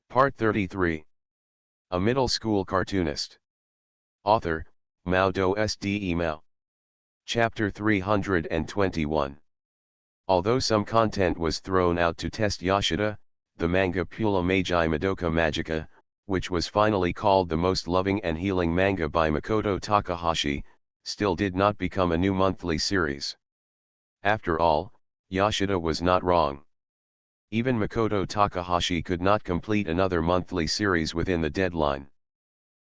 Part 33. A Middle School Cartoonist. Author, Mao Do Sde Mao. Chapter 321. Although some content was thrown out to test Yoshida, the manga Pula Magi Madoka Magica, which was finally called the most loving and healing manga by Makoto Takahashi, still did not become a new monthly series. After all, Yoshida was not wrong. Even Makoto Takahashi could not complete another monthly series within the deadline.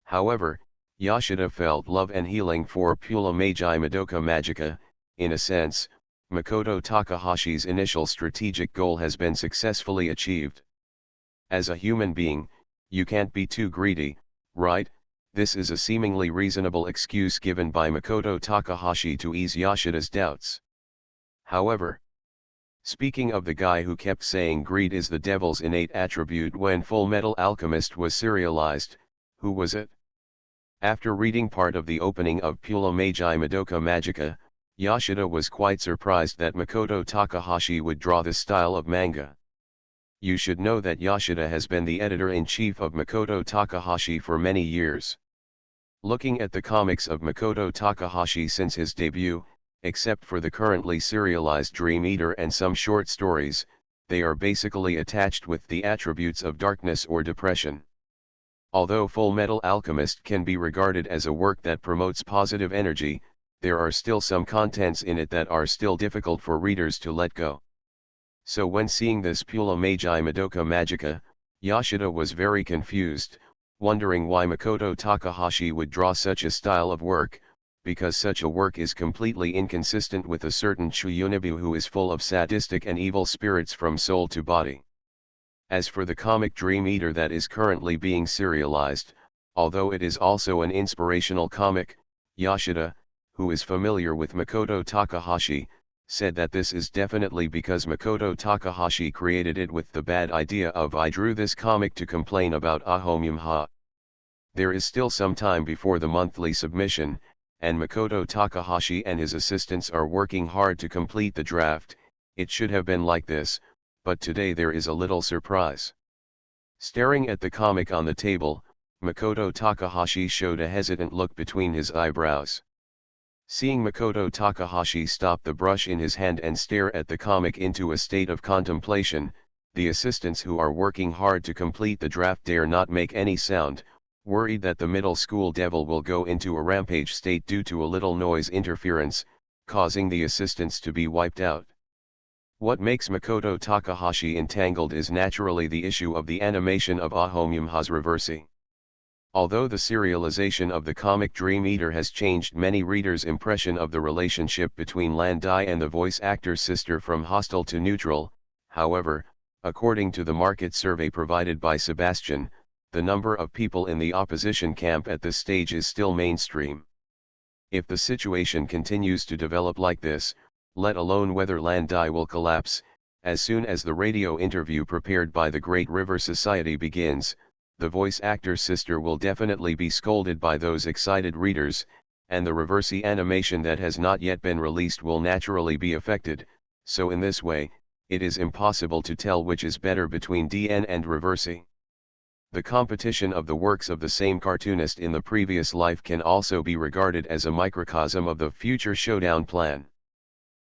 However, Yoshida felt love and healing for Pula Magi Madoka Magica. In a sense, Makoto Takahashi's initial strategic goal has been successfully achieved. As a human being, you can't be too greedy, right? This is a seemingly reasonable excuse given by Makoto Takahashi to ease Yoshida's doubts. However, speaking of the guy who kept saying greed is the devil's innate attribute when Full Metal Alchemist was serialized, who was it? After reading part of the opening of Pula Magi Madoka Magica, Yoshida was quite surprised that Makoto Takahashi would draw this style of manga. You should know that Yoshida has been the editor-in-chief of Makoto Takahashi for many years. Looking at the comics of Makoto Takahashi since his debut, except for the currently serialized Dream Eater and some short stories, they are basically attached with the attributes of darkness or depression. Although Full Metal Alchemist can be regarded as a work that promotes positive energy, there are still some contents in it that are still difficult for readers to let go. So when seeing this Pula Magi Madoka Magica, Yoshida was very confused, wondering why Makoto Takahashi would draw such a style of work, because such a work is completely inconsistent with a certain Chuyunibu who is full of sadistic and evil spirits from soul to body. As for the comic Dream Eater that is currently being serialized, although it is also an inspirational comic, Yoshida, who is familiar with Makoto Takahashi, said that this is definitely because Makoto Takahashi created it with the bad idea of I drew this comic to complain about Ahomyumha. There is still some time before the monthly submission, and Makoto Takahashi and his assistants are working hard to complete the draft. It should have been like this, but today there is a little surprise. Staring at the comic on the table, Makoto Takahashi showed a hesitant look between his eyebrows. Seeing Makoto Takahashi stop the brush in his hand and stare at the comic into a state of contemplation, the assistants who are working hard to complete the draft dare not make any sound, worried that the middle school devil will go into a rampage state due to a little noise interference, causing the assistants to be wiped out. What makes Makoto Takahashi entangled is naturally the issue of the animation of Ahomyumha's reversing. Although the serialization of the comic Dream Eater has changed many readers' impression of the relationship between Landai and the voice actor's sister from hostile to neutral, however, according to the market survey provided by Sebastian, the number of people in the opposition camp at this stage is still mainstream. If the situation continues to develop like this, let alone whether Landai will collapse, as soon as the radio interview prepared by the Great River Society begins, the voice actor's sister will definitely be scolded by those excited readers, and the reversey animation that has not yet been released will naturally be affected, so in this way, it is impossible to tell which is better between DN and reversey. The competition of the works of the same cartoonist in the previous life can also be regarded as a microcosm of the future showdown plan.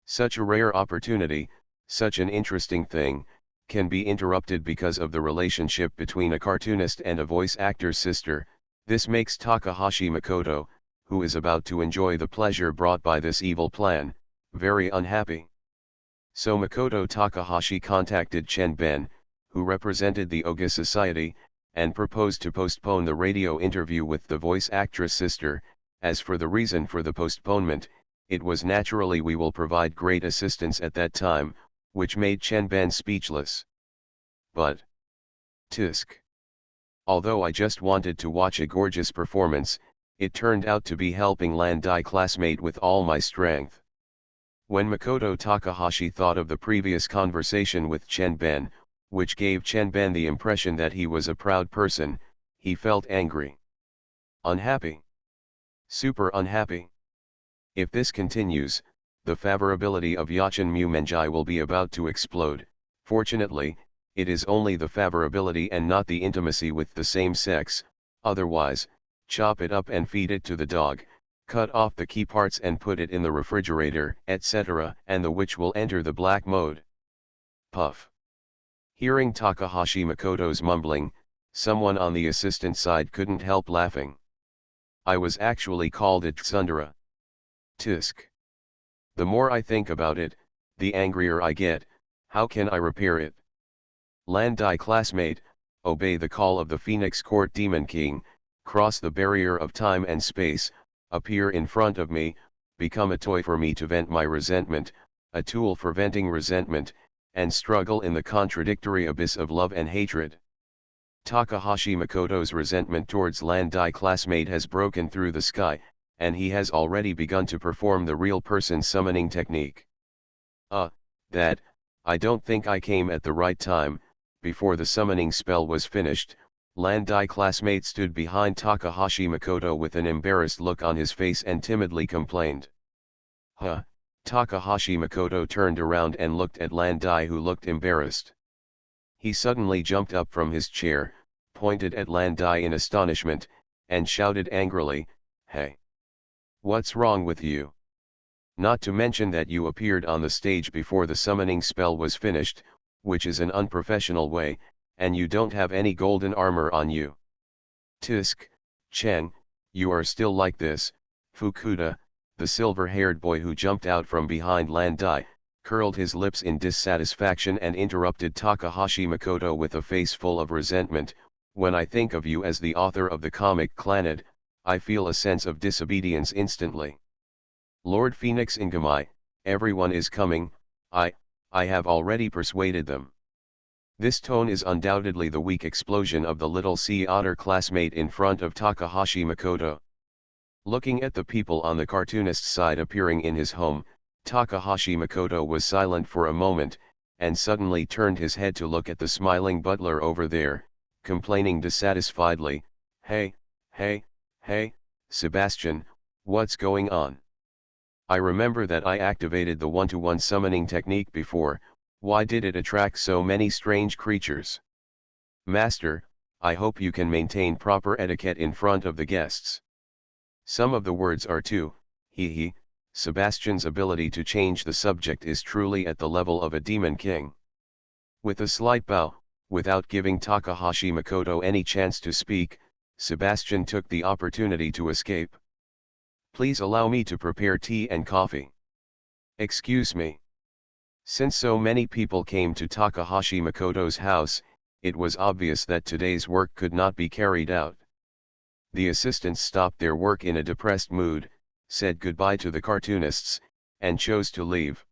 Such a rare opportunity, such an interesting thing, can be interrupted because of the relationship between a cartoonist and a voice actor's sister. This makes Takahashi Makoto, who is about to enjoy the pleasure brought by this evil plan, very unhappy. So Makoto Takahashi contacted Chen Ben, who represented the Oga Society, and proposed to postpone the radio interview with the voice actress sister. As for the reason for the postponement, it was naturally we will provide great assistance at that time, which made Chen Ben speechless. But tisk. Although I just wanted to watch a gorgeous performance, it turned out to be helping Landai classmate with all my strength. When Makoto Takahashi thought of the previous conversation with Chen Ben, which gave Chen Ben the impression that he was a proud person, he felt angry. Unhappy. Super unhappy. If this continues, the favorability of Yachin Mumenjai will be about to explode. Fortunately, it is only the favorability and not the intimacy with the same sex, otherwise, chop it up and feed it to the dog, cut off the key parts and put it in the refrigerator, etc., and the witch will enter the black mode. Puff. Hearing Takahashi Makoto's mumbling, someone on the assistant side couldn't help laughing. I was actually called a tsundere. Tisk. The more I think about it, the angrier I get. How can I repair it? Landai classmate, obey the call of the Phoenix Court Demon King, cross the barrier of time and space, appear in front of me, become a toy for me to vent my resentment, a tool for venting resentment, and struggle in the contradictory abyss of love and hatred. Takahashi Makoto's resentment towards Landai classmate has broken through the sky, and he has already begun to perform the real person summoning technique. That, I don't think I came at the right time. Before the summoning spell was finished, Landai classmate stood behind Takahashi Makoto with an embarrassed look on his face and timidly complained. Takahashi Makoto turned around and looked at Landai, who looked embarrassed. He suddenly jumped up from his chair, pointed at Landai in astonishment, and shouted angrily, "Hey! What's wrong with you? Not to mention that you appeared on the stage before the summoning spell was finished, which is an unprofessional way, and you don't have any golden armor on you. Tisk, Chen, you are still like this." Fukuda, the silver-haired boy who jumped out from behind Landai, curled his lips in dissatisfaction and interrupted Takahashi Makoto with a face full of resentment. "When I think of you as the author of the comic Clannad, I feel a sense of disobedience instantly. Lord Phoenix Ingamai, everyone is coming, I have already persuaded them." This tone is undoubtedly the weak explosion of the little sea otter classmate in front of Takahashi Makoto. Looking at the people on the cartoonist side appearing in his home, Takahashi Makoto was silent for a moment, and suddenly turned his head to look at the smiling butler over there, complaining dissatisfiedly, Hey, Sebastian, what's going on? I remember that I activated the one-to-one summoning technique before. Why did it attract so many strange creatures? Master, I hope you can maintain proper etiquette in front of the guests. Some of the words are too, he. Sebastian's ability to change the subject is truly at the level of a demon king. With a slight bow, without giving Takahashi Makoto any chance to speak, Sebastian took the opportunity to escape. Please allow me to prepare tea and coffee. Excuse me. Since so many people came to Takahashi Makoto's house, it was obvious that today's work could not be carried out. The assistants stopped their work in a depressed mood, said goodbye to the cartoonists, and chose to leave.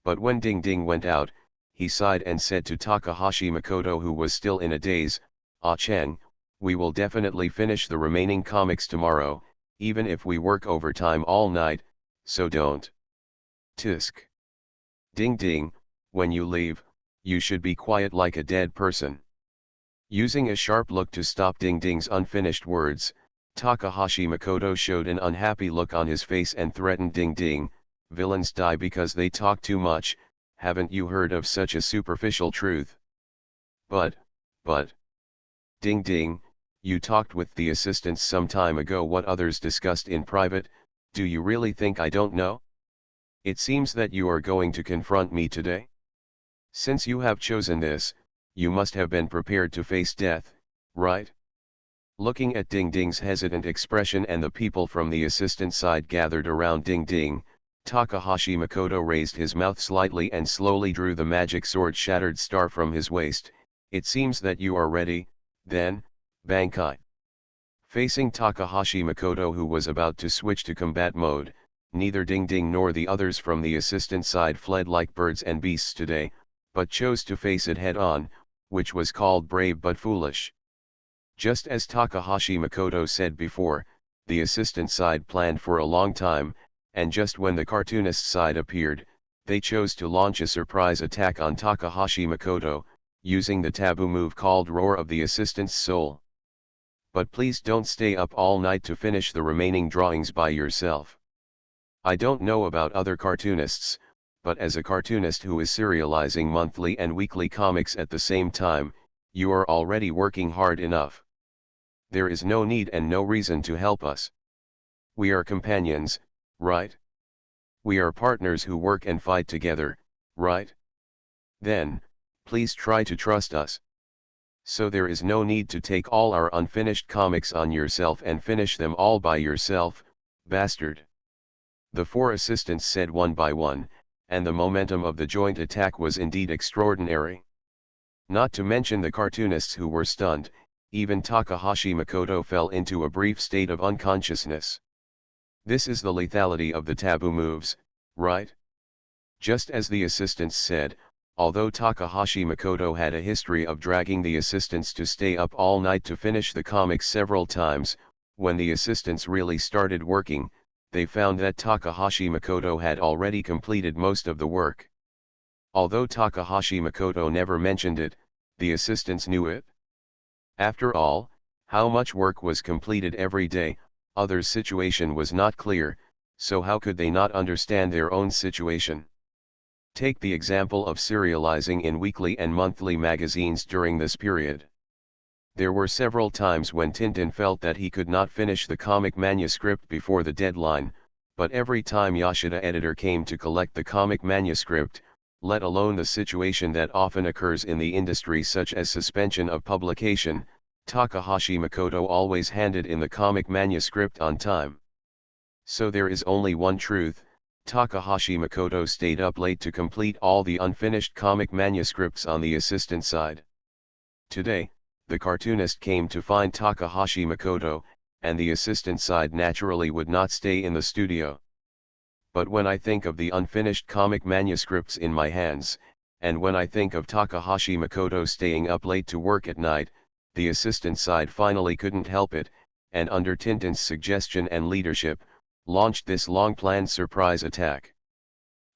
But when Ding Ding went out, he sighed and said to Takahashi Makoto, who was still in a daze, "Ah-Chen, we will definitely finish the remaining comics tomorrow, even if we work overtime all night, so don't." Tisk. Ding Ding, when you leave, you should be quiet like a dead person. Using a sharp look to stop Ding Ding's unfinished words, Takahashi Makoto showed an unhappy look on his face and threatened Ding Ding, "Villains die because they talk too much, haven't you heard of such a superficial truth?" But. Ding Ding, you talked with the assistants some time ago what others discussed in private, do you really think I don't know? It seems that you are going to confront me today. Since you have chosen this, you must have been prepared to face death, right? Looking at Ding Ding's hesitant expression and the people from the assistant side gathered around Ding Ding, Takahashi Makoto raised his mouth slightly and slowly drew the magic sword Shattered Star from his waist. "It seems that you are ready, then, Bankai." Facing Takahashi Makoto, who was about to switch to combat mode, neither Ding Ding nor the others from the assistant side fled like birds and beasts today, but chose to face it head-on, which was called brave but foolish. Just as Takahashi Makoto said before, the assistant side planned for a long time, and just when the cartoonist side appeared, they chose to launch a surprise attack on Takahashi Makoto, using the taboo move called Roar of the Assistant's Soul. But please don't stay up all night to finish the remaining drawings by yourself. I don't know about other cartoonists, but as a cartoonist who is serializing monthly and weekly comics at the same time, you are already working hard enough. There is no need and no reason to help us. We are companions, right? We are partners who work and fight together, right? Then, please try to trust us. So there is no need to take all our unfinished comics on yourself and finish them all by yourself, bastard. The four assistants said one by one, and the momentum of the joint attack was indeed extraordinary. Not to mention the cartoonists who were stunned, even Takahashi Makoto fell into a brief state of unconsciousness. This is the lethality of the taboo moves, right? Just as the assistants said, although Takahashi Makoto had a history of dragging the assistants to stay up all night to finish the comics several times, when the assistants really started working, they found that Takahashi Makoto had already completed most of the work. Although Takahashi Makoto never mentioned it, the assistants knew it. After all, how much work was completed every day, others' situation was not clear, so how could they not understand their own situation? Take the example of serializing in weekly and monthly magazines during this period. There were several times when Tintin felt that he could not finish the comic manuscript before the deadline, but every time Yoshida editor came to collect the comic manuscript, let alone the situation that often occurs in the industry such as suspension of publication, Takahashi Makoto always handed in the comic manuscript on time. So there is only one truth: Takahashi Makoto stayed up late to complete all the unfinished comic manuscripts on the assistant side. Today, the cartoonist came to find Takahashi Makoto, and the assistant side naturally would not stay in the studio. But when I think of the unfinished comic manuscripts in my hands, and when I think of Takahashi Makoto staying up late to work at night, the assistant side finally couldn't help it, and under Tintin's suggestion and leadership, launched this long-planned surprise attack.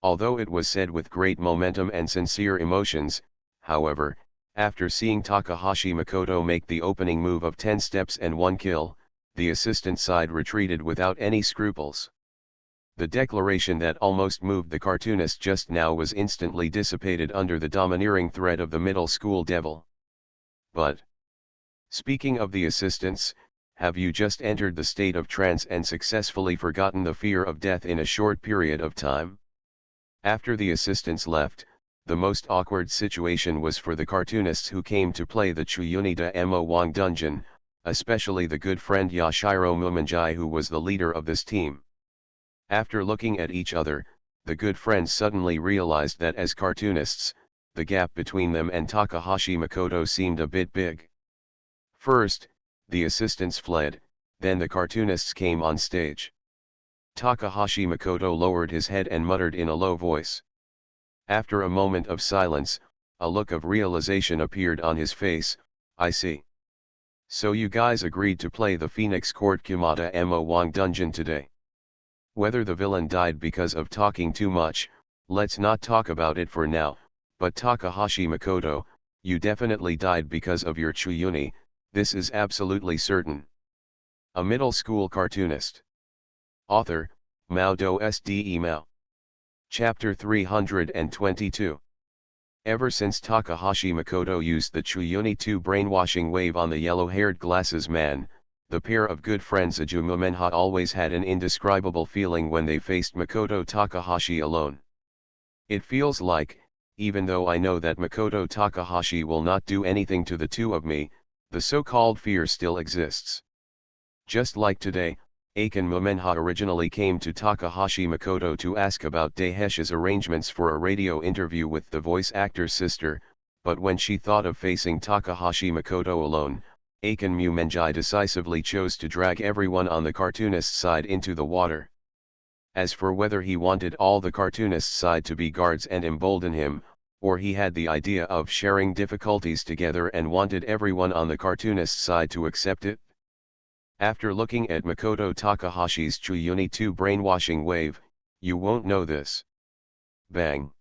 Although it was said with great momentum and sincere emotions, however, after seeing Takahashi Makoto make the opening move of 10 steps and 1 kill, the assistant side retreated without any scruples. The declaration that almost moved the cartoonist just now was instantly dissipated under the domineering threat of the middle school devil. But, speaking of the assistants, have you just entered the state of trance and successfully forgotten the fear of death in a short period of time? After the assistants left, the most awkward situation was for the cartoonists who came to play the Chuyunida Emo Wang dungeon, especially the good friend Yashiro Mumanjai, who was the leader of this team. After looking at each other, the good friends suddenly realized that as cartoonists, the gap between them and Takahashi Makoto seemed a bit big. First, the assistants fled, then the cartoonists came on stage. Takahashi Makoto lowered his head and muttered in a low voice. After a moment of silence, a look of realization appeared on his face. I see. So you guys agreed to play the Phoenix Court Kumata Emo Wang dungeon today. Whether the villain died because of talking too much, let's not talk about it for now, but Takahashi Makoto, you definitely died because of your Chuyuni, this is absolutely certain. A middle school cartoonist. Author, Mao Do Sde Mao. Chapter 322. Ever since Takahashi Makoto used the Chuyuni-2 brainwashing wave on the yellow-haired glasses man, the pair of good friends Ajumumenha always had an indescribable feeling when they faced Makoto Takahashi alone. It feels like, even though I know that Makoto Takahashi will not do anything to the two of me, the so-called fear still exists. Just like today, Aiken Momenha originally came to Takahashi Makoto to ask about Deheshi's arrangements for a radio interview with the voice actor's sister, but when she thought of facing Takahashi Makoto alone, Aiken Mumenjai decisively chose to drag everyone on the cartoonist side into the water. As for whether he wanted all the cartoonist side to be guards and embolden him, or he had the idea of sharing difficulties together and wanted everyone on the cartoonist side to accept it? After looking at Makoto Takahashi's Chuyuni-2 brainwashing wave, you won't know this. Bang.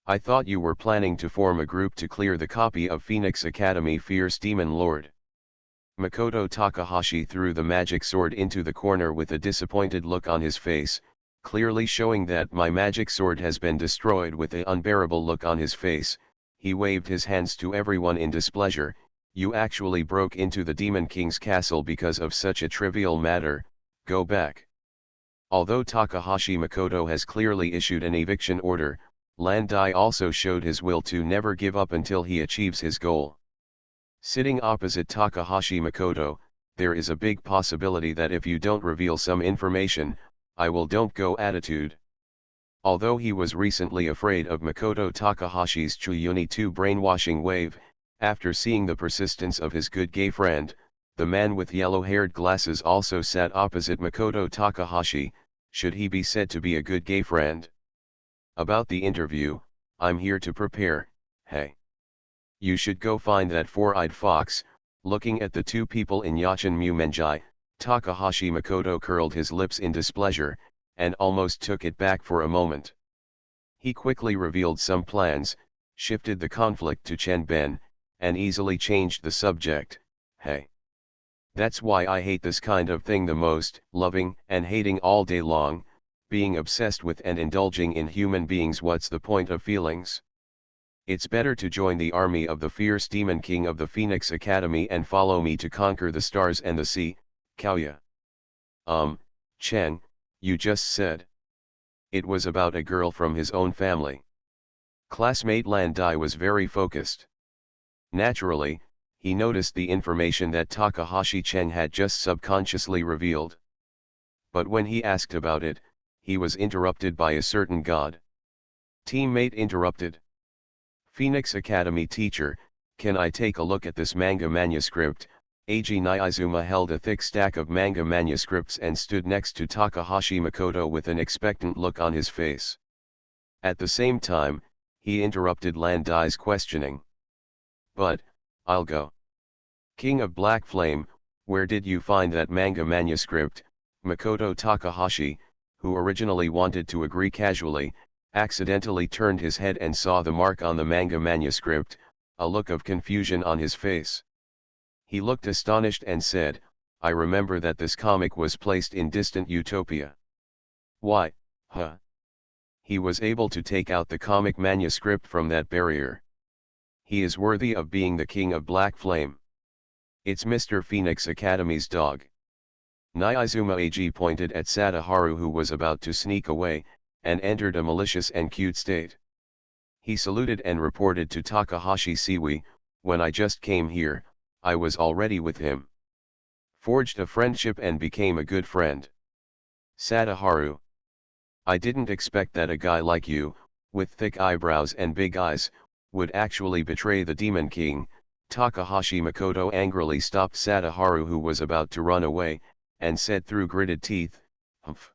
I thought you were planning to form a group to clear the copy of Phoenix Academy Fierce Demon Lord. Makoto Takahashi threw the magic sword into the corner with a disappointed look on his face. Clearly showing that my magic sword has been destroyed. With an unbearable look on his face, he waved his hands to everyone in displeasure. You actually broke into the Demon King's castle because of such a trivial matter, go back. Although Takahashi Makoto has clearly issued an eviction order, Landai also showed his will to never give up until he achieves his goal. Sitting opposite Takahashi Makoto, there is a big possibility that if you don't reveal some information, I will don't go attitude. Although he was recently afraid of Makoto Takahashi's Chuyuni 2 brainwashing wave, after seeing the persistence of his good gay friend, the man with yellow-haired glasses also sat opposite Makoto Takahashi. Should he be said to be a good gay friend? About the interview, I'm here to prepare, hey. You should go find that four-eyed fox. Looking at the two people in Yachin Mumenjai, Takahashi Makoto curled his lips in displeasure, and almost took it back for a moment. He quickly revealed some plans, shifted the conflict to Chenben, and easily changed the subject, hey. That's why I hate this kind of thing the most, loving and hating all day long, being obsessed with and indulging in human beings. What's the point of feelings? It's better to join the army of the fierce Demon King of the Phoenix Academy and follow me to conquer the stars and the sea, Kaoya. Chen, you just said. It was about a girl from his own family. Classmate Landai was very focused. Naturally, he noticed the information that Takahashi Chen had just subconsciously revealed. But when he asked about it, he was interrupted by a certain god. Teammate interrupted. Phoenix Academy teacher, can I take a look at this manga manuscript? Eiji Nyaizuma held a thick stack of manga manuscripts and stood next to Takahashi Makoto with an expectant look on his face. At the same time, he interrupted Landai's questioning. But, I'll go. King of Black Flame, where did you find that manga manuscript? Makoto Takahashi, who originally wanted to agree casually, accidentally turned his head and saw the mark on the manga manuscript, a look of confusion on his face. He looked astonished and said, I remember that this comic was placed in distant Utopia. Why, huh? He was able to take out the comic manuscript from that barrier. He is worthy of being the king of Black Flame. It's Mr. Phoenix Academy's dog. Nyaizuma Eiji pointed at Sadaharu, who was about to sneak away, and entered a malicious and cute state. He saluted and reported to Takahashi Siwi, when I just came here, I was already with him. Forged a friendship and became a good friend. Sadaharu. I didn't expect that a guy like you, with thick eyebrows and big eyes, would actually betray the Demon King. Takahashi Makoto angrily stopped Sadaharu, who was about to run away, and said through gritted teeth, Humph.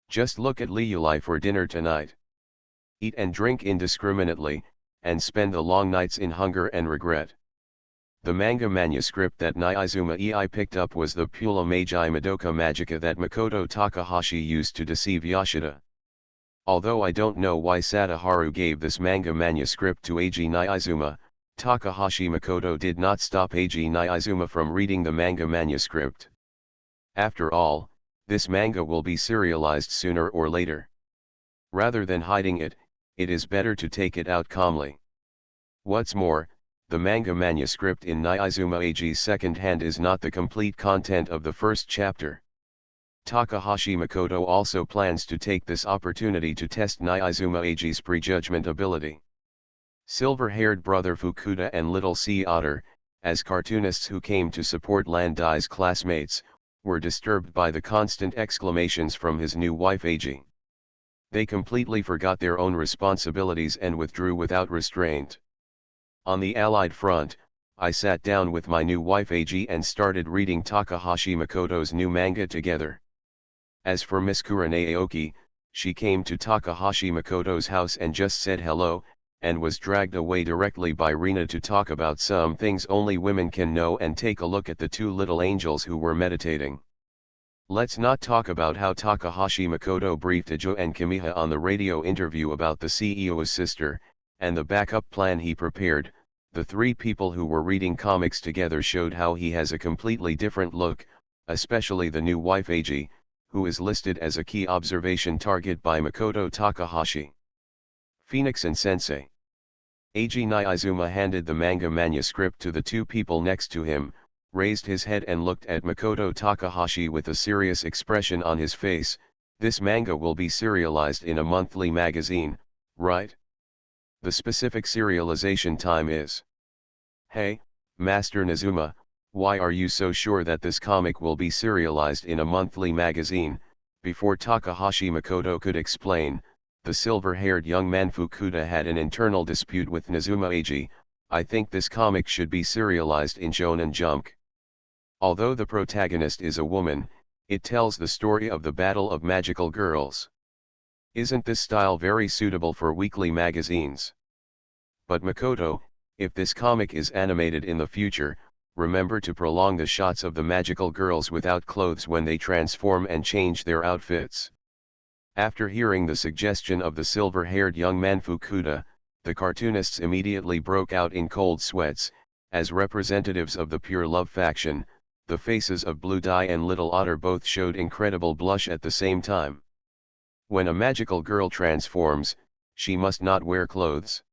Just look at Liuli for dinner tonight. Eat and drink indiscriminately, and spend the long nights in hunger and regret. The manga manuscript that Nyaizuma Ei picked up was the Pula Magi Madoka Magica that Makoto Takahashi used to deceive Yoshida. Although I don't know why Sadaharu gave this manga manuscript to Eiji Nyaizuma, Takahashi Makoto did not stop Eiji Nyaizuma from reading the manga manuscript. After all, this manga will be serialized sooner or later. Rather than hiding it, it is better to take it out calmly. What's more, the manga manuscript in Nyaizuma Eiji's second hand is not the complete content of the first chapter. Takahashi Makoto also plans to take this opportunity to test Nyaizuma Eiji's prejudgment ability. Silver-haired brother Fukuda and Little Sea Otter, as cartoonists who came to support Landai's classmates, were disturbed by the constant exclamations from his new wife Eiji. They completely forgot their own responsibilities and withdrew without restraint. On the Allied front, I sat down with my new wife Eiji and started reading Takahashi Makoto's new manga together. As for Miss Kurane Aoki, she came to Takahashi Makoto's house and just said hello, and was dragged away directly by Rina to talk about some things only women can know and take a look at the two little angels who were meditating. Let's not talk about how Takahashi Makoto briefed Ajo and Kamiha on the radio interview about the CEO's sister, and the backup plan he prepared. The three people who were reading comics together showed how he has a completely different look, especially the new wife Eiji, who is listed as a key observation target by Makoto Takahashi. Phoenix and Sensei. Eiji Niizuma handed the manga manuscript to the two people next to him, raised his head and looked at Makoto Takahashi with a serious expression on his face. This manga will be serialized in a monthly magazine, right? The specific serialization time is. Hey, Master Nizuma, why are you so sure that this comic will be serialized in a monthly magazine? Before Takahashi Makoto could explain, the silver-haired young man Fukuda had an internal dispute with Nizuma Eiji. I think this comic should be serialized in Shonen Jump. Although the protagonist is a woman, it tells the story of the battle of magical girls. Isn't this style very suitable for weekly magazines? But Makoto, if this comic is animated in the future, remember to prolong the shots of the magical girls without clothes when they transform and change their outfits. After hearing the suggestion of the silver-haired young man Fukuda, the cartoonists immediately broke out in cold sweats. As representatives of the Pure Love faction, the faces of Blue Dye and Little Otter both showed incredible blush at the same time. When a magical girl transforms, she must not wear clothes.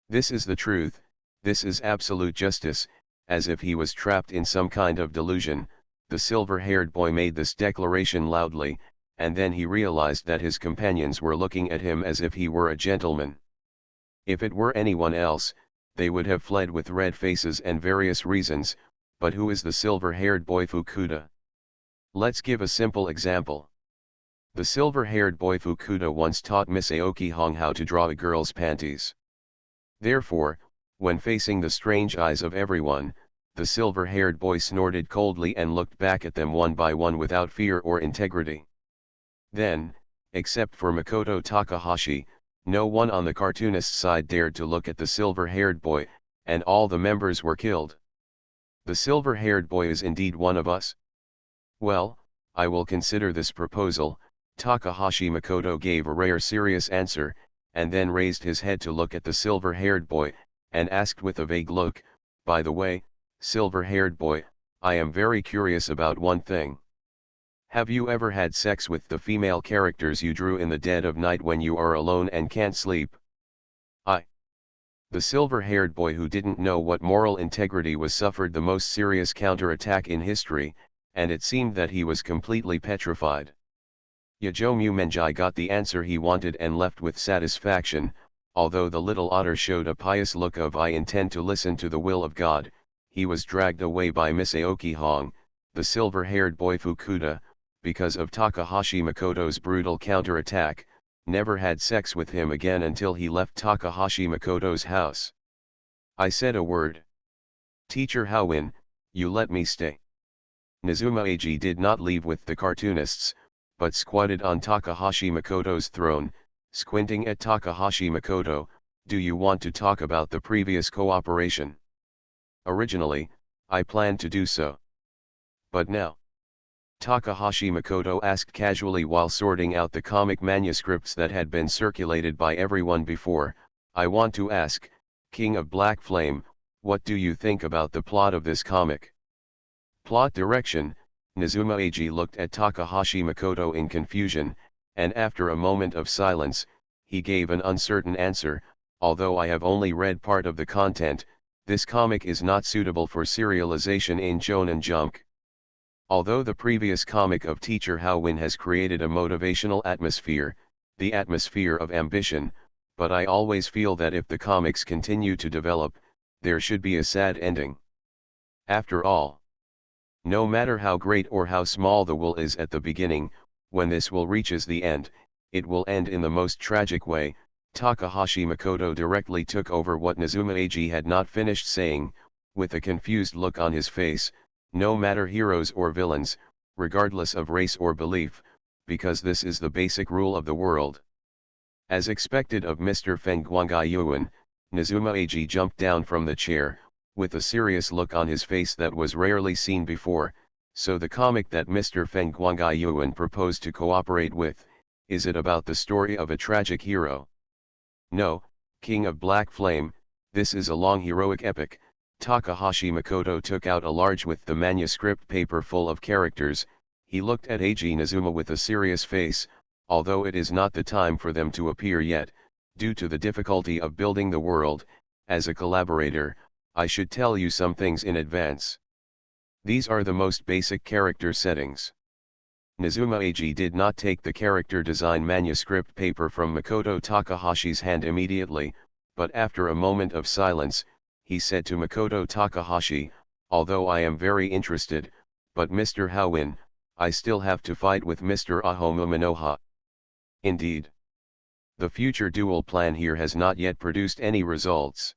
This is the truth, this is absolute justice. As if he was trapped in some kind of delusion, the silver-haired boy made this declaration loudly, and then he realized that his companions were looking at him as if he were a gentleman. If it were anyone else, they would have fled with red faces and various reasons, but who is the silver-haired boy Fukuda? Let's give a simple example. The silver-haired boy Fukuda once taught Miss Aoki Hong how to draw a girl's panties. Therefore, when facing the strange eyes of everyone, the silver-haired boy snorted coldly and looked back at them one by one without fear or integrity. Then, except for Makoto Takahashi, no one on the cartoonist side dared to look at the silver-haired boy, and all the members were killed. The silver-haired boy is indeed one of us? Well, I will consider this proposal. Takahashi Makoto gave a rare serious answer, and then raised his head to look at the silver-haired boy, and asked with a vague look, by the way, silver-haired boy, I am very curious about one thing. Have you ever had sex with the female characters you drew in the dead of night when you are alone and can't sleep? The silver-haired boy, who didn't know what moral integrity was, suffered the most serious counterattack in history, and it seemed that he was completely petrified. Yajomu Menjai got the answer he wanted and left with satisfaction. Although the little otter showed a pious look of I intend to listen to the will of God, he was dragged away by Miss Aoki Hong, the silver-haired boy Fukuda, because of Takahashi Makoto's brutal counterattack, never had sex with him again until he left Takahashi Makoto's house. I said a word. Teacher Howin, you let me stay. Nizuma Eiji did not leave with the cartoonists, but squatted on Takahashi Makoto's throne, squinting at Takahashi Makoto. Do you want to talk about the previous cooperation? Originally, I planned to do so. But now? Takahashi Makoto asked casually while sorting out the comic manuscripts that had been circulated by everyone before. I want to ask, King of Black Flame, what do you think about the plot of this comic? Plot direction. Nizuma Eiji looked at Takahashi Makoto in confusion, and after a moment of silence, he gave an uncertain answer. Although I have only read part of the content, this comic is not suitable for serialization in Shonen Jump. Although the previous comic of Teacher Howin has created a motivational atmosphere, the atmosphere of ambition, but I always feel that if the comics continue to develop, there should be a sad ending. After all, no matter how great or how small the will is at the beginning, when this will reaches the end, it will end in the most tragic way. Takahashi Makoto directly took over what Nizuma Eiji had not finished saying, with a confused look on his face. No matter heroes or villains, regardless of race or belief, because this is the basic rule of the world. As expected of Mr. Feng Guangai, Nizuma Eiji jumped down from the chair, with a serious look on his face that was rarely seen before. So the comic that Mr. Feng Guangai proposed to cooperate with, is it about the story of a tragic hero? No, King of Black Flame, this is a long heroic epic. Takahashi Makoto took out a large with the manuscript paper full of characters. He looked at Eiji Nazuma with a serious face, although it is not the time for them to appear yet, due to the difficulty of building the world. As a collaborator, I should tell you some things in advance. These are the most basic character settings. Nazuma Eiji did not take the character design manuscript paper from Makoto Takahashi's hand immediately, but after a moment of silence, he said to Makoto Takahashi, "Although I am very interested, but Mr. Howin, I still have to fight with Mr. Ahomu Manoha." Indeed. The future duel plan here has not yet produced any results.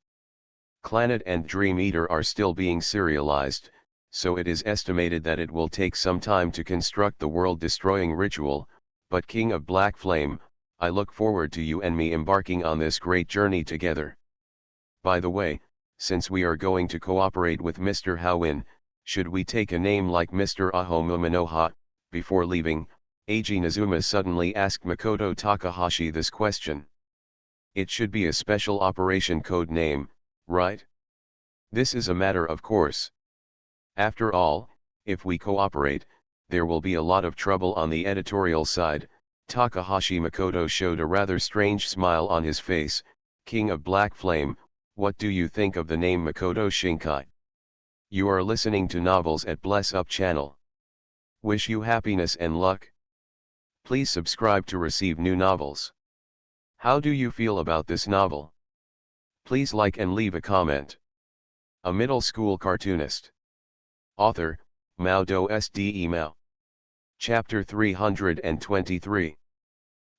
Clannad and Dream Eater are still being serialized, so it is estimated that it will take some time to construct the world-destroying ritual, but King of Black Flame, I look forward to you and me embarking on this great journey together. By the way, since we are going to cooperate with Mr. Howin, should we take a name like Mr. Ahomu Manoha? Before leaving, Eiji Nazuma suddenly asked Makoto Takahashi this question. It should be a special operation code name, right? This is a matter of course. After all, if we cooperate, there will be a lot of trouble on the editorial side. Takahashi Makoto showed a rather strange smile on his face. King of Black Flame, what do you think of the name Makoto Shinkai? You are listening to Novels at Bless Up channel. Wish you happiness and luck. Please subscribe to receive new novels. How do you feel about this novel? Please like and leave a comment. A middle school cartoonist. Author, MaleProtagonist. Mao. Chapter 323.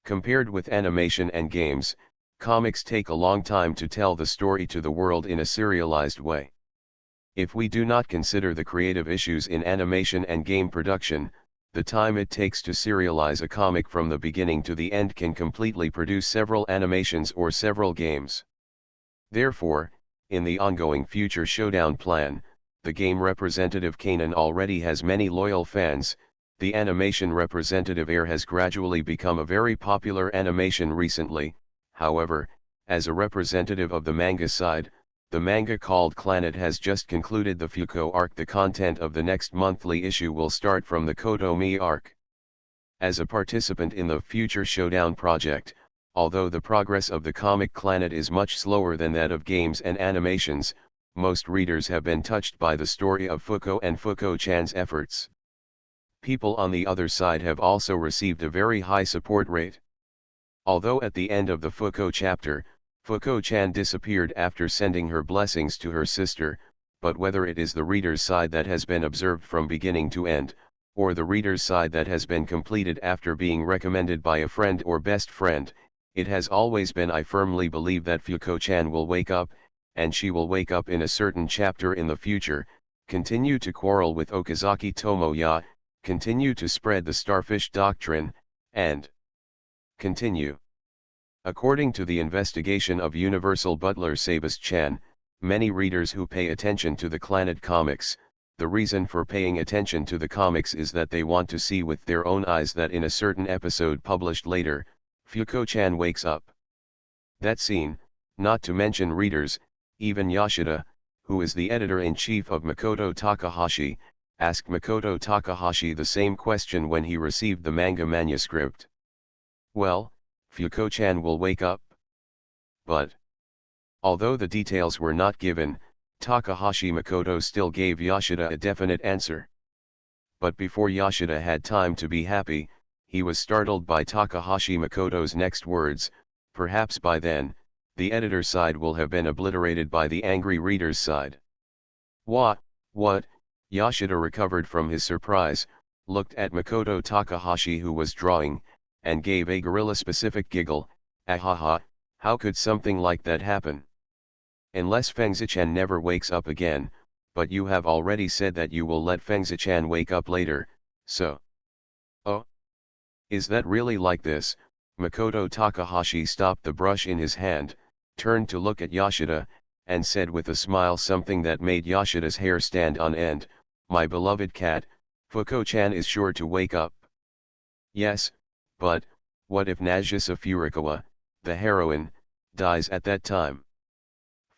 Compared with animation and games, comics take a long time to tell the story to the world in a serialized way. If we do not consider the creative issues in animation and game production, the time it takes to serialize a comic from the beginning to the end can completely produce several animations or several games. Therefore, in the ongoing Future Showdown plan, the game representative Kanan already has many loyal fans. The animation representative Air has gradually become a very popular animation recently. However, as a representative of the manga side, the manga called Clannad has just concluded the Fuko arc. The content of the next monthly issue will start from the Kotomi arc. As a participant in the Future Showdown project, although the progress of the comic Clannad is much slower than that of games and animations, most readers have been touched by the story of Fuko and Fuko-chan's efforts. People on the other side have also received a very high support rate. Although at the end of the Fuko chapter, Fuko-chan disappeared after sending her blessings to her sister, but whether it is the reader's side that has been observed from beginning to end, or the reader's side that has been completed after being recommended by a friend or best friend, it has always been I firmly believe that Fuko-chan will wake up, and she will wake up in a certain chapter in the future, continue to quarrel with Okazaki Tomoya, continue to spread the starfish doctrine, and continue. According to the investigation of Universal butler Sabas-chan, many readers who pay attention to the Clannad comics, the reason for paying attention to the comics is that they want to see with their own eyes that in a certain episode published later, Fuko-chan wakes up. That scene, not to mention readers, even Yoshida, who is the editor-in-chief of Makoto Takahashi, asked Makoto Takahashi the same question when he received the manga manuscript. Well, Fuko-chan will wake up. But, although the details were not given, Takahashi Makoto still gave Yoshida a definite answer. But before Yoshida had time to be happy, he was startled by Takahashi Makoto's next words. Perhaps by then, the editor's side will have been obliterated by the angry reader's side. What? Yoshida recovered from his surprise, looked at Makoto Takahashi who was drawing, and gave a gorilla-specific giggle. Ahaha, how could something like that happen? Unless Fengzi-chan never wakes up again, but you have already said that you will let Fengzi-chan wake up later, so... Oh? Is that really like this? Makoto Takahashi stopped the brush in his hand, turned to look at Yoshida, and said with a smile something that made Yoshida's hair stand on end. My beloved cat, Fuko-chan is sure to wake up. Yes, but, what if Nagisa Furukawa, the heroine, dies at that time?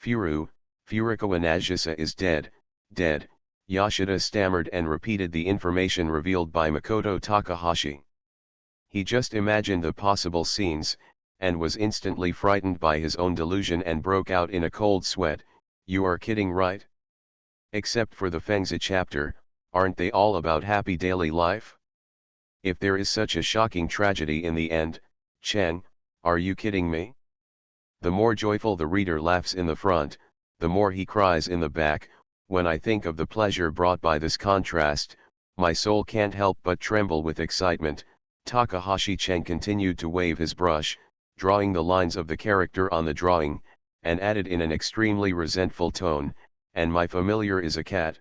Furukawa Nagisa is dead, Yoshida stammered and repeated the information revealed by Makoto Takahashi. He just imagined the possible scenes, and was instantly frightened by his own delusion and broke out in a cold sweat. "You are kidding, right? Except for the Fengzi chapter, aren't they all about happy daily life? If there is such a shocking tragedy in the end, Chen, are you kidding me?" The more joyful the reader laughs in the front, the more he cries in the back. When I think of the pleasure brought by this contrast, my soul can't help but tremble with excitement. Takahashi Chen continued to wave his brush, drawing the lines of the character on the drawing, and added in an extremely resentful tone, "And my familiar is a cat.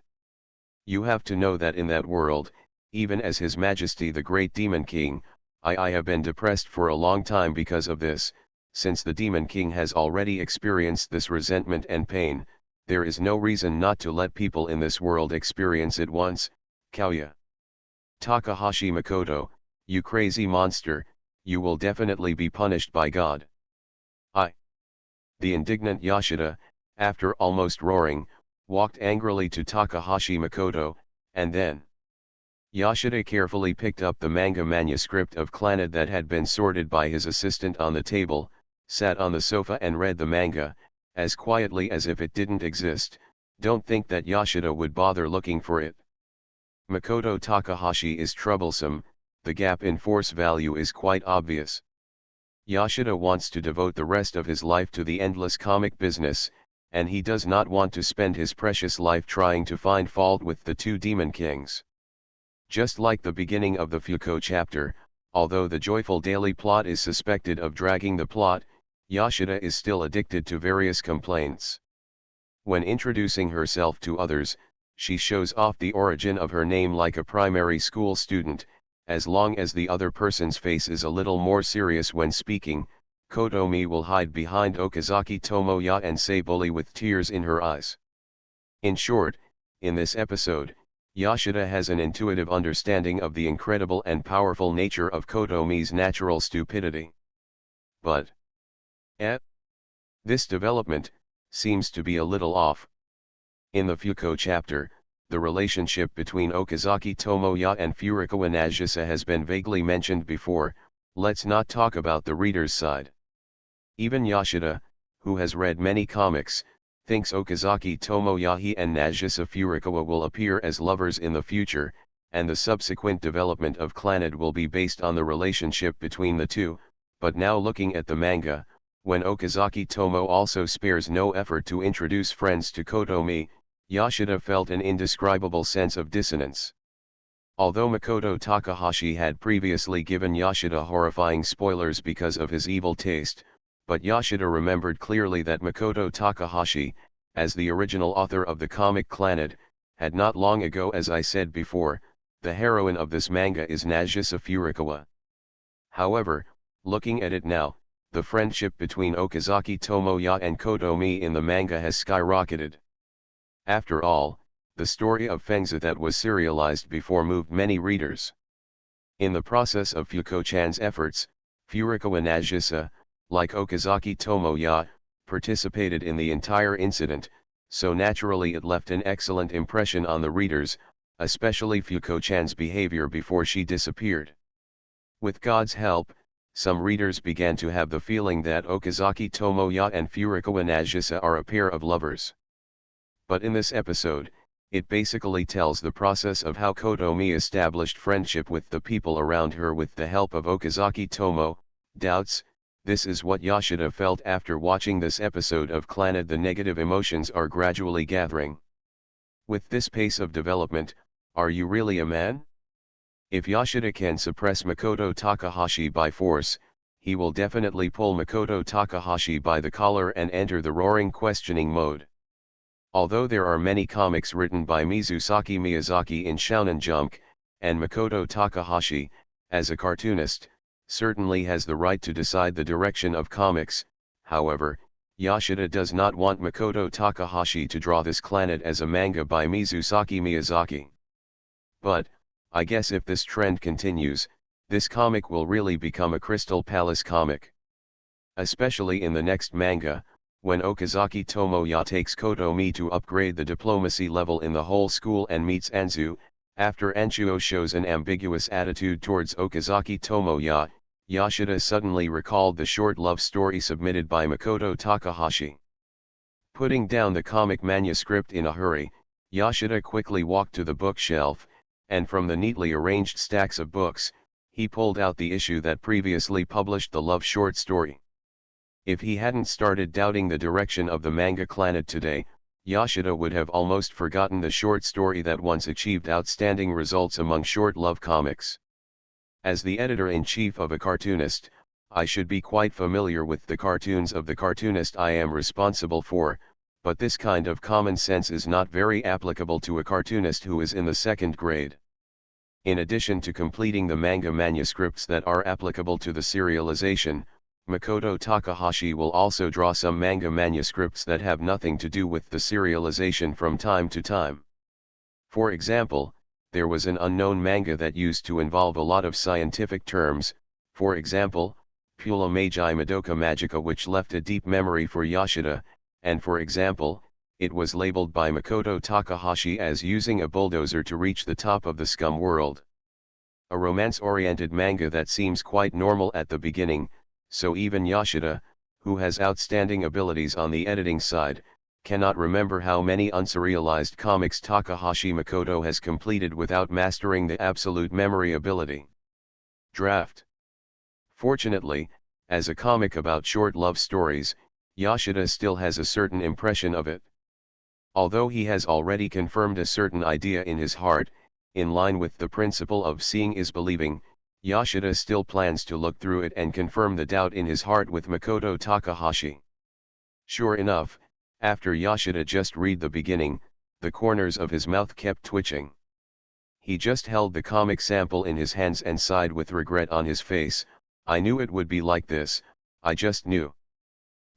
You have to know that in that world, even as His Majesty the Great Demon King, I have been depressed for a long time because of this. Since the Demon King has already experienced this resentment and pain, there is no reason not to let people in this world experience it once." Kauya. Takahashi Makoto, you crazy monster, you will definitely be punished by God. The indignant Yoshida, after almost roaring, walked angrily to Takahashi Makoto, and then Yoshida carefully picked up the manga manuscript of Clannad that had been sorted by his assistant on the table, sat on the sofa and read the manga, as quietly as if it didn't exist. Don't think that Yoshida would bother looking for it. Makoto Takahashi is troublesome, the gap in force value is quite obvious. Yoshida wants to devote the rest of his life to the endless comic business, and he does not want to spend his precious life trying to find fault with the two Demon Kings. Just like the beginning of the Fuko chapter, although the joyful daily plot is suspected of dragging the plot, Yoshida is still addicted to various complaints. When introducing herself to others, she shows off the origin of her name like a primary school student. As long as the other person's face is a little more serious when speaking, Kotomi will hide behind Okazaki Tomoya and say bully with tears in her eyes. In short, in this episode, Yoshida has an intuitive understanding of the incredible and powerful nature of Kotomi's natural stupidity. But this development seems to be a little off. In the Fuko chapter, the relationship between Okazaki Tomoya and Furukawa Nagisa has been vaguely mentioned before. Let's not talk about the reader's side. Even Yoshida, who has read many comics, thinks Okazaki Tomoyahi and Nagisa Furukawa will appear as lovers in the future, and the subsequent development of Clannad will be based on the relationship between the two. But now looking at the manga, when Okazaki Tomo also spares no effort to introduce friends to Kotomi, Yoshida felt an indescribable sense of dissonance. Although Makoto Takahashi had previously given Yoshida horrifying spoilers because of his evil taste, but Yoshida remembered clearly that Makoto Takahashi, as the original author of the comic Clannad, had not long ago, as I said before, the heroine of this manga is Nagisa Furukawa. However, looking at it now, the friendship between Okazaki Tomoya and Kotomi in the manga has skyrocketed. After all, the story of Fengzi that was serialized before moved many readers. In the process of Fuko-chan's efforts, Furukawa Nagisa, like Okazaki Tomoya, participated in the entire incident, so naturally it left an excellent impression on the readers, especially Fuko-chan's behavior before she disappeared. With God's help, some readers began to have the feeling that Okazaki Tomoya and Furukawa Nagisa are a pair of lovers. But in this episode, it basically tells the process of how Kotomi established friendship with the people around her with the help of Okazaki Tomo. Doubts, this is what Yoshida felt after watching this episode of Clannad. The negative emotions are gradually gathering. With this pace of development, are you really a man? If Yoshida can suppress Makoto Takahashi by force, he will definitely pull Makoto Takahashi by the collar and enter the roaring questioning mode. Although there are many comics written by Mizusaki Miyazaki in Shonen Jump, and Makoto Takahashi, as a cartoonist, certainly has the right to decide the direction of comics. However, Yoshida does not want Makoto Takahashi to draw this Clannad as a manga by Mizusaki Miyazaki. But, I guess if this trend continues, this comic will really become a Crystal Palace comic. Especially in the next manga, when Okazaki Tomoya takes Kotomi to upgrade the diplomacy level in the whole school and meets Anzu, after Anchuo shows an ambiguous attitude towards Okazaki Tomoya, Yoshida suddenly recalled the short love story submitted by Makoto Takahashi. Putting down the comic manuscript in a hurry, Yoshida quickly walked to the bookshelf, and from the neatly arranged stacks of books, he pulled out the issue that previously published the love short story. If he hadn't started doubting the direction of the manga Clannad today, Yoshida would have almost forgotten the short story that once achieved outstanding results among short love comics. As the editor-in-chief of a cartoonist, I should be quite familiar with the cartoons of the cartoonist I am responsible for, but this kind of common sense is not very applicable to a cartoonist who is in the second grade. In addition to completing the manga manuscripts that are applicable to the serialization, Makoto Takahashi will also draw some manga manuscripts that have nothing to do with the serialization from time to time. For example, there was an unknown manga that used to involve a lot of scientific terms, for example, Pula Magi Madoka Magica, which left a deep memory for Yoshida, and for example, it was labeled by Makoto Takahashi as using a bulldozer to reach the top of the scum world. A romance-oriented manga that seems quite normal at the beginning, so even Yoshida, who has outstanding abilities on the editing side, cannot remember how many unserialized comics Takahashi Makoto has completed without mastering the absolute memory ability. Draft. Fortunately, as a comic about short love stories, Yoshida still has a certain impression of it. Although he has already confirmed a certain idea in his heart, in line with the principle of seeing is believing, Yoshida still plans to look through it and confirm the doubt in his heart with Makoto Takahashi. Sure enough, after Yoshida just read the beginning, the corners of his mouth kept twitching. He just held the comic sample in his hands and sighed with regret on his face. I knew it would be like this, I just knew.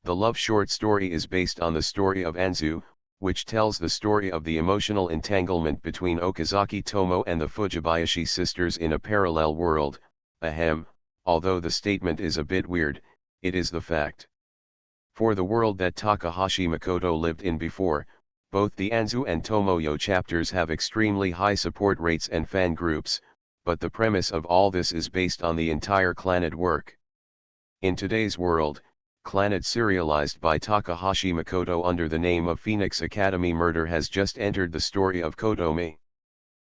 The love short story is based on the story of Anzu, which tells the story of the emotional entanglement between Okazaki Tomo and the Fujibayashi sisters in a parallel world. Ahem, although the statement is a bit weird, it is the fact. For the world that Takahashi Makoto lived in before, both the Anzu and Tomoyo chapters have extremely high support rates and fan groups, but the premise of all this is based on the entire Clannad work. In today's world, Clannad serialized by Takahashi Makoto under the name of Phoenix Academy Murder has just entered the story of Kotomi.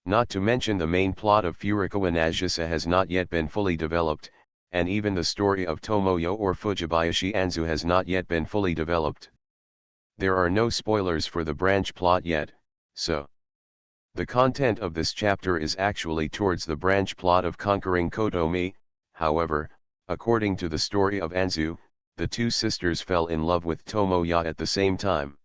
Not to mention the main plot of Furukawa Nagisa has not yet been fully developed, and even the story of Tomoyo or Fujibayashi Anzu has not yet been fully developed. There are no spoilers for the branch plot yet, so the content of this chapter is actually towards the branch plot of conquering Kotomi. However, according to the story of Anzu, the two sisters fell in love with Tomoya at the same time.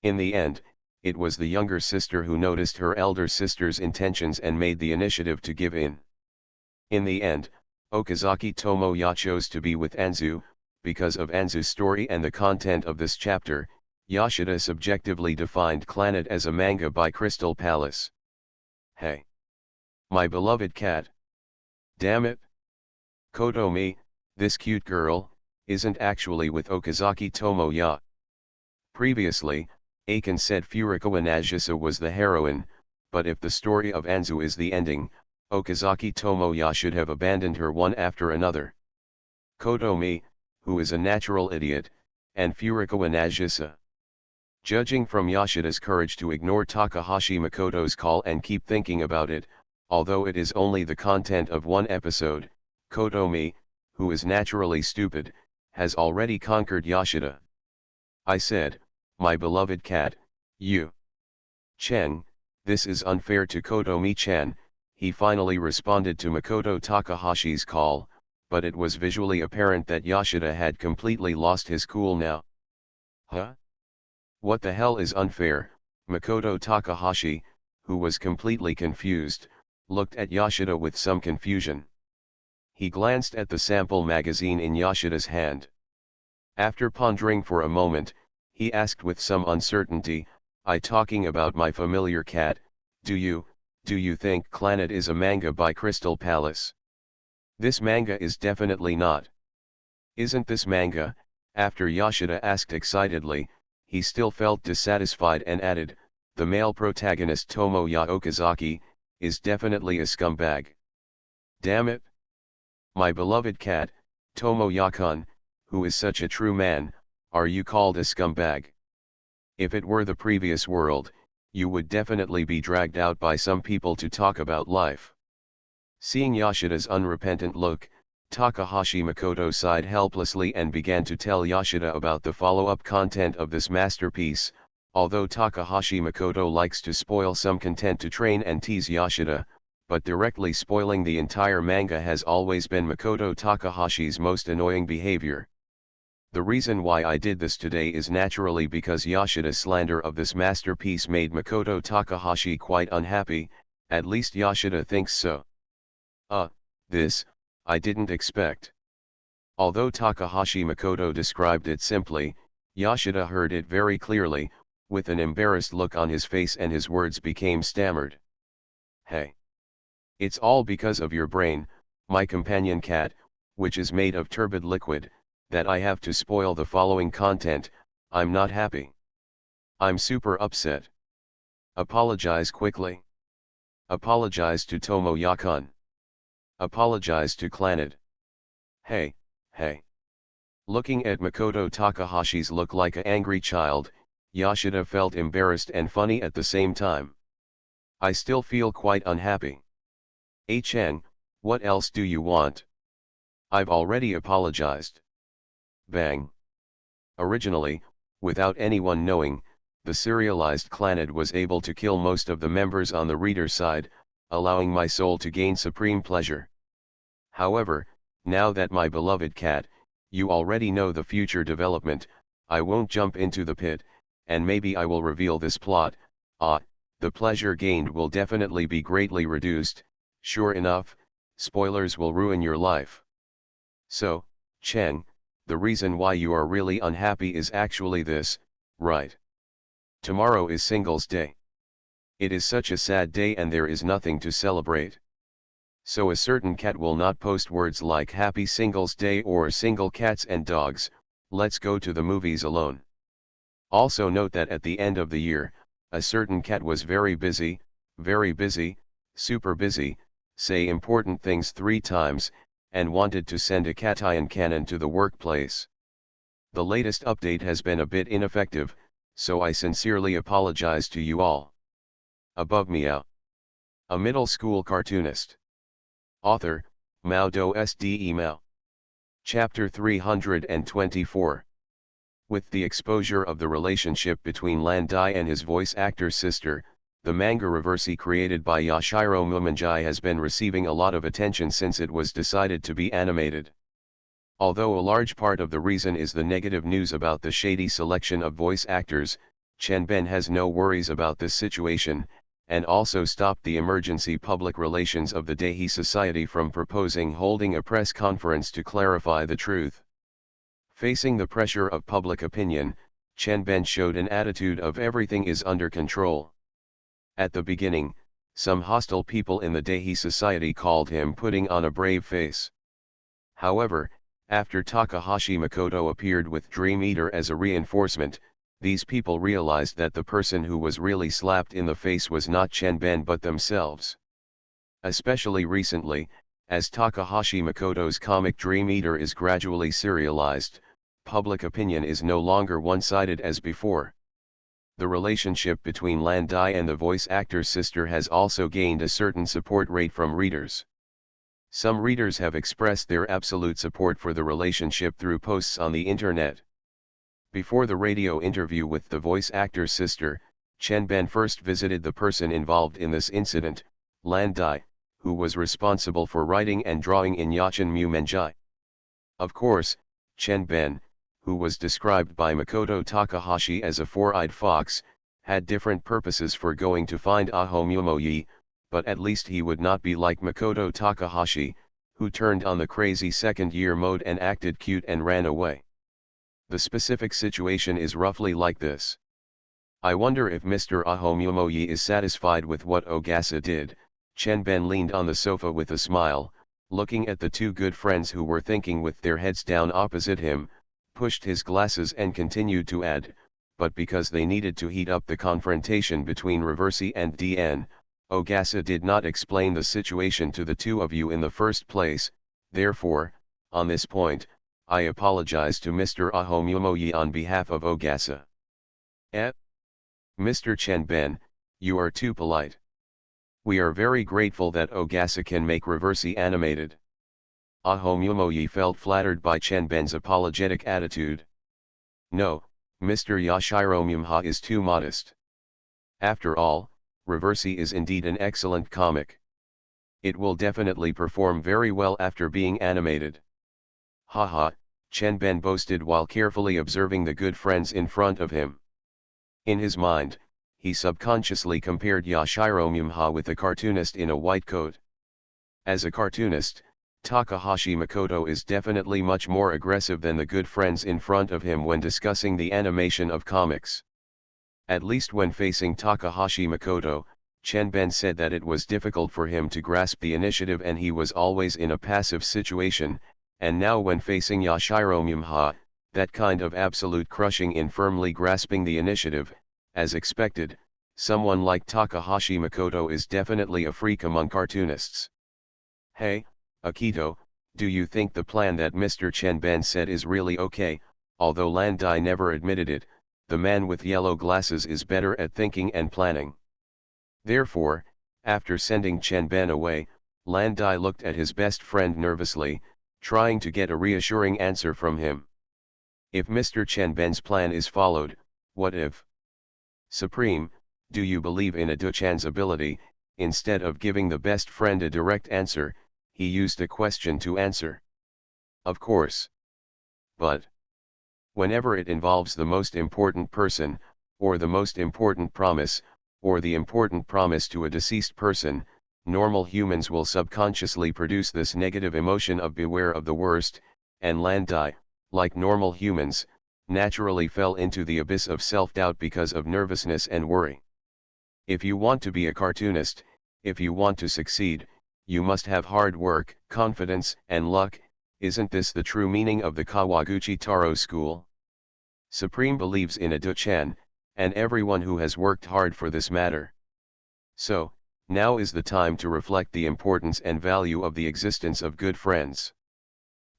In the end, it was the younger sister who noticed her elder sister's intentions and made the initiative to give in. In the end, Okazaki Tomoya chose to be with Anzu. Because of Anzu's story and the content of this chapter, Yoshida subjectively defined Clannad as a manga by Crystal Palace. Hey! My beloved cat! Damn it! Kotomi, this cute girl, isn't actually with Okazaki Tomoya. Previously, Aiken said Furukawa Nagisa was the heroine, but if the story of Anzu is the ending, Okazaki Tomoya should have abandoned her one after another. Kotomi, who is a natural idiot, and Furukawa Nagisa. Judging from Yoshida's courage to ignore Takahashi Makoto's call and keep thinking about it, although it is only the content of one episode, Kotomi, who is naturally stupid, has already conquered Yoshida. I said, my beloved cat, you. Chen, this is unfair to Kotomi-chan, he finally responded to Makoto Takahashi's call, but it was visually apparent that Yoshida had completely lost his cool now. Huh? What the hell is unfair? Makoto Takahashi, who was completely confused, looked at Yoshida with some confusion. He glanced at the sample magazine in Yoshida's hand. After pondering for a moment, he asked with some uncertainty, I talking about my familiar cat, do you think Clannad is a manga by Crystal Palace? This manga is definitely not. Isn't this manga, After Yoshida asked excitedly, he still felt dissatisfied and added, "The male protagonist Tomoya Okazaki is definitely a scumbag. Damn it. My beloved cat, Tomoya-kun, who is such a true man, are you called a scumbag? If it were the previous world, you would definitely be dragged out by some people to talk about life." Seeing Yoshida's unrepentant look, Takahashi Makoto sighed helplessly and began to tell Yoshida about the follow-up content of this masterpiece. Although Takahashi Makoto likes to spoil some content to train and tease Yoshida, but directly spoiling the entire manga has always been Makoto Takahashi's most annoying behavior. The reason why I did this today is naturally because Yoshida's slander of this masterpiece made Makoto Takahashi quite unhappy, at least Yoshida thinks so. This, I didn't expect. Although Takahashi Makoto described it simply, Yoshida heard it very clearly, with an embarrassed look on his face, and his words became stammered. "Hey. It's all because of your brain, my companion cat, which is made of turbid liquid, that I have to spoil the following content. I'm not happy. I'm super upset. Apologize quickly. Apologize to Tomoya-kun. Apologize to Clannad. Hey, hey." Looking at Makoto Takahashi's look like an angry child, Yoshida felt embarrassed and funny at the same time. "I still feel quite unhappy. HN, what else do you want? I've already apologized." Bang. Originally, without anyone knowing, the serialized Clannad was able to kill most of the members on the reader's side, allowing my soul to gain supreme pleasure. However, now that my beloved cat, you already know the future development, I won't jump into the pit, and maybe I will reveal this plot. The pleasure gained will definitely be greatly reduced. Sure enough, spoilers will ruin your life. So, Chen, the reason why you are really unhappy is actually this, right? Tomorrow is Singles Day. It is such a sad day and there is nothing to celebrate. So a certain cat will not post words like Happy Singles Day or Single Cats and Dogs, let's go to the movies alone. Also note that at the end of the year, a certain cat was very busy, super busy, say important things 3 times, and wanted to send a cation cannon to the workplace. The latest update has been a bit ineffective, so I sincerely apologize to you all. Above meow. A middle school cartoonist. Author, Mao Do Sde Mao. Chapter 324. With the exposure of the relationship between Lan Dai and his voice actor sister, the manga reversey created by Yashiro Mumanjai has been receiving a lot of attention since it was decided to be animated. Although a large part of the reason is the negative news about the shady selection of voice actors, Chen Ben has no worries about this situation, and also stopped the emergency public relations of the Daihi Society from proposing holding a press conference to clarify the truth. Facing the pressure of public opinion, Chen Ben showed an attitude of everything is under control. At the beginning, some hostile people in the Daihi Society called him putting on a brave face. However, after Takahashi Makoto appeared with Dream Eater as a reinforcement, these people realized that the person who was really slapped in the face was not Chen Ben but themselves. Especially recently, as Takahashi Makoto's comic Dream Eater is gradually serialized, public opinion is no longer one-sided as before. The relationship between Lan Dai and the voice actor's sister has also gained a certain support rate from readers. Some readers have expressed their absolute support for the relationship through posts on the internet. Before the radio interview with the voice actor's sister, Chen Ben first visited the person involved in this incident, Lan Dai, who was responsible for writing and drawing in Yachin Mumanjai. Of course, Chen Ben, who was described by Makoto Takahashi as a four-eyed fox, had different purposes for going to find Aho Mumoyi, but at least he would not be like Makoto Takahashi, who turned on the crazy second-year mode and acted cute and ran away. The specific situation is roughly like this. I wonder if Mr. Aho Mumoyi is satisfied with what Ogasa did. Chen Ben leaned on the sofa with a smile, looking at the two good friends who were thinking with their heads down opposite him. pushed his glasses and continued to add, but because they needed to heat up the confrontation between Reversi and DN, Ogasa did not explain the situation to the two of you in the first place, therefore, on this point, I apologize to Mr. Ahomumoyi on behalf of Ogasa. Mr. Chenben, you are too polite. We are very grateful that Ogasa can make Reversi animated. Ahomumoyi felt flattered by Chenben's apologetic attitude. No, Mr. Yashiro Mumha is too modest. After all, Reversi is indeed an excellent comic. It will definitely perform very well after being animated. Haha, Chenben boasted while carefully observing the good friends in front of him. In his mind, he subconsciously compared Yashiro Mumha with a cartoonist in a white coat. As a cartoonist, Takahashi Makoto is definitely much more aggressive than the good friends in front of him when discussing the animation of comics. At least when facing Takahashi Makoto, Chenben said that it was difficult for him to grasp the initiative and he was always in a passive situation, and now when facing Yashiro Mumha, that kind of absolute crushing in firmly grasping the initiative, as expected, someone like Takahashi Makoto is definitely a freak among cartoonists. Hey, Akito, do you think the plan that Mr. Chenben said is really okay? Although Landai never admitted it, the man with yellow glasses is better at thinking and planning. Therefore, after sending Chenben away, Landai looked at his best friend nervously, trying to get a reassuring answer from him. If Mr. Chenben's plan is followed, what if? Supreme, do you believe in Adu-chan's ability? Instead of giving the best friend a direct answer, he used a question to answer. Of course. But whenever it involves the most important person, or the most important promise, or the important promise to a deceased person, normal humans will subconsciously produce this negative emotion of beware of the worst, and Landai, like normal humans, naturally fell into the abyss of self-doubt because of nervousness and worry. If you want to be a cartoonist, if you want to succeed, you must have hard work, confidence, and luck. Isn't this the true meaning of the Kawaguchi Taro school? Supreme believes in Adu-chan, and everyone who has worked hard for this matter. So, now is the time to reflect the importance and value of the existence of good friends.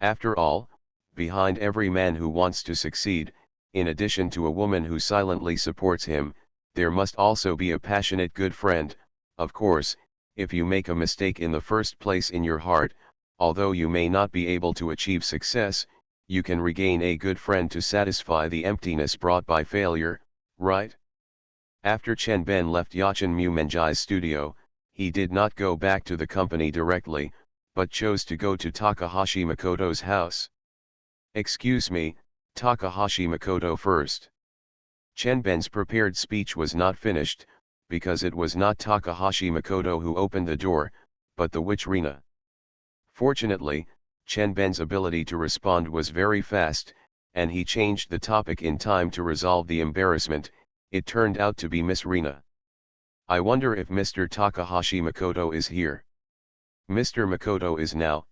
After all, behind every man who wants to succeed, in addition to a woman who silently supports him, there must also be a passionate good friend. Of course, if you make a mistake in the first place in your heart, although you may not be able to achieve success, you can regain a good friend to satisfy the emptiness brought by failure, right? After Chenben left Yachin Mumenjai's studio, he did not go back to the company directly, but chose to go to Takahashi Makoto's house. Excuse me, Takahashi Makoto first. Chenben's prepared speech was not finished, because it was not Takahashi Makoto who opened the door, but the witch Rina. Fortunately, Chenben's ability to respond was very fast, and he changed the topic in time to resolve the embarrassment. It turned out to be Miss Rina. I wonder if Mr. Takahashi Makoto is here. Mr. Makoto is now.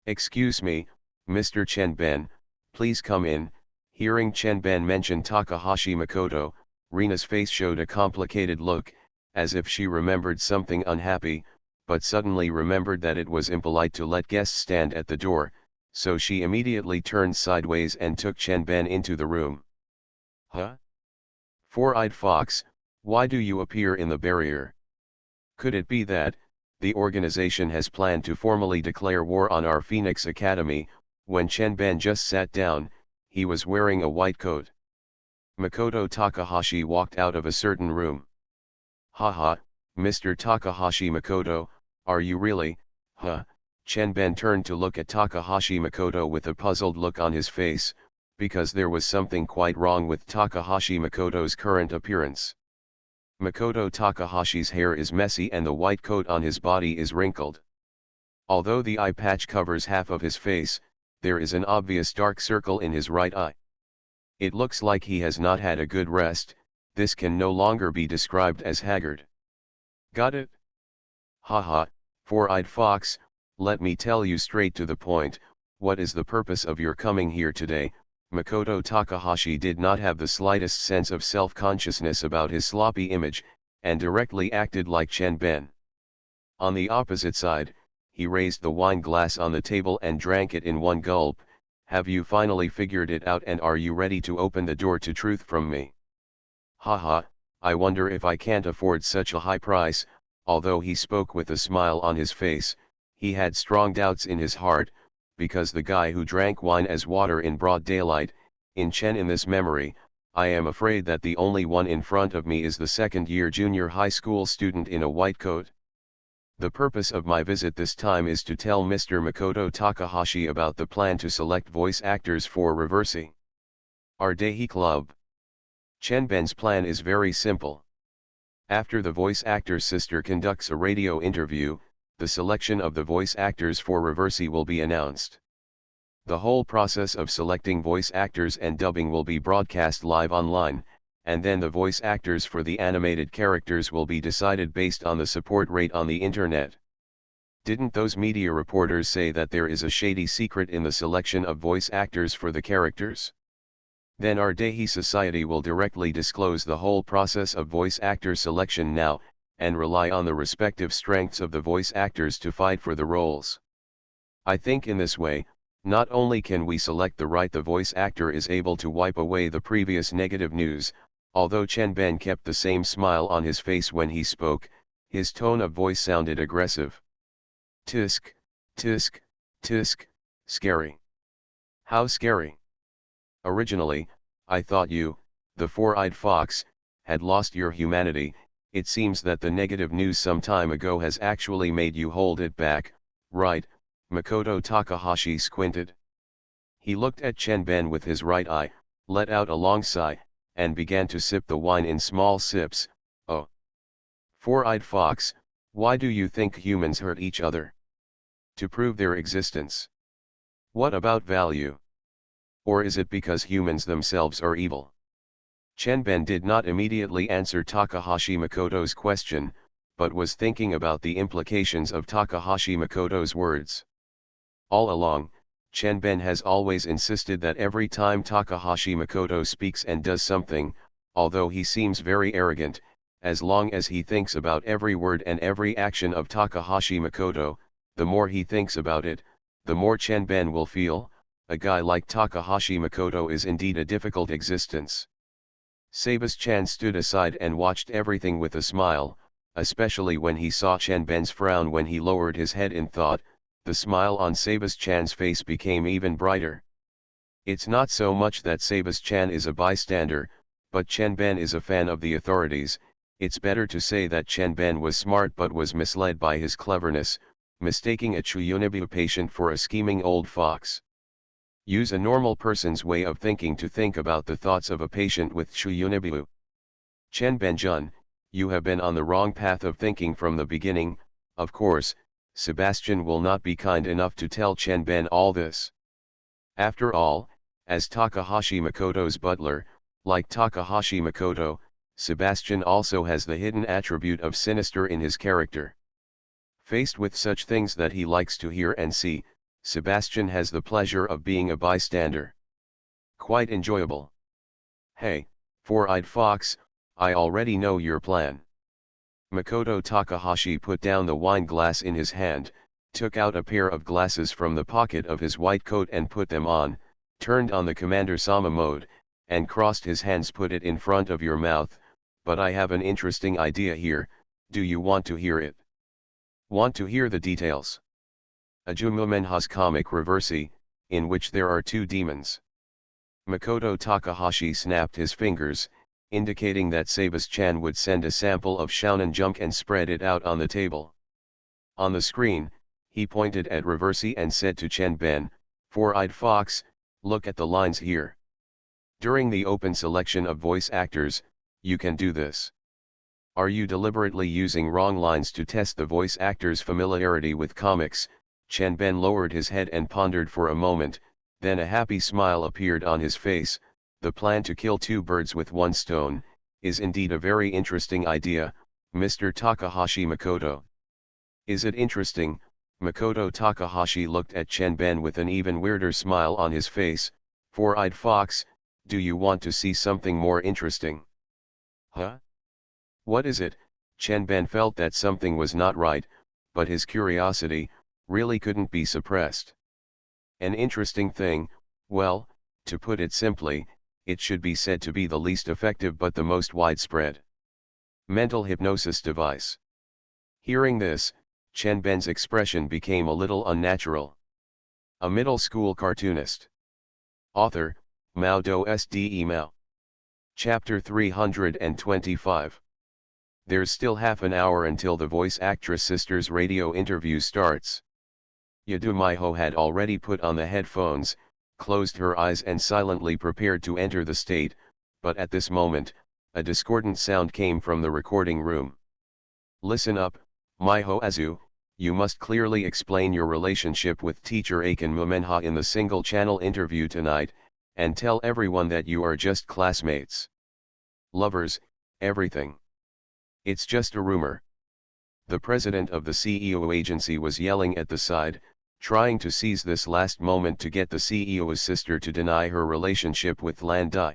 Excuse me, Mr. Chenben, please come in. Hearing Chenben mention Takahashi Makoto, Rina's face showed a complicated look, as if she remembered something unhappy, but suddenly remembered that it was impolite to let guests stand at the door, so she immediately turned sideways and took Chenben into the room. Huh? Four-eyed fox, why do you appear in the barrier? Could it be that the organization has planned to formally declare war on our Phoenix Academy? When Chenben just sat down, he was wearing a white coat. Makoto Takahashi walked out of a certain room. Haha, Mr. Takahashi Makoto, are you really? Huh? Chenben turned to look at Takahashi Makoto with a puzzled look on his face, because there was something quite wrong with Takahashi Makoto's current appearance. Makoto Takahashi's hair is messy and the white coat on his body is wrinkled. Although the eye patch covers half of his face, there is an obvious dark circle in his right eye. It looks like he has not had a good rest. This can no longer be described as haggard. Got it? Haha, four-eyed fox, let me tell you straight to the point, What is the purpose of your coming here today? Makoto Takahashi did not have the slightest sense of self-consciousness about his sloppy image, and directly acted like Chenben. On the opposite side, he raised the wine glass on the table and drank it in one gulp. Have you finally figured it out, and are you ready to open the door to truth from me? Haha, I wonder if I can't afford such a high price. Although he spoke with a smile on his face, he had strong doubts in his heart, because the guy who drank wine as water in broad daylight, in this memory, I am afraid that the only one in front of me is the second-year junior high school student in a white coat. The purpose of my visit this time is to tell Mr. Makoto Takahashi about the plan to select voice actors for Reversi. Ardehi Club. Chenben's plan is very simple. After the voice actor's sister conducts a radio interview, the selection of the voice actors for Reversi will be announced. The whole process of selecting voice actors and dubbing will be broadcast live online, and then the voice actors for the animated characters will be decided based on the support rate on the internet. Didn't those media reporters say that there is a shady secret in the selection of voice actors for the characters? Then Ardehi Society will directly disclose the whole process of voice actor selection now, and rely on the respective strengths of the voice actors to fight for the roles. I think in this way, not only can we select the voice actor is able to wipe away the previous negative news. Although Chenben kept the same smile on his face when he spoke, his tone of voice sounded aggressive. Tisk, tisk, tisk, scary. How scary? Originally, I thought you, the four-eyed fox, had lost your humanity. It seems that the negative news some time ago has actually made you hold it back, right? Makoto Takahashi squinted. He looked at Chenben with his right eye, let out a long sigh, and began to sip the wine in small sips. Oh. Four-eyed fox, why do you think humans hurt each other? To prove their existence. What about value? Or is it because humans themselves are evil? Chenben did not immediately answer Takahashi Makoto's question, but was thinking about the implications of Takahashi Makoto's words. All along, Chenben has always insisted that every time Takahashi Makoto speaks and does something, although he seems very arrogant, as long as he thinks about every word and every action of Takahashi Makoto, the more he thinks about it, the more Chenben will feel. A guy like Takahashi Makoto is indeed a difficult existence. Sabas-chan stood aside and watched everything with a smile, especially when he saw Chenben's frown when he lowered his head in thought. The smile on Sabas-chan's face became even brighter. It's not so much that Sabas-chan is a bystander, but Chenben is a fan of the authorities. It's better to say that Chenben was smart but was misled by his cleverness, mistaking a Chuyunibu patient for a scheming old fox. Use a normal person's way of thinking to think about the thoughts of a patient with Chuyunibu. Chenben-jun, you have been on the wrong path of thinking from the beginning. Of course, Sebastian will not be kind enough to tell Chenben all this. After all, as Takahashi Makoto's butler, like Takahashi Makoto, Sebastian also has the hidden attribute of sinister in his character. Faced with such things that he likes to hear and see, Sebastian has the pleasure of being a bystander. Quite enjoyable. Hey, four-eyed fox, I already know your plan. Makoto Takahashi put down the wine glass in his hand, took out a pair of glasses from the pocket of his white coat and put them on, turned on the Commander-sama mode, and crossed his hands. Put it in front of your mouth, but I have an interesting idea here. Do you want to hear it? Want to hear the details? A Jumumenha's comic Reversi, in which there are two demons. Makoto Takahashi snapped his fingers, indicating that Sabas-chan would send a sample of Shounen Junk and spread it out on the table. On the screen, he pointed at Reversi and said to Chenben, "Four-eyed fox, look at the lines here. During the open selection of voice actors, you can do this. Are you deliberately using wrong lines to test the voice actor's familiarity with comics?" Chenben lowered his head and pondered for a moment, then a happy smile appeared on his face. The plan to kill two birds with one stone is indeed a very interesting idea, Mr. Takahashi Makoto. Is it interesting, Makoto Takahashi looked at Chenben with an even weirder smile on his face. Four-eyed fox, do you want to see something more interesting? Huh? What is it? Chenben felt that something was not right, but his curiosity really couldn't be suppressed. An interesting thing, well, to put it simply, it should be said to be the least effective but the most widespread mental hypnosis device. Hearing this, Chenben's expression became a little unnatural. A middle school cartoonist. Author, MaleProtagonist Mao. Chapter 325. There's still half an hour until the voice actress sister's radio interview starts. Yadumaiho had already put on the headphones, closed her eyes and silently prepared to enter the state, but at this moment, a discordant sound came from the recording room. Listen up, Maiho Azu, you must clearly explain your relationship with teacher Aiken Mumenha in the single-channel interview tonight, and tell everyone that you are just classmates. Lovers, everything. It's just a rumor. The president of the CEO agency was yelling at the side, trying to seize this last moment to get the CEO's sister to deny her relationship with Landai.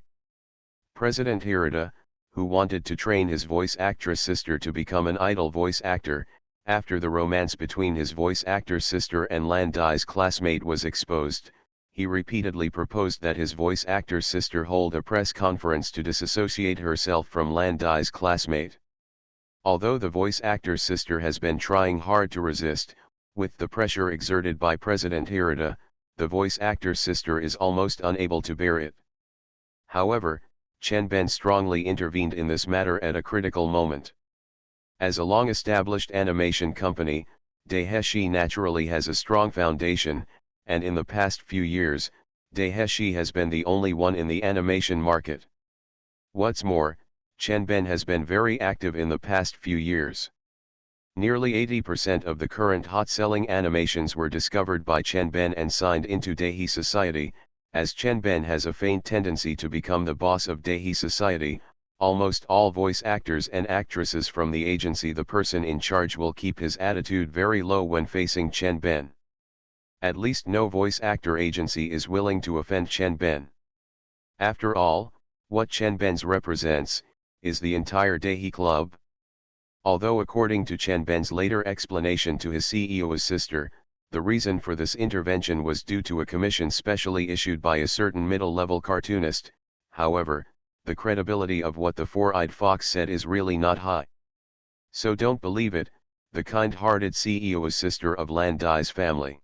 President Hirata, who wanted to train his voice actress sister to become an idol voice actor, after the romance between his voice actor sister and Landai's classmate was exposed, he repeatedly proposed that his voice actor sister hold a press conference to disassociate herself from Landai's classmate. Although the voice actor's sister has been trying hard to resist, with the pressure exerted by President Hirata, the voice actor's sister is almost unable to bear it. However, Chenben strongly intervened in this matter at a critical moment. As a long-established animation company, Daiheshi naturally has a strong foundation, and in the past few years, Daiheshi has been the only one in the animation market. What's more, Chenben has been very active in the past few years. Nearly 80% of the current hot-selling animations were discovered by Chenben and signed into Daihi Society. As Chenben has a faint tendency to become the boss of Daihi Society, almost all voice actors and actresses from the agency, the person in charge will keep his attitude very low when facing Chenben. At least no voice actor agency is willing to offend Chenben. After all, what Chenben's represents is the entire Daihi club. Although according to Chenben's later explanation to his CEO's sister, the reason for this intervention was due to a commission specially issued by a certain middle-level cartoonist, however, the credibility of what the four-eyed fox said is really not high. So don't believe it, the kind-hearted CEO's sister of Landai's family.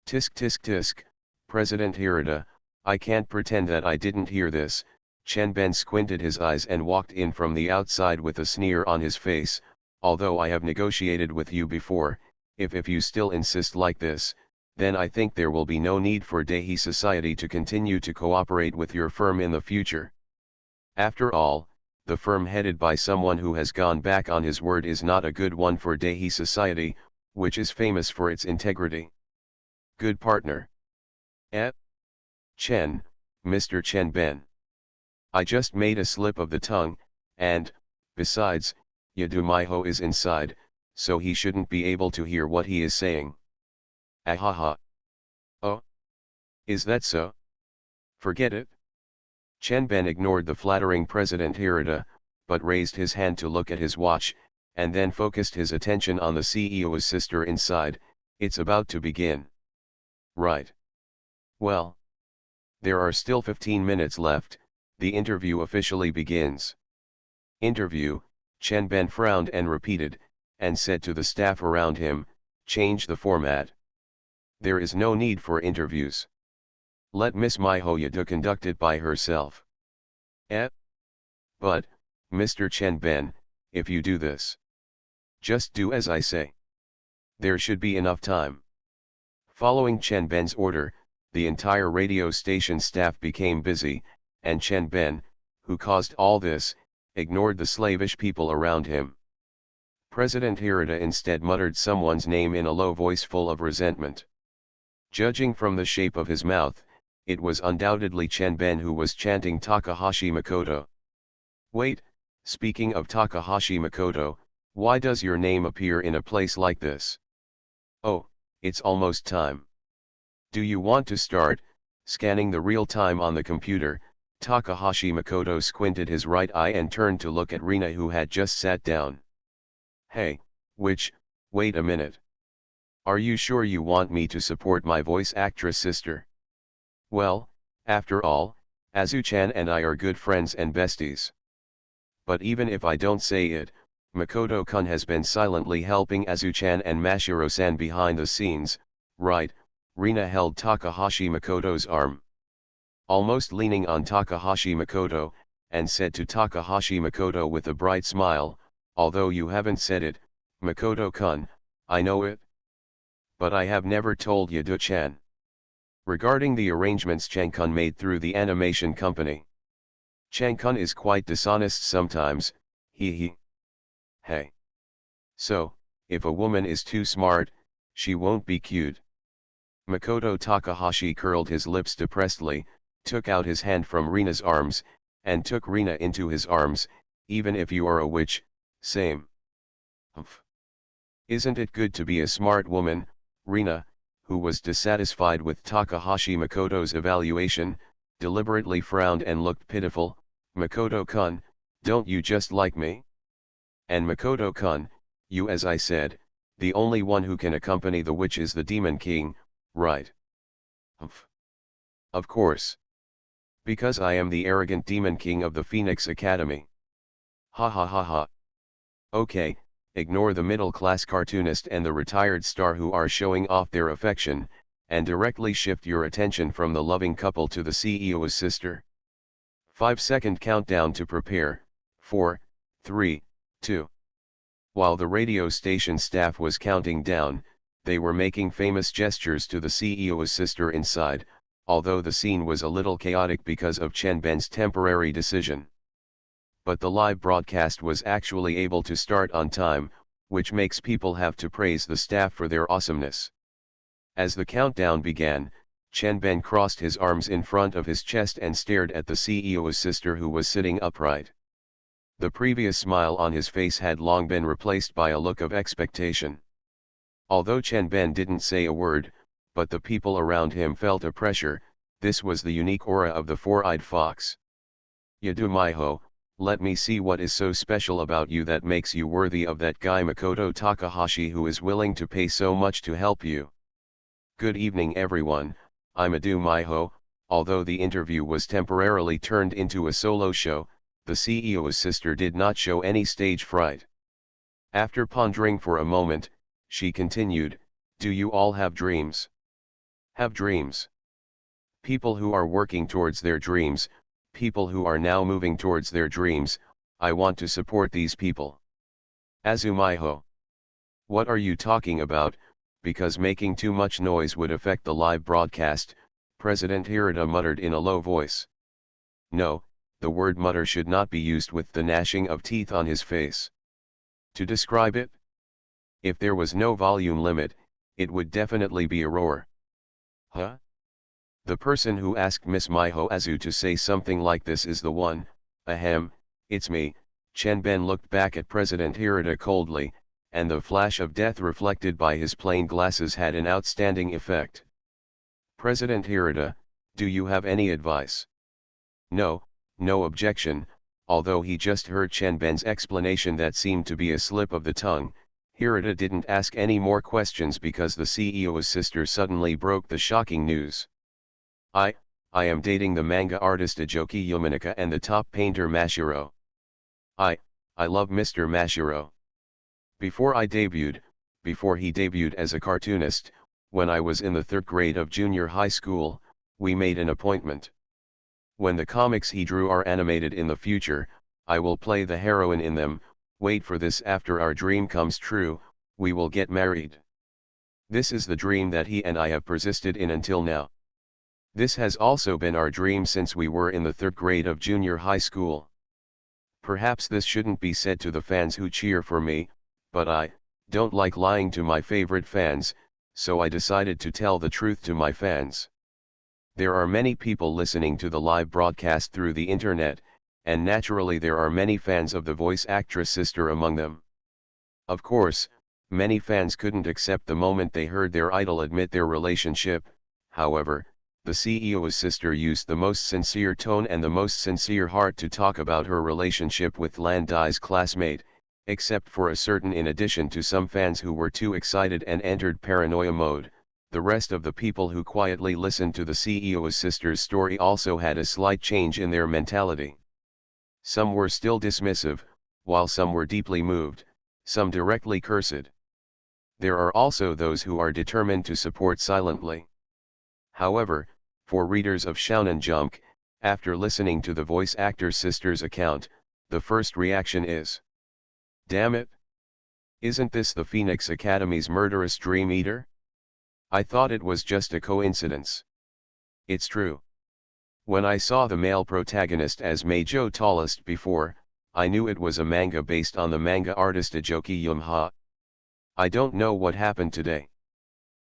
Tisk tisk tisk, President Hirata, I can't pretend that I didn't hear this. Chenben squinted his eyes and walked in from the outside with a sneer on his face. Although I have negotiated with you before, if you still insist like this, then I think there will be no need for Daihi Society to continue to cooperate with your firm in the future. After all, the firm headed by someone who has gone back on his word is not a good one for Daihi Society, which is famous for its integrity. Good partner. Chen, Mr. Chenben. I just made a slip of the tongue, and, besides, Yadumaiho is inside, so he shouldn't be able to hear what he is saying. Ahaha. Oh? Is that so? Forget it. Chenben ignored the flattering President Hirata, but raised his hand to look at his watch, and then focused his attention on the CEO's sister inside. It's about to begin. Right. Well. There are still 15 minutes left. The interview officially begins. Interview, Chenben frowned and repeated, and said to the staff around him, change the format. There is no need for interviews. Let Miss Maiho Yadu conduct it by herself. But, Mr. Chenben, if you do this, just do as I say. There should be enough time. Following Chenben's order, the entire radio station staff became busy, and Chenben, who caused all this, ignored the slavish people around him. President Hirata instead muttered someone's name in a low voice full of resentment. Judging from the shape of his mouth, it was undoubtedly Chenben who was chanting Takahashi Makoto. Wait, speaking of Takahashi Makoto, why does your name appear in a place like this? Oh, it's almost time. Do you want to start? Scanning the real time on the computer, Takahashi Makoto squinted his right eye and turned to look at Rina, who had just sat down. Hey, wait a minute. Are you sure you want me to support my voice actress sister? Well, after all, Azu-chan and I are good friends and besties. But even if I don't say it, Makoto-kun has been silently helping Azu-chan and Mashiro-san behind the scenes, right? Rina held Takahashi Makoto's arm, almost leaning on Takahashi Makoto, and said to Takahashi Makoto with a bright smile, although you haven't said it, Makoto-kun, I know it. But I have never told Yadu-chan. Regarding the arrangements Chang-kun made through the animation company. Chang-kun is quite dishonest sometimes, he. Hey. So, if a woman is too smart, she won't be cute. Makoto Takahashi curled his lips depressedly, took out his hand from Rina's arms, and took Rina into his arms. Even if you are a witch, same. Humph. Isn't it good to be a smart woman? Rina, who was dissatisfied with Takahashi Makoto's evaluation, deliberately frowned and looked pitiful. Makoto-kun, don't you just like me? And Makoto-kun, you, as I said, the only one who can accompany the witch is the Demon King, right? Humph. Of course. Because I am the arrogant Demon King of the Phoenix Academy. Ha ha ha ha. Okay, ignore the middle-class cartoonist and the retired star who are showing off their affection, and directly shift your attention from the loving couple to the CEO's sister. 5-second countdown to prepare. 4, 3, 2. While the radio station staff was counting down, they were making famous gestures to the CEO's sister inside, although the scene was a little chaotic because of Chen Ben's temporary decision. But the live broadcast was actually able to start on time, which makes people have to praise the staff for their awesomeness. As the countdown began, Chen Ben crossed his arms in front of his chest and stared at the CEO's sister, who was sitting upright. The previous smile on his face had long been replaced by a look of expectation. Although Chen Ben didn't say a word, but the people around him felt a pressure. This was the unique aura of the four-eyed fox. Yadu Maiho, let me see what is so special about you that makes you worthy of that guy Makoto Takahashi, who is willing to pay so much to help you. Good evening everyone, I'm Adu Maiho. Although the interview was temporarily turned into a solo show, the CEO's sister did not show any stage fright. After pondering for a moment, she continued, do you all have dreams? Have dreams? People who are working towards their dreams, people who are now moving towards their dreams, I want to support these people. Azumaiho. What are you talking about? Because making too much noise would affect the live broadcast, President Hirata muttered in a low voice. No, the word mutter should not be used with the gnashing of teeth on his face. To describe it? If there was no volume limit, it would definitely be a roar. Huh? The person who asked Miss Maiho Azu to say something like this is the one. Ahem, it's me. Chen Ben looked back at President Hirata coldly, and the flash of death reflected by his plain glasses had an outstanding effect. President Hirata, do you have any advice? No, no objection. Although he just heard Chen Ben's explanation that seemed to be a slip of the tongue, Hirata didn't ask any more questions because the CEO's sister suddenly broke the shocking news. I am dating the manga artist Ajoki Yamanaka and the top painter Mashiro. I love Mr. Mashiro. Before he debuted as a cartoonist, when I was in the 3rd grade of junior high school, we made an appointment. When the comics he drew are animated in the future, I will play the heroine in them. Wait for this, after our dream comes true, we will get married. This is the dream that he and I have persisted in until now. This has also been our dream since we were in the 3rd grade of junior high school. Perhaps this shouldn't be said to the fans who cheer for me, but I don't like lying to my favorite fans, so I decided to tell the truth to my fans. There are many people listening to the live broadcast through the internet, and naturally there are many fans of the voice actress sister among them. Of course, Many fans couldn't accept the moment they heard their idol admit their relationship. However, the CEO's sister used the most sincere tone and the most sincere heart to talk about her relationship with Lan Dai's classmate, except for a certain in addition to some fans who were too excited and entered paranoia mode. The rest of the people who quietly listened to the CEO's sister's story also had a slight change in their mentality. Some were still dismissive, while some were deeply moved, some directly cursed. There are also those who are determined to support silently. However, for readers of Shonen Jump, after listening to the voice actor sister's account, the first reaction is, "Damn it! Isn't this the Phoenix Academy's murderous Dream Eater? I thought it was just a coincidence." It's true. When I saw the male protagonist as Meijo tallest before, I knew it was a manga based on the manga artist Ajoki Yumha. I don't know what happened today.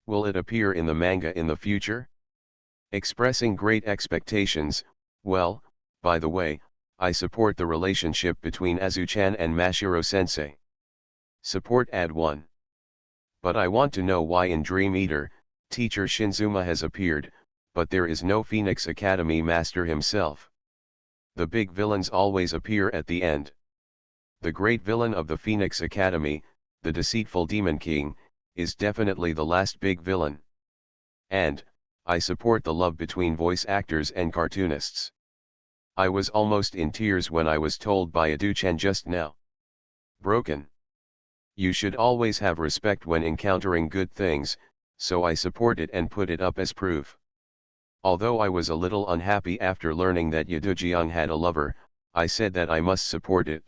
Will it appear in the manga in the future? Expressing great expectations. Well, by the way, I support the relationship between Azu-chan and Mashiro-sensei. Support Ad 1. But I want to know why in Dream Eater, teacher Shinzuma has appeared, but there is no Phoenix Academy master himself. The big villains always appear at the end. The great villain of the Phoenix Academy, the deceitful Demon King, is definitely the last big villain. And, I support the love between voice actors and cartoonists. I was almost in tears when I was told by Adu-chan just now. Broken. You should always have respect when encountering good things, so I support it and put it up as proof. Although I was a little unhappy after learning that Yadujiang had a lover, I said that I must support it.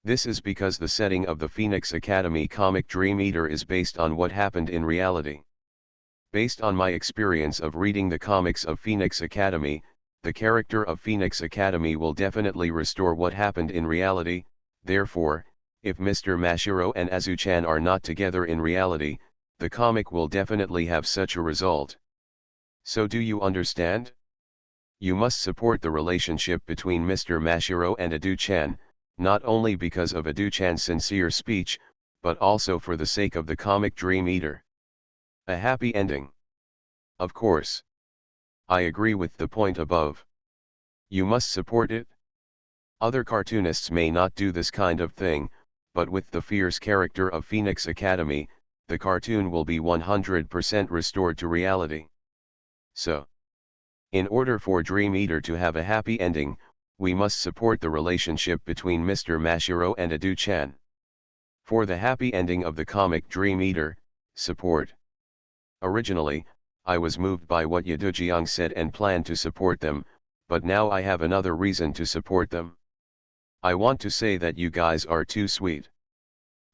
This is because the setting of the Phoenix Academy comic Dream Eater is based on what happened in reality. Based on my experience of reading the comics of Phoenix Academy, the character of Phoenix Academy will definitely restore what happened in reality. Therefore, if Mr. Mashiro and Azu-chan are not together in reality, the comic will definitely have such a result. So do you understand? You must support the relationship between Mr. Mashiro and Adu-chan, not only because of Adu-chan's sincere speech, but also for the sake of the comic Dream Eater. A happy ending. Of course. I agree with the point above. You must support it. Other cartoonists may not do this kind of thing, but with the fierce character of Phoenix Academy, the cartoon will be 100% restored to reality. So, in order for Dream Eater to have a happy ending, we must support the relationship between Mr. Mashiro and Adu-chan. For the happy ending of the comic Dream Eater, support. Originally, I was moved by what Yadujiang said and planned to support them, but now I have another reason to support them. I want to say that you guys are too sweet.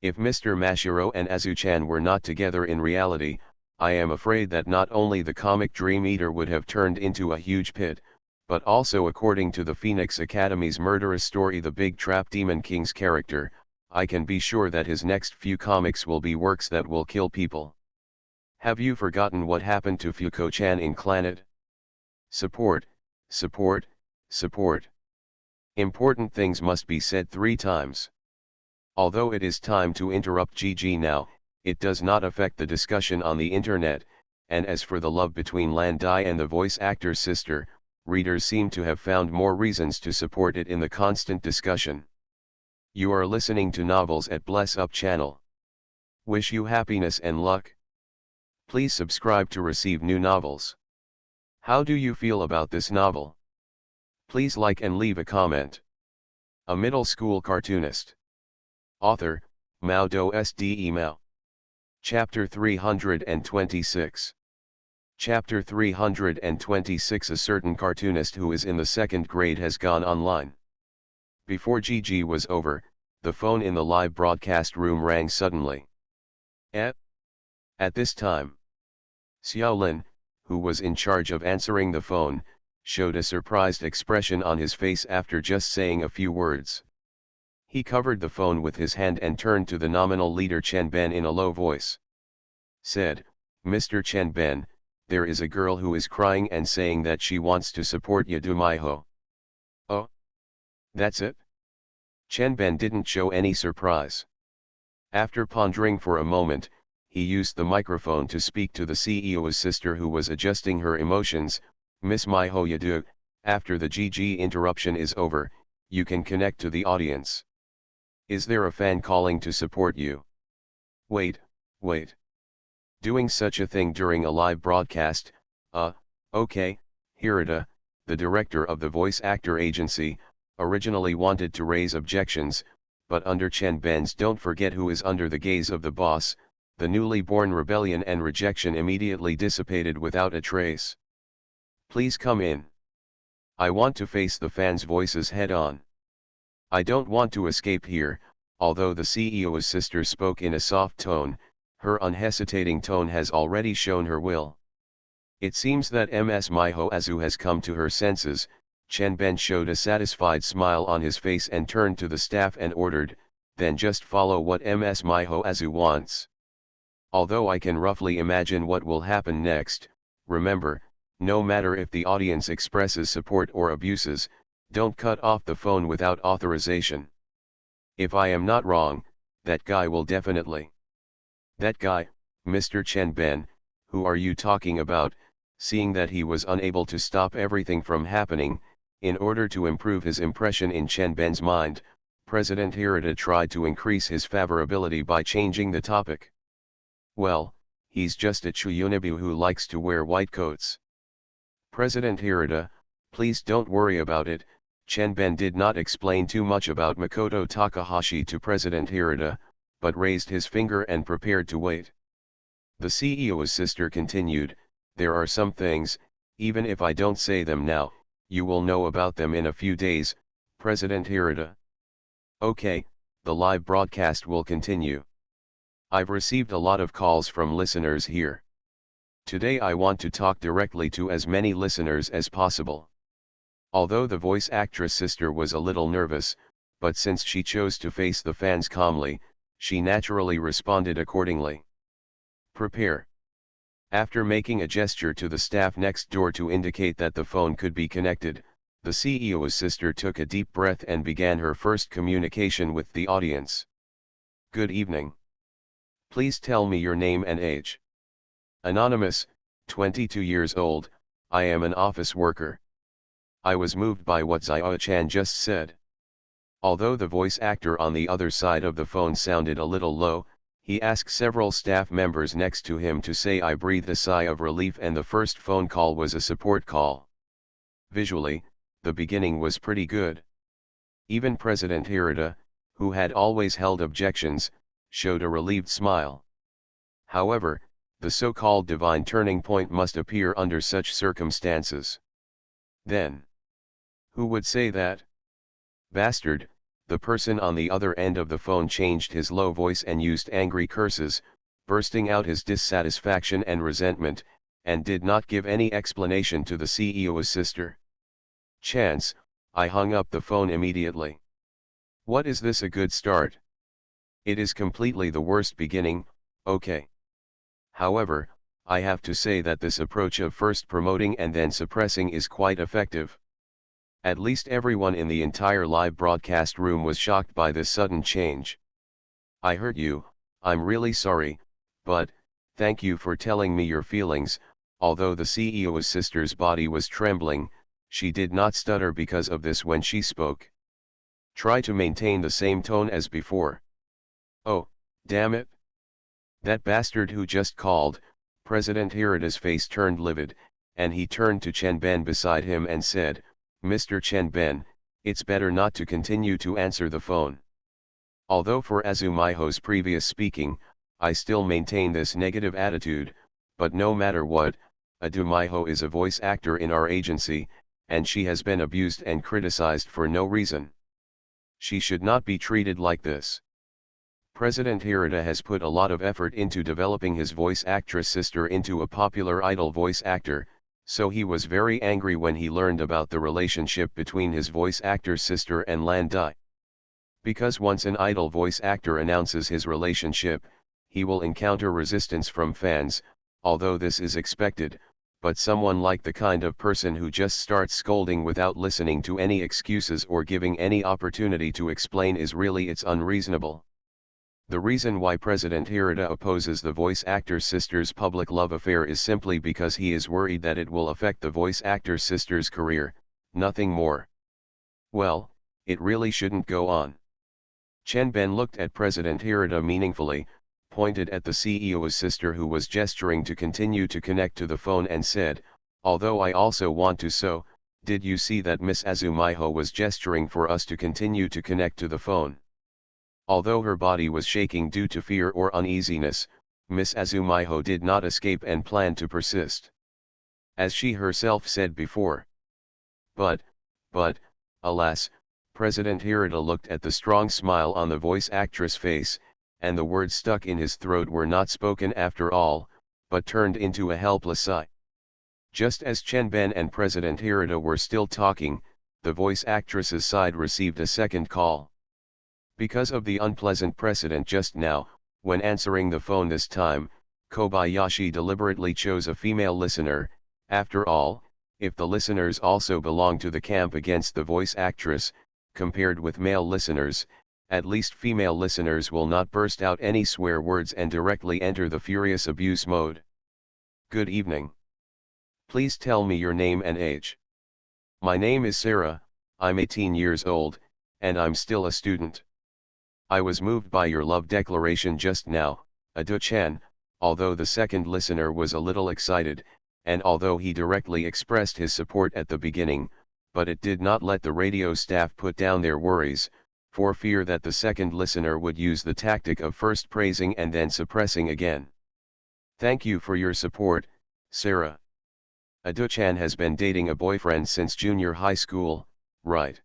If Mr. Mashiro and Azu-chan were not together in reality, I am afraid that not only the comic Dream Eater would have turned into a huge pit, but also according to the Phoenix Academy's murderous story The Big Trap Demon King's character, I can be sure that his next few comics will be works that will kill people. Have you forgotten what happened to Fuko-chan in Clannad? Support, support, support. Important things must be said 3 times. Although it is time to interrupt GG now, it does not affect the discussion on the internet, and as for the love between Lan Dai and the voice actor's sister, readers seem to have found more reasons to support it in the constant discussion. You are listening to Novels at Bless Up channel. Wish you happiness and luck. Please subscribe to receive new novels. How do you feel about this novel? Please like and leave a comment. A middle school cartoonist. Author, Mao Do Sde Mao. Chapter 326. Chapter 326. A certain cartoonist who is in the 2nd grade has gone online. Before GG was over, the phone in the live broadcast room rang suddenly. At this time, Xiaolin, who was in charge of answering the phone, showed a surprised expression on his face after just saying a few words. He covered the phone with his hand and turned to the nominal leader Chen Ben in a low voice. Said, "Mr. Chen Ben, there is a girl who is crying and saying that she wants to support Yadumaiho." "Oh? That's it?" Chen Ben didn't show any surprise. After pondering for a moment, he used the microphone to speak to the CEO's sister who was adjusting her emotions. Miss Miho Yadu, after the GG interruption is over, you can connect to the audience. Is there a fan calling to support you? Wait. Doing such a thing during a live broadcast? Okay. Hirata, the director of the voice actor agency, originally wanted to raise objections, but under Chen Ben's "don't forget who is under the gaze of the boss," the newly born rebellion and rejection immediately dissipated without a trace. Please come in. I want to face the fans' voices head on. I don't want to escape here. Although the CEO's sister spoke in a soft tone, her unhesitating tone has already shown her will. It seems that Ms. Miho Azu has come to her senses. Chen Ben showed a satisfied smile on his face and turned to the staff and ordered, then just follow what Ms. Miho Azu wants. Although I can roughly imagine what will happen next, remember, no matter if the audience expresses support or abuses, don't cut off the phone without authorization. If I am not wrong, that guy will definitely. That guy, Mr. Chen Ben, who are you talking about? Seeing that he was unable to stop everything from happening, in order to improve his impression in Chen Ben's mind, President Hirata tried to increase his favorability by changing the topic. Well, he's just a Chuyunobu who likes to wear white coats. President Hirata, please don't worry about it. Chen Ben did not explain too much about Makoto Takahashi to President Hirata, but raised his finger and prepared to wait. The CEO's sister continued, there are some things, even if I don't say them now, you will know about them in a few days, President Hirata. Okay, the live broadcast will continue. I've received a lot of calls from listeners here. Today I want to talk directly to as many listeners as possible. Although the voice actress sister was a little nervous, but since she chose to face the fans calmly, she naturally responded accordingly. Prepare. After making a gesture to the staff next door to indicate that the phone could be connected, the CEO's sister took a deep breath and began her first communication with the audience. Good evening. Please tell me your name and age. Anonymous, 22 years old, I am an office worker. I was moved by what Zio-chan just said. Although the voice actor on the other side of the phone sounded a little low, he asked several staff members next to him to say I breathed a sigh of relief, and the first phone call was a support call. Visually, the beginning was pretty good. Even President Hirata, who had always held objections, showed a relieved smile. However, the so-called divine turning point must appear under such circumstances. Then, who would say that? Bastard, the person on the other end of the phone changed his low voice and used angry curses, bursting out his dissatisfaction and resentment, and did not give any explanation to the CEO's sister. Chance, I hung up the phone immediately. What is this a good start? It is completely the worst beginning, okay. However, I have to say that this approach of first promoting and then suppressing is quite effective. At least everyone in the entire live broadcast room was shocked by this sudden change. I hurt you, I'm really sorry, but, thank you for telling me your feelings. Although the CEO's sister's body was trembling, she did not stutter because of this when she spoke. Try to maintain the same tone as before. Oh, damn it. That bastard who just called. President Hirata's face turned livid, and he turned to Chen Ben beside him and said, Mr. Chen Ben, it's better not to continue to answer the phone. Although for Azumiho's previous speaking, I still maintain this negative attitude, but no matter what, Azumiho is a voice actor in our agency, and she has been abused and criticized for no reason. She should not be treated like this. President Hirata has put a lot of effort into developing his voice actress sister into a popular idol voice actor, so he was very angry when he learned about the relationship between his voice actor sister and Lan Dai. Because once an idol voice actor announces his relationship, he will encounter resistance from fans, although this is expected, but someone like the kind of person who just starts scolding without listening to any excuses or giving any opportunity to explain is really it's unreasonable. The reason why President Hirata opposes the voice actor's sister's public love affair is simply because he is worried that it will affect the voice actor's sister's career, nothing more. Well, it really shouldn't go on. Chen Ben looked at President Hirata meaningfully, pointed at the CEO's sister who was gesturing to continue to connect to the phone and said, although I also want to so, did you see that Miss Azumaiho was gesturing for us to continue to connect to the phone? Although her body was shaking due to fear or uneasiness, Miss Azumaiho did not escape and planned to persist. As she herself said before. But, alas, President Hirata looked at the strong smile on the voice actress' face, and the words stuck in his throat were not spoken after all, but turned into a helpless sigh. Just as Chen Ben and President Hirata were still talking, the voice actress's side received a second call. Because of the unpleasant precedent just now, when answering the phone this time, Kobayashi deliberately chose a female listener. After all, if the listeners also belong to the camp against the voice actress, compared with male listeners, at least female listeners will not burst out any swear words and directly enter the furious abuse mode. Good evening. Please tell me your name and age. My name is Sarah, I'm 18 years old, and I'm still a student. I was moved by your love declaration just now, Ado-chan, although the second listener was a little excited, and although he directly expressed his support at the beginning, but it did not let the radio staff put down their worries, for fear that the second listener would use the tactic of first praising and then suppressing again. Thank you for your support, Sarah. Ado-chan has been dating a boyfriend since junior high school, right?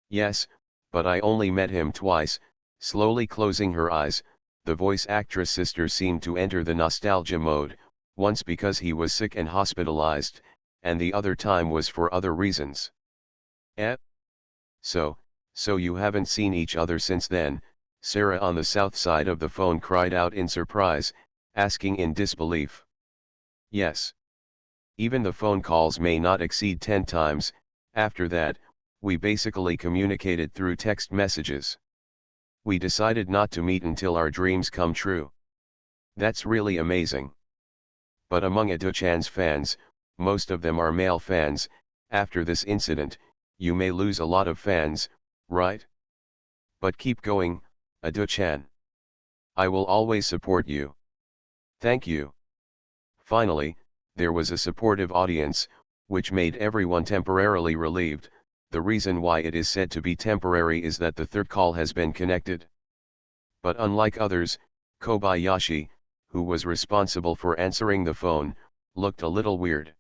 Yes, but I only met him twice. Slowly closing her eyes, the voice actress sister seemed to enter the nostalgia mode, once because he was sick and hospitalized, and the other time was for other reasons. Eh? So you haven't seen each other since then, Sarah on the south side of the phone cried out in surprise, asking in disbelief. Yes. Even the phone calls may not exceed 10 times, after that, we basically communicated through text messages. We decided not to meet until our dreams come true. That's really amazing. But among Ado-chan's fans, most of them are male fans. After this incident, you may lose a lot of fans, right? But keep going, Ado-chan. I will always support you. Thank you. Finally, there was a supportive audience, which made everyone temporarily relieved. The reason why it is said to be temporary is that the third call has been connected. But unlike others, Kobayashi, who was responsible for answering the phone, looked a little weird.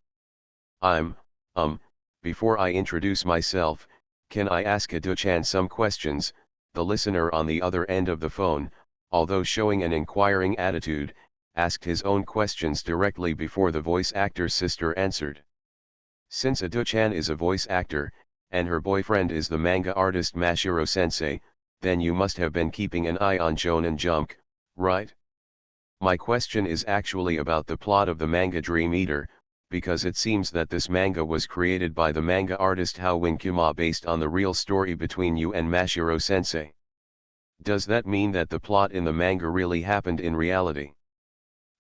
Before I introduce myself, can I ask Ado-chan some questions? The listener on the other end of the phone, although showing an inquiring attitude, asked his own questions directly before the voice actor's sister answered. Since Ado-chan is a voice actor, and her boyfriend is the manga artist Mashiro-sensei, then you must have been keeping an eye on Shonen Jump, right? My question is actually about the plot of the manga Dream Eater, because it seems that this manga was created by the manga artist Howin Kuma based on the real story between you and Mashiro-sensei. Does that mean that the plot in the manga really happened in reality?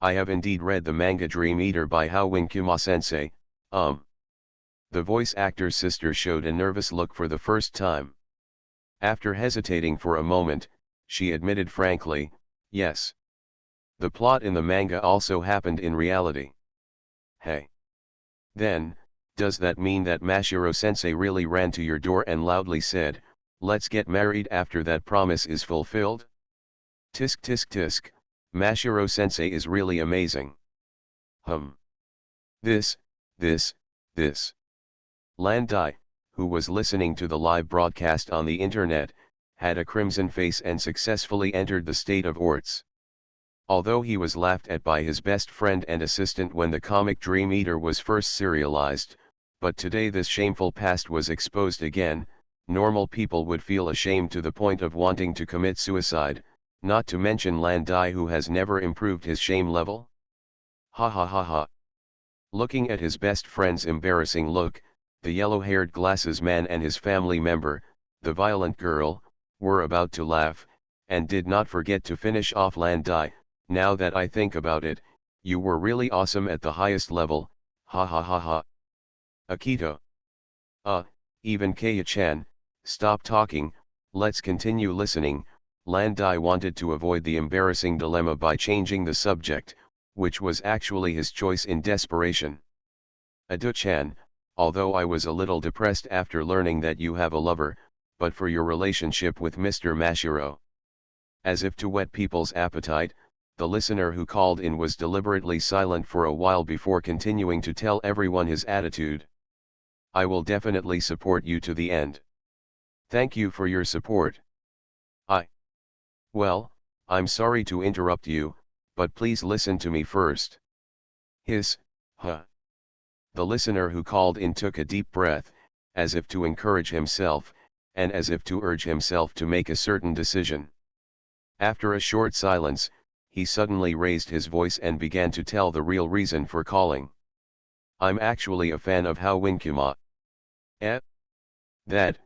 I have indeed read the manga Dream Eater by Howin Kuma-sensei. The voice actor's sister showed a nervous look for the first time. After hesitating for a moment, she admitted frankly, yes. The plot in the manga also happened in reality. Hey. Then, does that mean that Mashiro-sensei really ran to your door and loudly said, let's get married after that promise is fulfilled? Tisk tisk tisk, Mashiro-sensei is really amazing. This. Landai, who was listening to the live broadcast on the internet, had a crimson face and successfully entered the state of Orts. Although he was laughed at by his best friend and assistant when the comic Dream Eater was first serialized, but today this shameful past was exposed again, normal people would feel ashamed to the point of wanting to commit suicide, not to mention Landai who has never improved his shame level. Ha ha ha ha. Looking at his best friend's embarrassing look, the yellow-haired glasses man and his family member, the violent girl, were about to laugh, and did not forget to finish off Lan Dai. Now that I think about it, you were really awesome at the highest level, ha ha ha ha. Akito. Even Kaya-chan, stop talking, let's continue listening. Lan Dai wanted to avoid the embarrassing dilemma by changing the subject, which was actually his choice in desperation. Adu-chan, although I was a little depressed after learning that you have a lover, but for your relationship with Mr. Mashiro. As if to whet people's appetite, the listener who called in was deliberately silent for a while before continuing to tell everyone his attitude. I will definitely support you to the end. Thank you for your support. Well, I'm sorry to interrupt you, but please listen to me first. Huh. The listener who called in took a deep breath, as if to encourage himself, and as if to urge himself to make a certain decision. After a short silence, he suddenly raised his voice and began to tell the real reason for calling. I'm actually a fan of Hao Winkuma. That.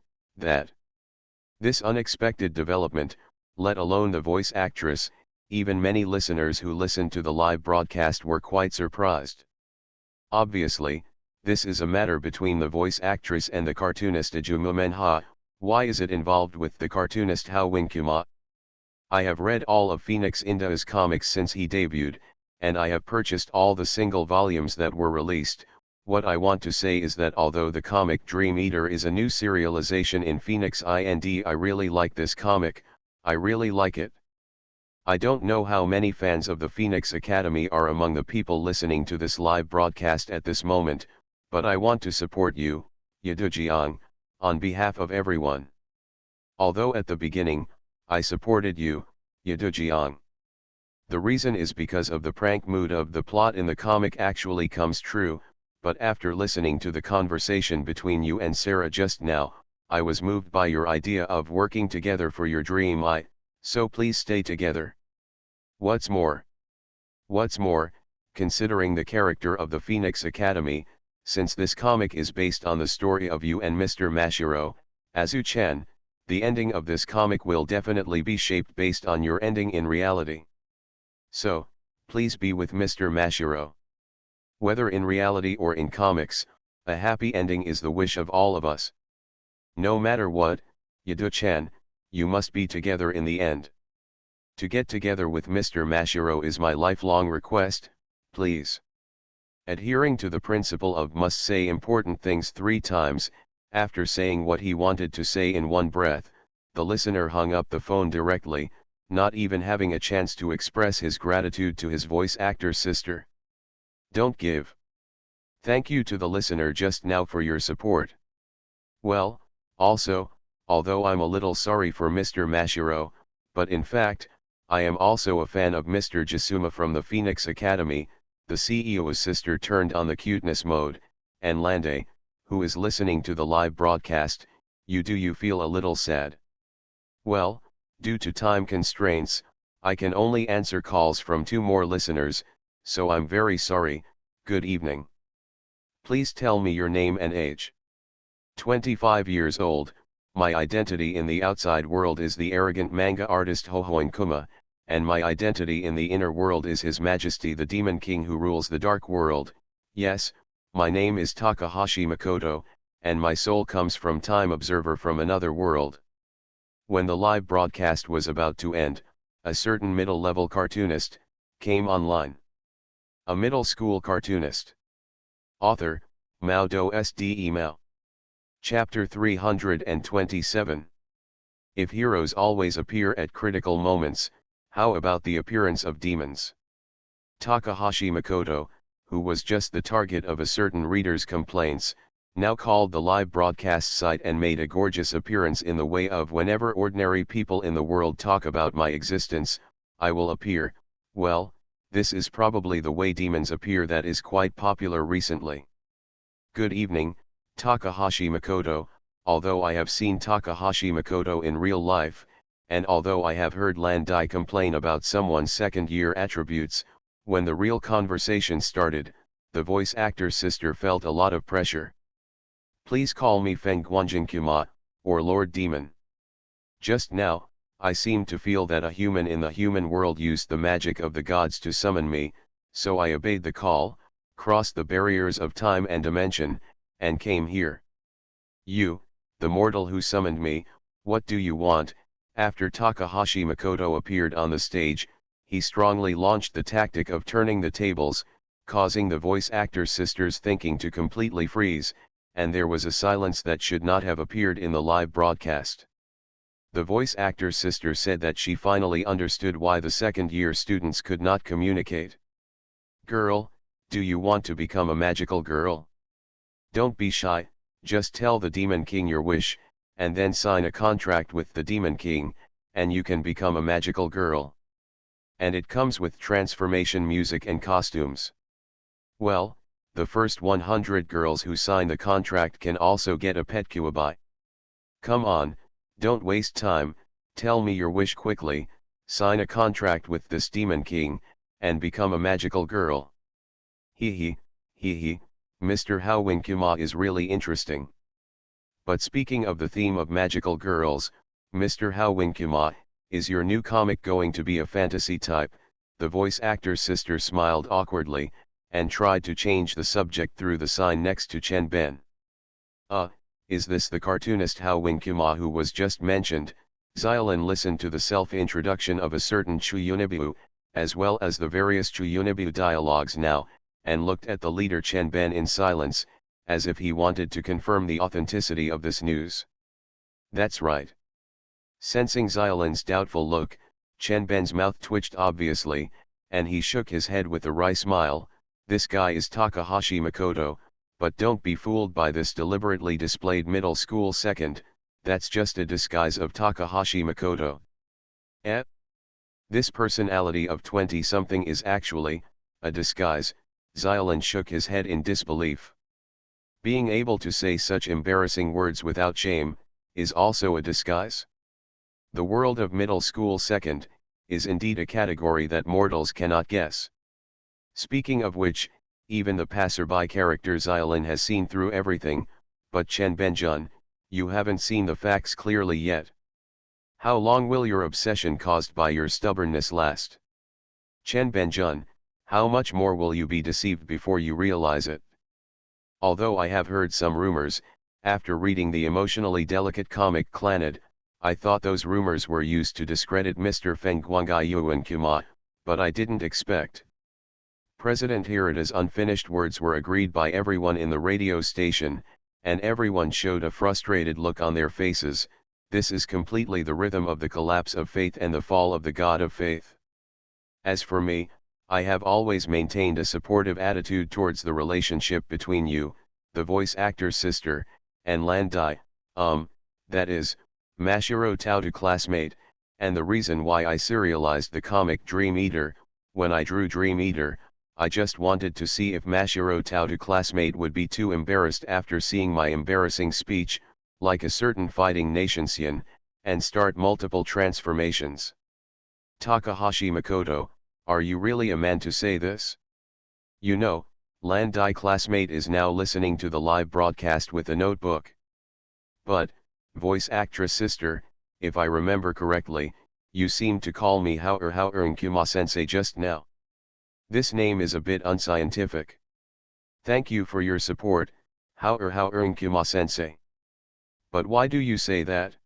This unexpected development, let alone the voice actress, even many listeners who listened to the live broadcast were quite surprised. Obviously, this is a matter between the voice actress and the cartoonist Ajuma Menha. Why is it involved with the cartoonist Hao Winkuma? I have read all of Phoenix India's comics since he debuted, and I have purchased all the single volumes that were released. What I want to say is that although the comic Dream Eater is a new serialization in Phoenix Ind, I really like this comic, I really like it. I don't know how many fans of the Phoenix Academy are among the people listening to this live broadcast at this moment, but I want to support you, Yadujiang, on behalf of everyone. Although at the beginning, I supported you, Yadujiang. The reason is because of the prank mood of the plot in the comic actually comes true, but after listening to the conversation between you and Sarah just now, I was moved by your idea of working together for your dream. So please stay together. What's more, considering the character of the Phoenix Academy, since this comic is based on the story of you and Mr. Mashiro, Azu-chan, the ending of this comic will definitely be shaped based on your ending in reality. So, please be with Mr. Mashiro. Whether in reality or in comics, a happy ending is the wish of all of us. No matter what, Yadu-chan, you must be together in the end. To get together with Mr. Mashiro is my lifelong request, please. Adhering to the principle of must say important things 3 times, after saying what he wanted to say in one breath, the listener hung up the phone directly, not even having a chance to express his gratitude to his voice actor sister. Don't give. Thank you to the listener just now for your support. Well, also, although I'm a little sorry for Mr. Mashiro, but in fact, I am also a fan of Mr. Jasuma from the Phoenix Academy. The CEO's sister turned on the cuteness mode, and Lande, who is listening to the live broadcast, do you feel a little sad? Well, due to time constraints, I can only answer calls from 2 more listeners, so I'm very sorry. Good evening. Please tell me your name and age. 25 years old, my identity in the outside world is the arrogant manga artist Hohoin Kuma, and my identity in the inner world is His Majesty the Demon King who rules the dark world. Yes, my name is Takahashi Makoto, and my soul comes from Time Observer from another world. When the live broadcast was about to end, a certain middle-level cartoonist came online. A middle school cartoonist. Author, Mao Do Sde Mao. Chapter 327. If heroes always appear at critical moments, how about the appearance of demons? Takahashi Makoto, who was just the target of a certain reader's complaints, now called the live broadcast site and made a gorgeous appearance in the way of whenever ordinary people in the world talk about my existence, I will appear. Well, this is probably the way demons appear that is quite popular recently. Good evening, Takahashi Makoto. Although I have seen Takahashi Makoto in real life, and although I have heard Landai complain about someone's second-year attributes, when the real conversation started, the voice actor's sister felt a lot of pressure. Please call me Feng Guanjin Kuma, or Lord Demon. Just now, I seemed to feel that a human in the human world used the magic of the gods to summon me, so I obeyed the call, crossed the barriers of time and dimension, and came here. You, the mortal who summoned me, what do you want? After Takahashi Makoto appeared on the stage, he strongly launched the tactic of turning the tables, causing the voice actor sisters' thinking to completely freeze, and there was a silence that should not have appeared in the live broadcast. The voice actor sister said that she finally understood why the second-year students could not communicate. Girl, do you want to become a magical girl? Don't be shy, just tell the Demon King your wish, and then sign a contract with the Demon King, and you can become a magical girl. And it comes with transformation music and costumes. Well, the first 100 girls who sign the contract can also get a pet Kuwabai. Come on, don't waste time, tell me your wish quickly, sign a contract with this Demon King, and become a magical girl. Hee hee, Mr. Howwinkuma is really interesting. But speaking of the theme of magical girls, Mr. Howwinkuma, is your new comic going to be a fantasy type? The voice actor sister smiled awkwardly, and tried to change the subject through the sign next to Chen Ben. Is this the cartoonist Howwinkuma who was just mentioned? Xiaolin listened to the self-introduction of a certain Chuyunibu, as well as the various Chuyunibu dialogues now, and looked at the leader Chen Ben in silence, as if he wanted to confirm the authenticity of this news. That's right. Sensing Xiolin's doubtful look, Chen Ben's mouth twitched obviously, and he shook his head with a wry smile. This guy is Takahashi Makoto, but don't be fooled by this deliberately displayed middle school second, that's just a disguise of Takahashi Makoto. This personality of 20-something is actually a disguise. Xiaolin shook his head in disbelief. Being able to say such embarrassing words without shame is also a disguise. The world of middle school second is indeed a category that mortals cannot guess. Speaking of which, even the passerby character Xiaolin has seen through everything, but Chen Benjun, you haven't seen the facts clearly yet. How long will your obsession caused by your stubbornness last? Chen Benjun, how much more will you be deceived before you realize it? Although I have heard some rumors, after reading the emotionally delicate comic Clannad, I thought those rumors were used to discredit Mr. Feng Guangyuan, but I didn't expect. President Hirota's unfinished words were agreed by everyone in the radio station, and everyone showed a frustrated look on their faces. This is completely the rhythm of the collapse of faith and the fall of the god of faith. As for me, I have always maintained a supportive attitude towards the relationship between you, the voice actor's sister, and Landai, that is, Mashiro Tautu classmate, and the reason why I serialized the comic Dream Eater. When I drew Dream Eater, I just wanted to see if Mashiro Tautu classmate would be too embarrassed after seeing my embarrassing speech, like a certain fighting nationsian, and start multiple transformations. Takahashi Makoto, are you really a man to say this? You know, Landai classmate is now listening to the live broadcast with a notebook. But, voice actress sister, if I remember correctly, you seemed to call me Howwinkuma-sensei just now. This name is a bit unscientific. Thank you for your support, Howwinkuma-sensei. But why do you say that?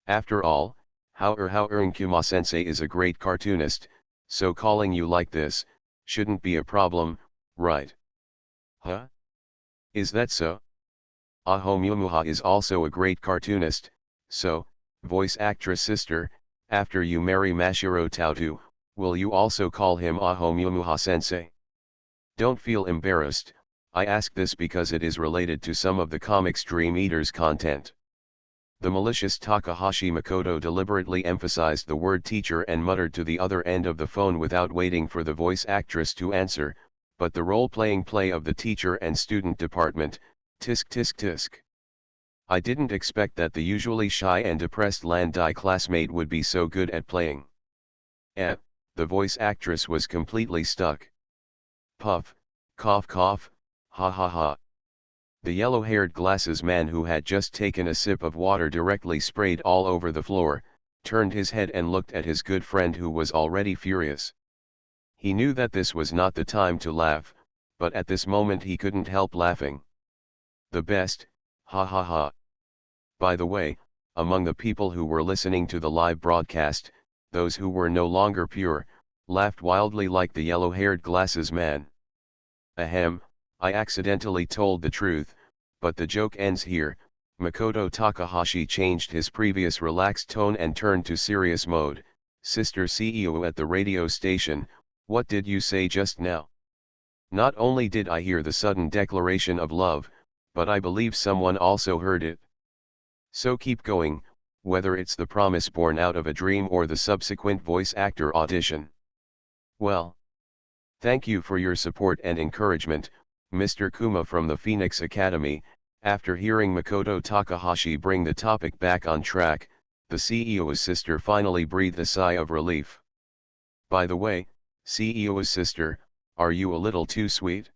After all, Howwinkuma-sensei is a great cartoonist, so calling you like this shouldn't be a problem, right? Huh? Is that so? Ahomyumuha is also a great cartoonist, so, voice actress sister, after you marry Mashiro Tautu, will you also call him Ahomyumuha-sensei? Don't feel embarrassed, I ask this because it is related to some of the comic's Dream Eater's content. The malicious Takahashi Makoto deliberately emphasized the word teacher and muttered to the other end of the phone without waiting for the voice actress to answer, but the role-playing play of the teacher and student department, tisk tisk tisk. I didn't expect that the usually shy and depressed Landai classmate would be so good at playing. The voice actress was completely stuck. Puff, cough cough, ha ha ha. The yellow-haired glasses man who had just taken a sip of water directly sprayed all over the floor, turned his head and looked at his good friend who was already furious. He knew that this was not the time to laugh, but at this moment he couldn't help laughing. The best, ha ha ha. By the way, among the people who were listening to the live broadcast, those who were no longer pure, laughed wildly like the yellow-haired glasses man. Ahem, I accidentally told the truth, but the joke ends here. Makoto Takahashi changed his previous relaxed tone and turned to serious mode. Sister CEO at the radio station, what did you say just now? Not only did I hear the sudden declaration of love, but I believe someone also heard it. So keep going, whether it's the promise born out of a dream or the subsequent voice actor audition. Well, thank you for your support and encouragement, Mr. Kuma from the Phoenix Academy. After hearing Makoto Takahashi bring the topic back on track, the CEO's sister finally breathed a sigh of relief. By the way, CEO's sister, are you a little too sweet?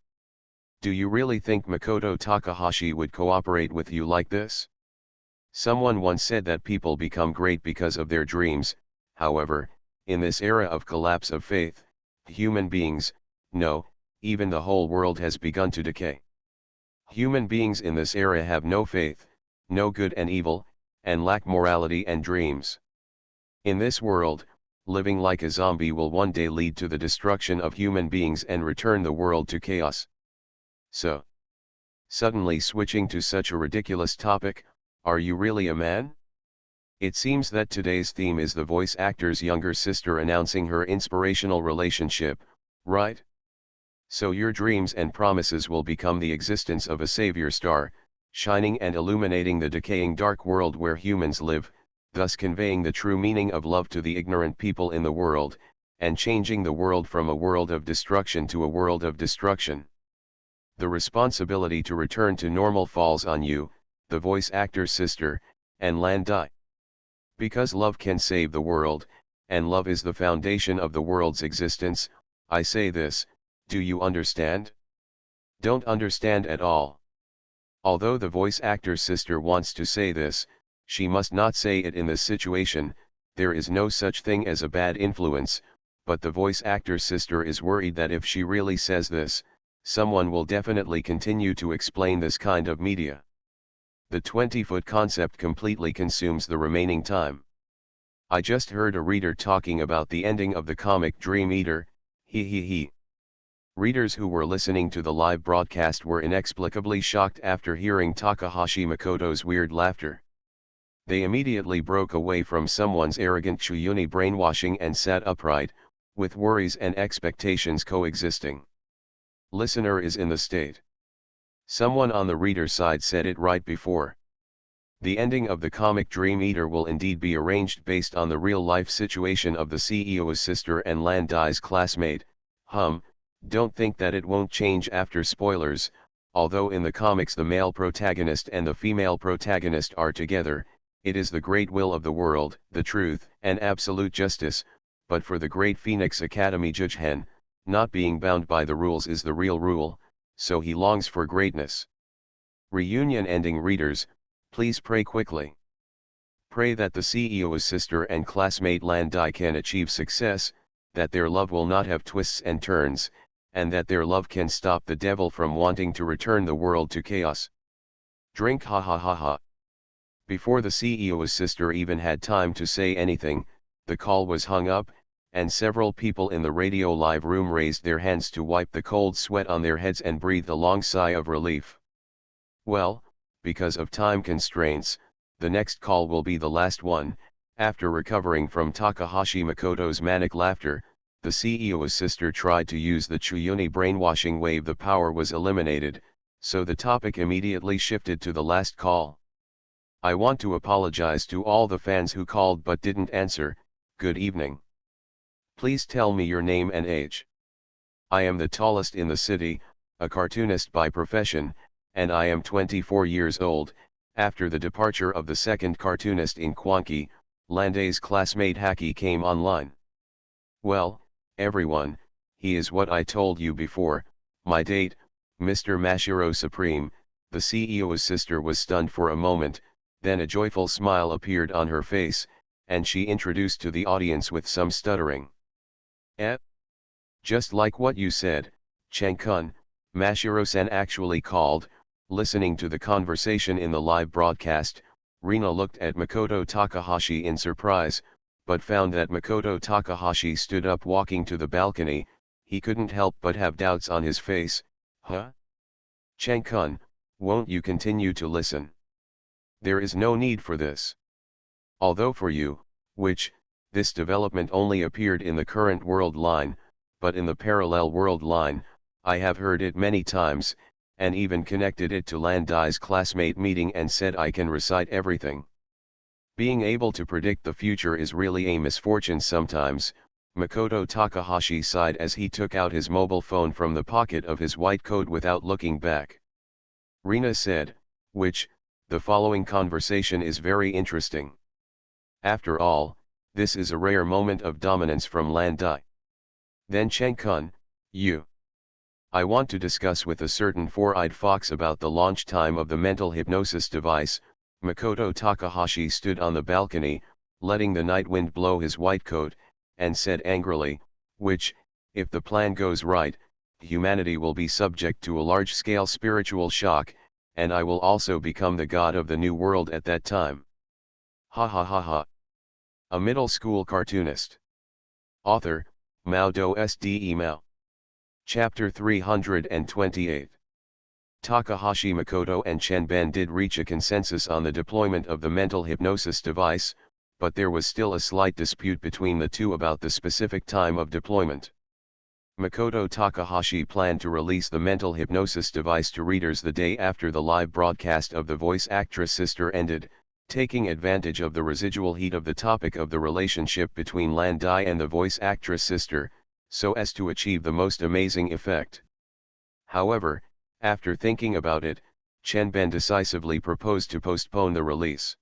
Do you really think Makoto Takahashi would cooperate with you like this? Someone once said that people become great because of their dreams. However, in this era of collapse of faith, human beings, no, even the whole world has begun to decay. Human beings in this era have no faith, no good and evil, and lack morality and dreams. In this world, living like a zombie will one day lead to the destruction of human beings and return the world to chaos. So, suddenly switching to such a ridiculous topic, are you really a man? It seems that today's theme is the voice actor's younger sister announcing her inspirational relationship, right? So your dreams and promises will become the existence of a savior star, shining and illuminating the decaying dark world where humans live, thus conveying the true meaning of love to the ignorant people in the world, and changing the world from a world of destruction to a world of destruction. The responsibility to return to normal falls on you, the voice actor's sister, and Landai. Because love can save the world, and love is the foundation of the world's existence, I say this, do you understand? Don't understand at all. Although the voice actor's sister wants to say this, she must not say it in this situation. There is no such thing as a bad influence, but the voice actor's sister is worried that if she really says this, someone will definitely continue to explain this kind of media. The 20-foot concept completely consumes the remaining time. I just heard a reader talking about the ending of the comic Dream Eater, he. Readers who were listening to the live broadcast were inexplicably shocked after hearing Takahashi Makoto's weird laughter. They immediately broke away from someone's arrogant Chuyuni brainwashing and sat upright, with worries and expectations coexisting. Listener is in the state. Someone on the reader side said it right before. The ending of the comic Dream Eater will indeed be arranged based on the real-life situation of the CEO's sister and Landai's classmate. Don't think that it won't change after spoilers. Although in the comics the male protagonist and the female protagonist are together, it is the great will of the world, the truth, and absolute justice, but for the great Phoenix Academy Judge, not being bound by the rules is the real rule, so he longs for greatness. Reunion ending. Readers, please pray quickly. Pray that the CEO's sister and classmate Landai can achieve success, that their love will not have twists and turns, and that their love can stop the devil from wanting to return the world to chaos. Drink ha ha ha ha. Before the CEO's sister even had time to say anything, the call was hung up, and several people in the radio live room raised their hands to wipe the cold sweat on their heads and breathed a long sigh of relief. Well, because of time constraints, the next call will be the last one. After recovering from Takahashi Makoto's manic laughter, the CEO's sister tried to use the Chuyuni brainwashing wave. The power was eliminated, so the topic immediately shifted to the last call. I want to apologize to all the fans who called but didn't answer. Good evening. Please tell me your name and age. I am the tallest in the city, a cartoonist by profession, and I am 24 years old. After the departure of the second cartoonist in Kwanki, Landai's classmate Haki came online. Well, everyone, he is what I told you before, my date, Mr. Mashiro Supreme. The CEO's sister was stunned for a moment, then a joyful smile appeared on her face, and she introduced to the audience with some stuttering. Eh? Just like what you said, Chen-kun, Mashiro-san actually called. Listening to the conversation in the live broadcast, Rina looked at Makoto Takahashi in surprise, but found that Makoto Takahashi stood up walking to the balcony. He couldn't help but have doubts on his face. Huh? Chen-kun, won't you continue to listen? There is no need for this. Although for you, which, this development only appeared in the current world line, but in the parallel world line, I have heard it many times, and even connected it to Landai's classmate meeting and said I can recite everything. Being able to predict the future is really a misfortune sometimes. Makoto Takahashi sighed as he took out his mobile phone from the pocket of his white coat without looking back. Rina said, which, the following conversation is very interesting. After all, this is a rare moment of dominance from Landai. Then Chen-kun, I want to discuss with a certain four-eyed fox about the launch time of the mental hypnosis device. Makoto Takahashi stood on the balcony, letting the night wind blow his white coat, and said angrily, which, if the plan goes right, humanity will be subject to a large-scale spiritual shock, and I will also become the god of the new world at that time. Ha ha ha ha. A middle school cartoonist. Author, MaleProtagonist Mao. Chapter 328. Takahashi Makoto and Chen-ben did reach a consensus on the deployment of the mental hypnosis device, but there was still a slight dispute between the two about the specific time of deployment. Makoto Takahashi planned to release the mental hypnosis device to readers the day after the live broadcast of The Voice Actress Sister ended, taking advantage of the residual heat of the topic of the relationship between Landai and the voice actress sister, so as to achieve the most amazing effect. However, after thinking about it, Chen-ben decisively proposed to postpone the release.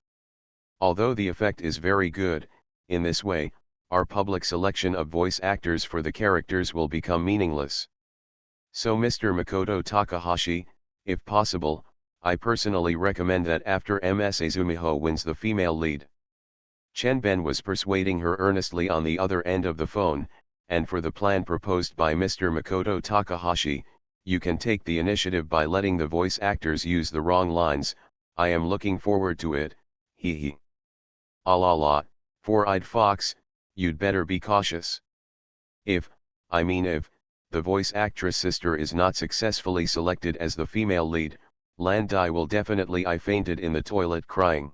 Although the effect is very good, in this way, our public selection of voice actors for the characters will become meaningless. So Mr. Makoto Takahashi, if possible, I personally recommend that after Ms. Azumiho wins the female lead. Chen-ben was persuading her earnestly on the other end of the phone, and for the plan proposed by Mr. Makoto Takahashi, you can take the initiative by letting the voice actors use the wrong lines. I am looking forward to it, hee hee. Ah la la, four-eyed fox, you'd better be cautious. If, the voice actress sister is not successfully selected as the female lead, Landai will definitely I fainted in the toilet crying.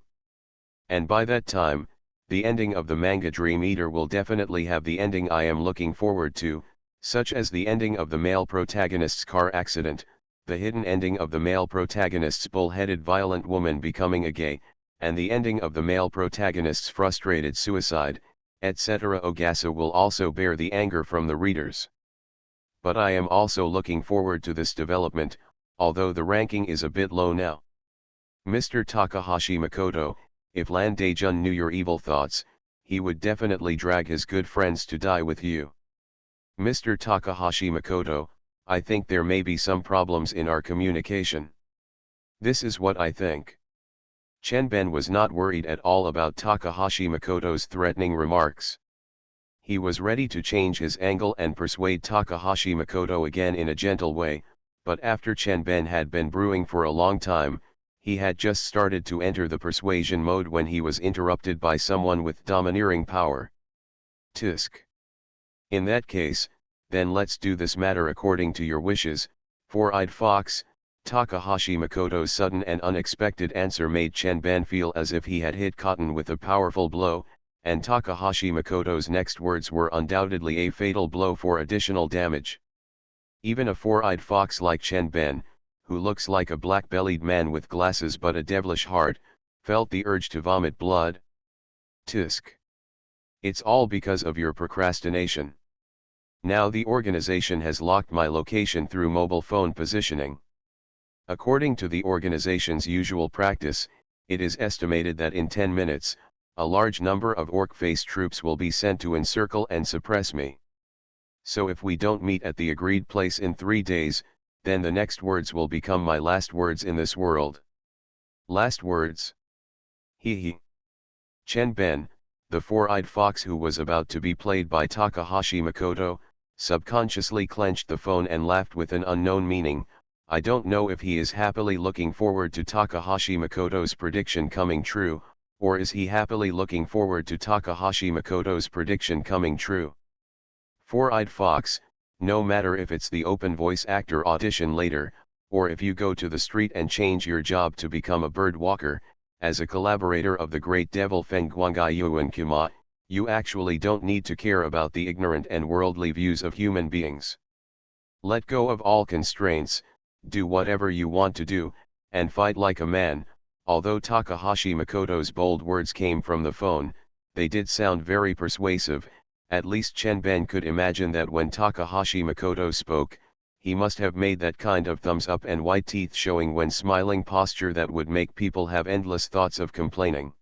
And by that time, the ending of the manga Dream Eater will definitely have the ending I am looking forward to, such as the ending of the male protagonist's car accident, the hidden ending of the male protagonist's bull-headed violent woman becoming a gay, and the ending of the male protagonist's frustrated suicide, etc. Ogasa will also bear the anger from the readers. But I am also looking forward to this development, although the ranking is a bit low now. Mr. Takahashi Makoto, if Landai-jun knew your evil thoughts, he would definitely drag his good friends to die with you. Mr. Takahashi Makoto, I think there may be some problems in our communication. This is what I think. Chen-ben was not worried at all about Takahashi Makoto's threatening remarks. He was ready to change his angle and persuade Takahashi Makoto again in a gentle way, but after Chen-ben had been brewing for a long time, he had just started to enter the persuasion mode when he was interrupted by someone with domineering power. Tisk. In that case, then let's do this matter according to your wishes, four-eyed fox. Takahashi Makoto's sudden and unexpected answer made Chen-ben feel as if he had hit cotton with a powerful blow, and Takahashi Makoto's next words were undoubtedly a fatal blow for additional damage. Even a four-eyed fox like Chen-ben, who looks like a black-bellied man with glasses but a devilish heart, felt the urge to vomit blood. Tisk. It's all because of your procrastination. Now the organization has locked my location through mobile phone positioning. According to the organization's usual practice, it is estimated that in 10 minutes, a large number of orc-face troops will be sent to encircle and suppress me. So if we don't meet at the agreed place in 3 days, then the next words will become my last words in this world. Last words? Hee hee. Chen-ben, The four-eyed fox, who was about to be played by Takahashi Makoto, subconsciously clenched the phone and laughed with an unknown meaning. I don't know if he is happily looking forward to Takahashi Makoto's prediction coming true, or is he happily looking forward to Takahashi Makoto's prediction coming true. Four-eyed fox, no matter if it's the open voice actor audition later, or if you go to the street and change your job to become a bird walker, as a collaborator of the great devil Feng Guangai Yuan Kuma, you actually don't need to care about the ignorant and worldly views of human beings. Let go of all constraints, do whatever you want to do, and fight like a man. Although Takahashi Makoto's bold words came from the phone, they did sound very persuasive. At least Chen could imagine that when Takahashi Makoto spoke, he must have made that kind of thumbs up and white teeth showing when smiling posture that would make people have endless thoughts of complaining.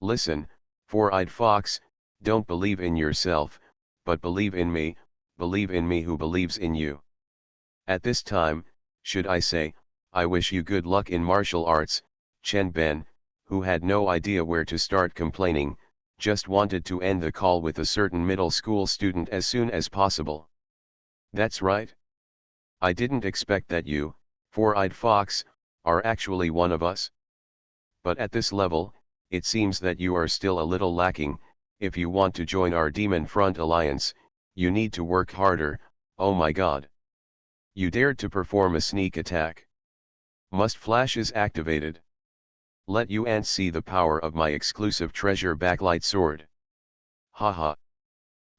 Listen, four-eyed fox, don't believe in yourself, but believe in me who believes in you. At this time, should I say, I wish you good luck in martial arts. Chen, who had no idea where to start complaining, just wanted to end the call with a certain middle school student as soon as possible. That's right. I didn't expect that you, four-eyed fox, are actually one of us. But at this level, it seems that you are still a little lacking. If you want to join our Demon Front Alliance, you need to work harder. Oh my god. You dared to perform a sneak attack. Must flash is activated. Let you ants see the power of my exclusive treasure backlight sword. Haha.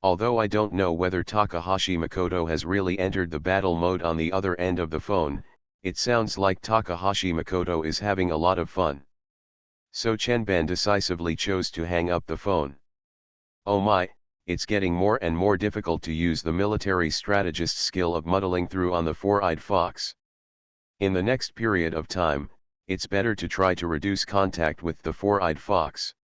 Although I don't know whether Takahashi Makoto has really entered the battle mode on the other end of the phone, it sounds like Takahashi Makoto is having a lot of fun. So Chen decisively chose to hang up the phone. Oh my, it's getting more and more difficult to use the military strategist skill of muddling through on the four-eyed fox. In the next period of time, it's better to try to reduce contact with the four-eyed fox.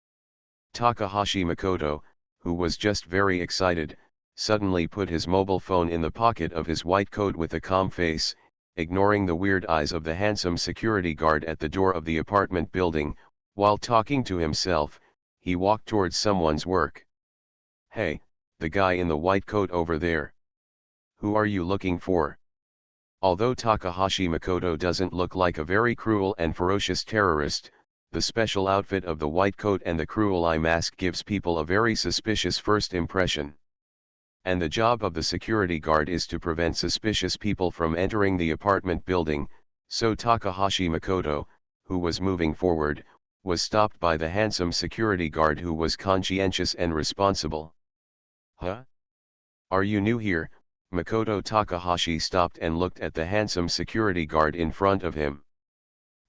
Takahashi Makoto, who was just very excited, suddenly put his mobile phone in the pocket of his white coat with a calm face, ignoring the weird eyes of the handsome security guard at the door of the apartment building. While talking to himself, he walked towards someone's work. Hey, the guy in the white coat over there. Who are you looking for? Although Takahashi Makoto doesn't look like a very cruel and ferocious terrorist, the special outfit of the white coat and the cruel eye mask gives people a very suspicious first impression. And the job of the security guard is to prevent suspicious people from entering the apartment building, so Takahashi Makoto, who was moving forward, was stopped by the handsome security guard who was conscientious and responsible. Huh? Are you new here, Makoto? Takahashi stopped and looked at the handsome security guard in front of him.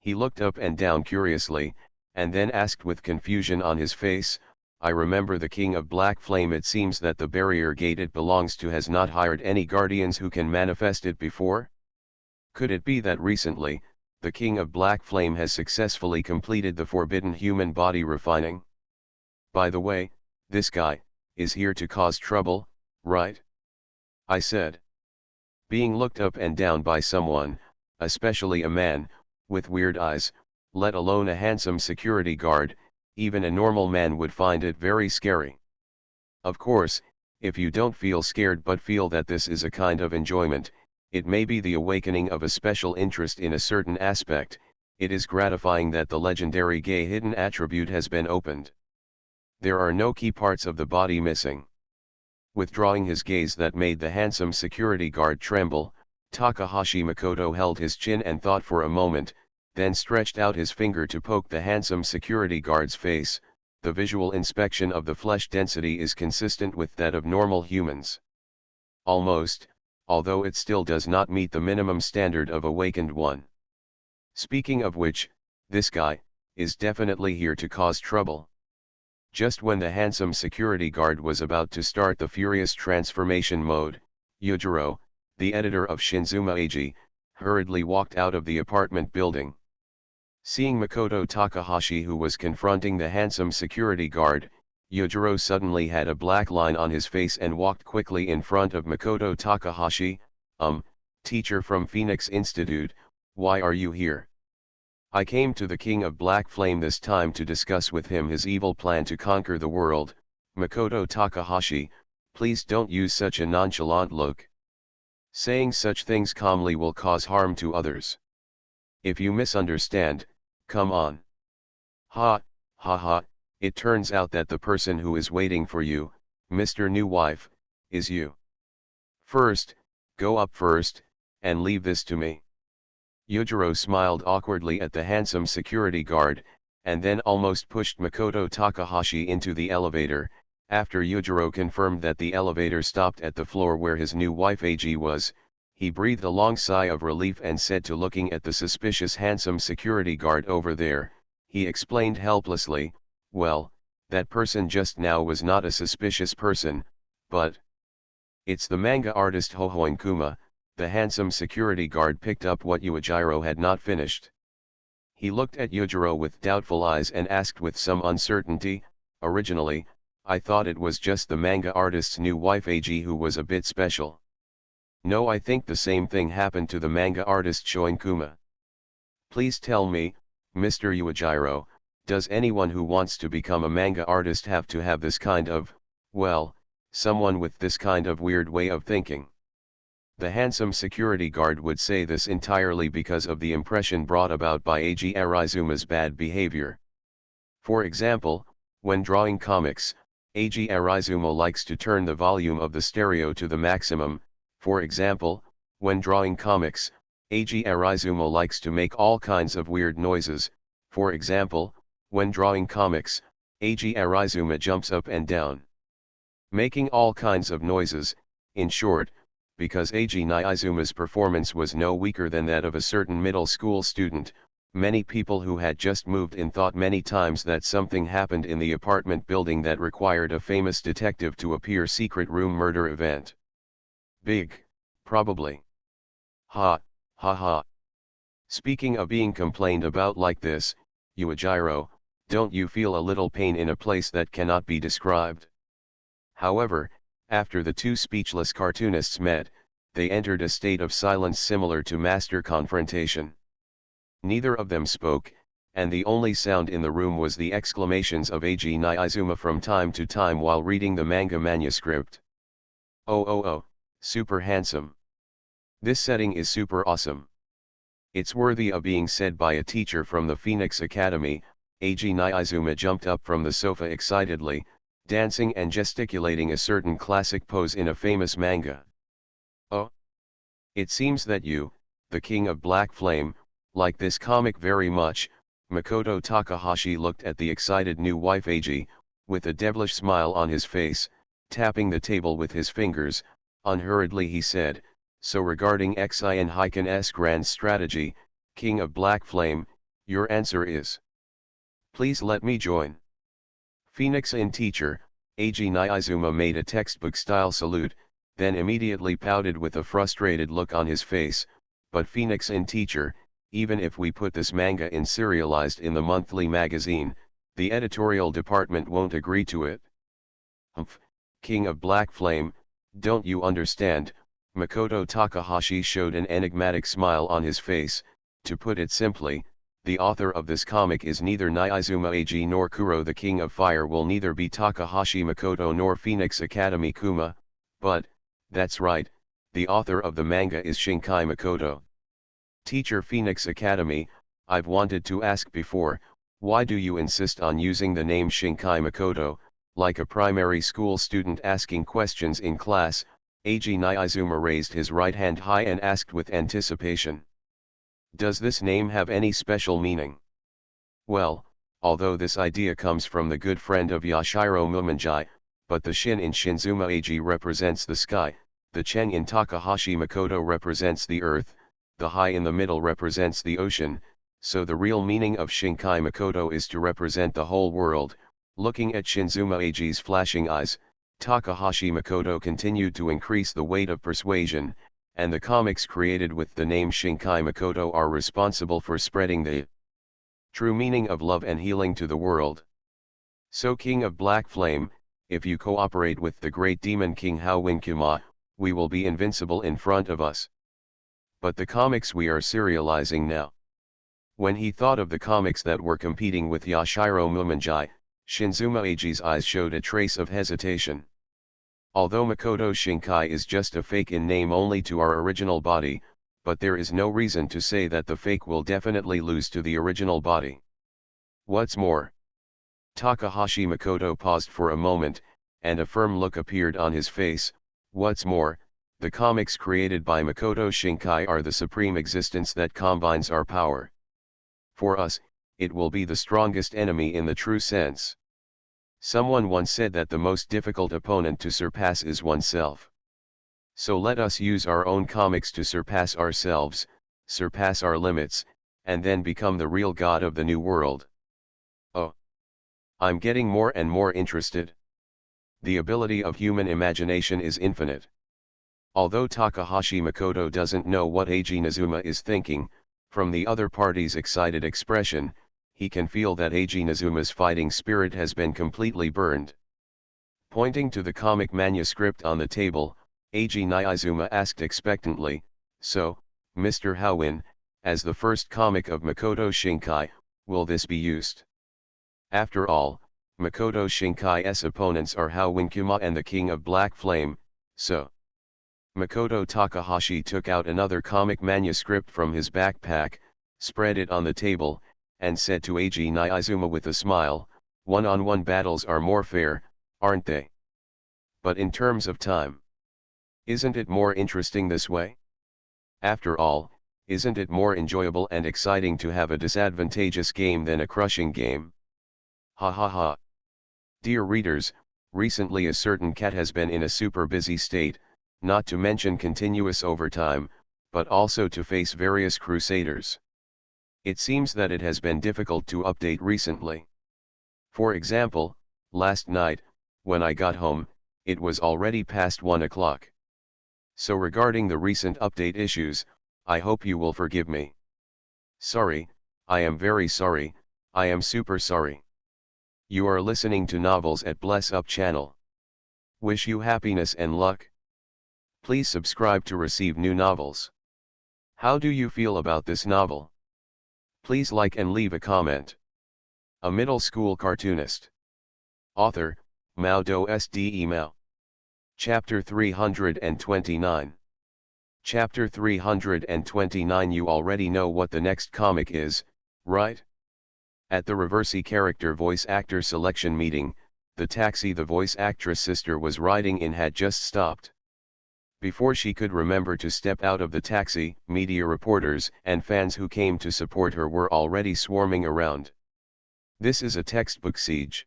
He looked up and down curiously, and then asked with confusion on his face, I remember the King of Black Flame. It seems that the barrier gate it belongs to has not hired any guardians who can manifest it before? Could it be that recently, the King of Black Flame has successfully completed the forbidden human body refining? By the way, this guy is here to cause trouble, right? I said. Being looked up and down by someone, especially a man, with weird eyes, let alone a handsome security guard, even a normal man would find it very scary. Of course, if you don't feel scared but feel that this is a kind of enjoyment, it may be the awakening of a special interest in a certain aspect. It is gratifying that the legendary gay hidden attribute has been opened. There are no key parts of the body missing. Withdrawing his gaze that made the handsome security guard tremble, Takahashi Makoto held his chin and thought for a moment, then stretched out his finger to poke the handsome security guard's face. The visual inspection of the flesh density is consistent with that of normal humans. Almost, although it still does not meet the minimum standard of awakened one. Speaking of which, this guy is definitely here to cause trouble. Just when the handsome security guard was about to start the furious transformation mode, Yujiro, the editor of Shinzuma Eiji, hurriedly walked out of the apartment building. Seeing Makoto Takahashi, who was confronting the handsome security guard, Yujiro suddenly had a black line on his face and walked quickly in front of Makoto Takahashi. Teacher from Phoenix Institute, why are you here? I came to the King of Black Flame this time to discuss with him his evil plan to conquer the world. Makoto Takahashi, please don't use such a nonchalant look. Saying such things calmly will cause harm to others. If you misunderstand, come on. Ha, ha ha, it turns out that the person who is waiting for you, Mr. New Wife, is you. First, go up first, and leave this to me. Yujiro smiled awkwardly at the handsome security guard, and then almost pushed Makoto Takahashi into the elevator. After Yujiro confirmed that the elevator stopped at the floor where his new wife AG was, he breathed a long sigh of relief and said to looking at the suspicious handsome security guard over there, he explained helplessly, well, that person just now was not a suspicious person, but it's the manga artist Hohoin Kuma. The handsome security guard picked up what Yujiro had not finished. He looked at Yujiro with doubtful eyes and asked with some uncertainty, originally, I thought it was just the manga artist's new wife AG who was a bit special. No, I think the same thing happened to the manga artist Shoin Kuma. Please tell me, Mr. Yujiro, does anyone who wants to become a manga artist have to have this kind of, well, someone with this kind of weird way of thinking? The handsome security guard would say this entirely because of the impression brought about by Eiji Arizuma's bad behavior. For example, when drawing comics, Eiji Arizuma likes to turn the volume of the stereo to the maximum. For example, when drawing comics, Eiji Arizuma likes to make all kinds of weird noises. For example, when drawing comics, Eiji Arizuma jumps up and down, making all kinds of noises. In short, because Eiji Naizuma's performance was no weaker than that of a certain middle school student, many people who had just moved in thought many times that something happened in the apartment building that required a famous detective to appear. Secret room murder event. Big, probably. Ha, ha ha. Speaking of being complained about like this, Yujiro, don't you feel a little pain in a place that cannot be described? However, after the two speechless cartoonists met, they entered a state of silence similar to master confrontation. Neither of them spoke, and the only sound in the room was the exclamations of Eiji Naiizuma from time to time while reading the manga manuscript. Oh, super handsome. This setting is super awesome. It's worthy of being said by a teacher from the Phoenix Academy. Eiji Naiizuma jumped up from the sofa excitedly, dancing and gesticulating a certain classic pose in a famous manga. Oh! It seems that you, the King of Black Flame, like this comic very much. Makoto Takahashi looked at the excited new wife Eiji, with a devilish smile on his face, tapping the table with his fingers. Unhurriedly he said, so regarding Xin Heiken's grand strategy, King of Black Flame, your answer is? Please let me join. Phoenix in teacher, Eiji Naiizuma made a textbook-style salute, then immediately pouted with a frustrated look on his face, but Phoenix in teacher, even if we put this manga in serialized in the monthly magazine, the editorial department won't agree to it. Humph, King of Black Flame, don't you understand? Makoto Takahashi showed an enigmatic smile on his face. To put it simply, the author of this comic is neither Naiizuma Eiji nor Kuro the King of Fire will neither be Takahashi Makoto nor Phoenix Academy Kuma, but, that's right, the author of the manga is Shinkai Makoto. Teacher Phoenix Academy, I've wanted to ask before, why do you insist on using the name Shinkai Makoto, like a primary school student asking questions in class? Eiji Naiizuma raised his right hand high and asked with anticipation. Does this name have any special meaning? Well, although this idea comes from the good friend of Yashiro Mumanjai, but the Shin in Shinzuma Eiji represents the sky, the Chen in Takahashi Makoto represents the earth, the Hai in the middle represents the ocean, so the real meaning of Shinkai Makoto is to represent the whole world. Looking at Shinzuma Eiji's flashing eyes, Takahashi Makoto continued to increase the weight of persuasion, and the comics created with the name Shinkai Makoto are responsible for spreading the true meaning of love and healing to the world. So King of Black Flame, if you cooperate with the great demon King Howin Kuma, we will be invincible in front of us. But the comics we are serializing now. When he thought of the comics that were competing with Yashiro Mumanji, Shinzuma Eiji's eyes showed a trace of hesitation. Although Makoto Shinkai is just a fake in name only to our original body, but there is no reason to say that the fake will definitely lose to the original body. What's more, Takahashi Makoto paused for a moment, and a firm look appeared on his face. What's more, the comics created by Makoto Shinkai are the supreme existence that combines our power. For us, it will be the strongest enemy in the true sense. Someone once said that the most difficult opponent to surpass is oneself. So let us use our own comics to surpass ourselves, surpass our limits, and then become the real god of the new world. Oh! I'm getting more and more interested. The ability of human imagination is infinite. Although Takahashi Makoto doesn't know what Eiji Nizuma is thinking, from the other party's excited expression, he can feel that Eiji Nizuma's fighting spirit has been completely burned. Pointing to the comic manuscript on the table, Eiji Nizuma asked expectantly, "So, Mr. Howin, as the first comic of Makoto Shinkai, will this be used?" After all, Makoto Shinkai's opponents are Howin Kuma and the King of Black Flame, so. Makoto Takahashi took out another comic manuscript from his backpack, spread it on the table, and said to Eiji Nizuma with a smile, "One-on-one battles are more fair, aren't they? But in terms of time, isn't it more interesting this way? After all, isn't it more enjoyable and exciting to have a disadvantageous game than a crushing game? Ha ha ha." Dear readers, recently a certain cat has been in a super busy state, not to mention continuous overtime, but also to face various crusaders. It seems that it has been difficult to update recently. For example, last night, when I got home, it was already past 1 o'clock. So regarding the recent update issues, I hope you will forgive me. Sorry, I am very sorry, I am super sorry. You are listening to Novels at Bless Up channel. Wish you happiness and luck. Please subscribe to receive new novels. How do you feel about this novel? Please like and leave a comment. A middle school cartoonist. Author, MaleProtagonist. Chapter 329. Chapter 329. You already know what the next comic is, right? At the Reversi character voice actor selection meeting, the taxi the voice actress sister was riding in had just stopped. Before she could remember to step out of the taxi, media reporters and fans who came to support her were already swarming around. This is a textbook siege.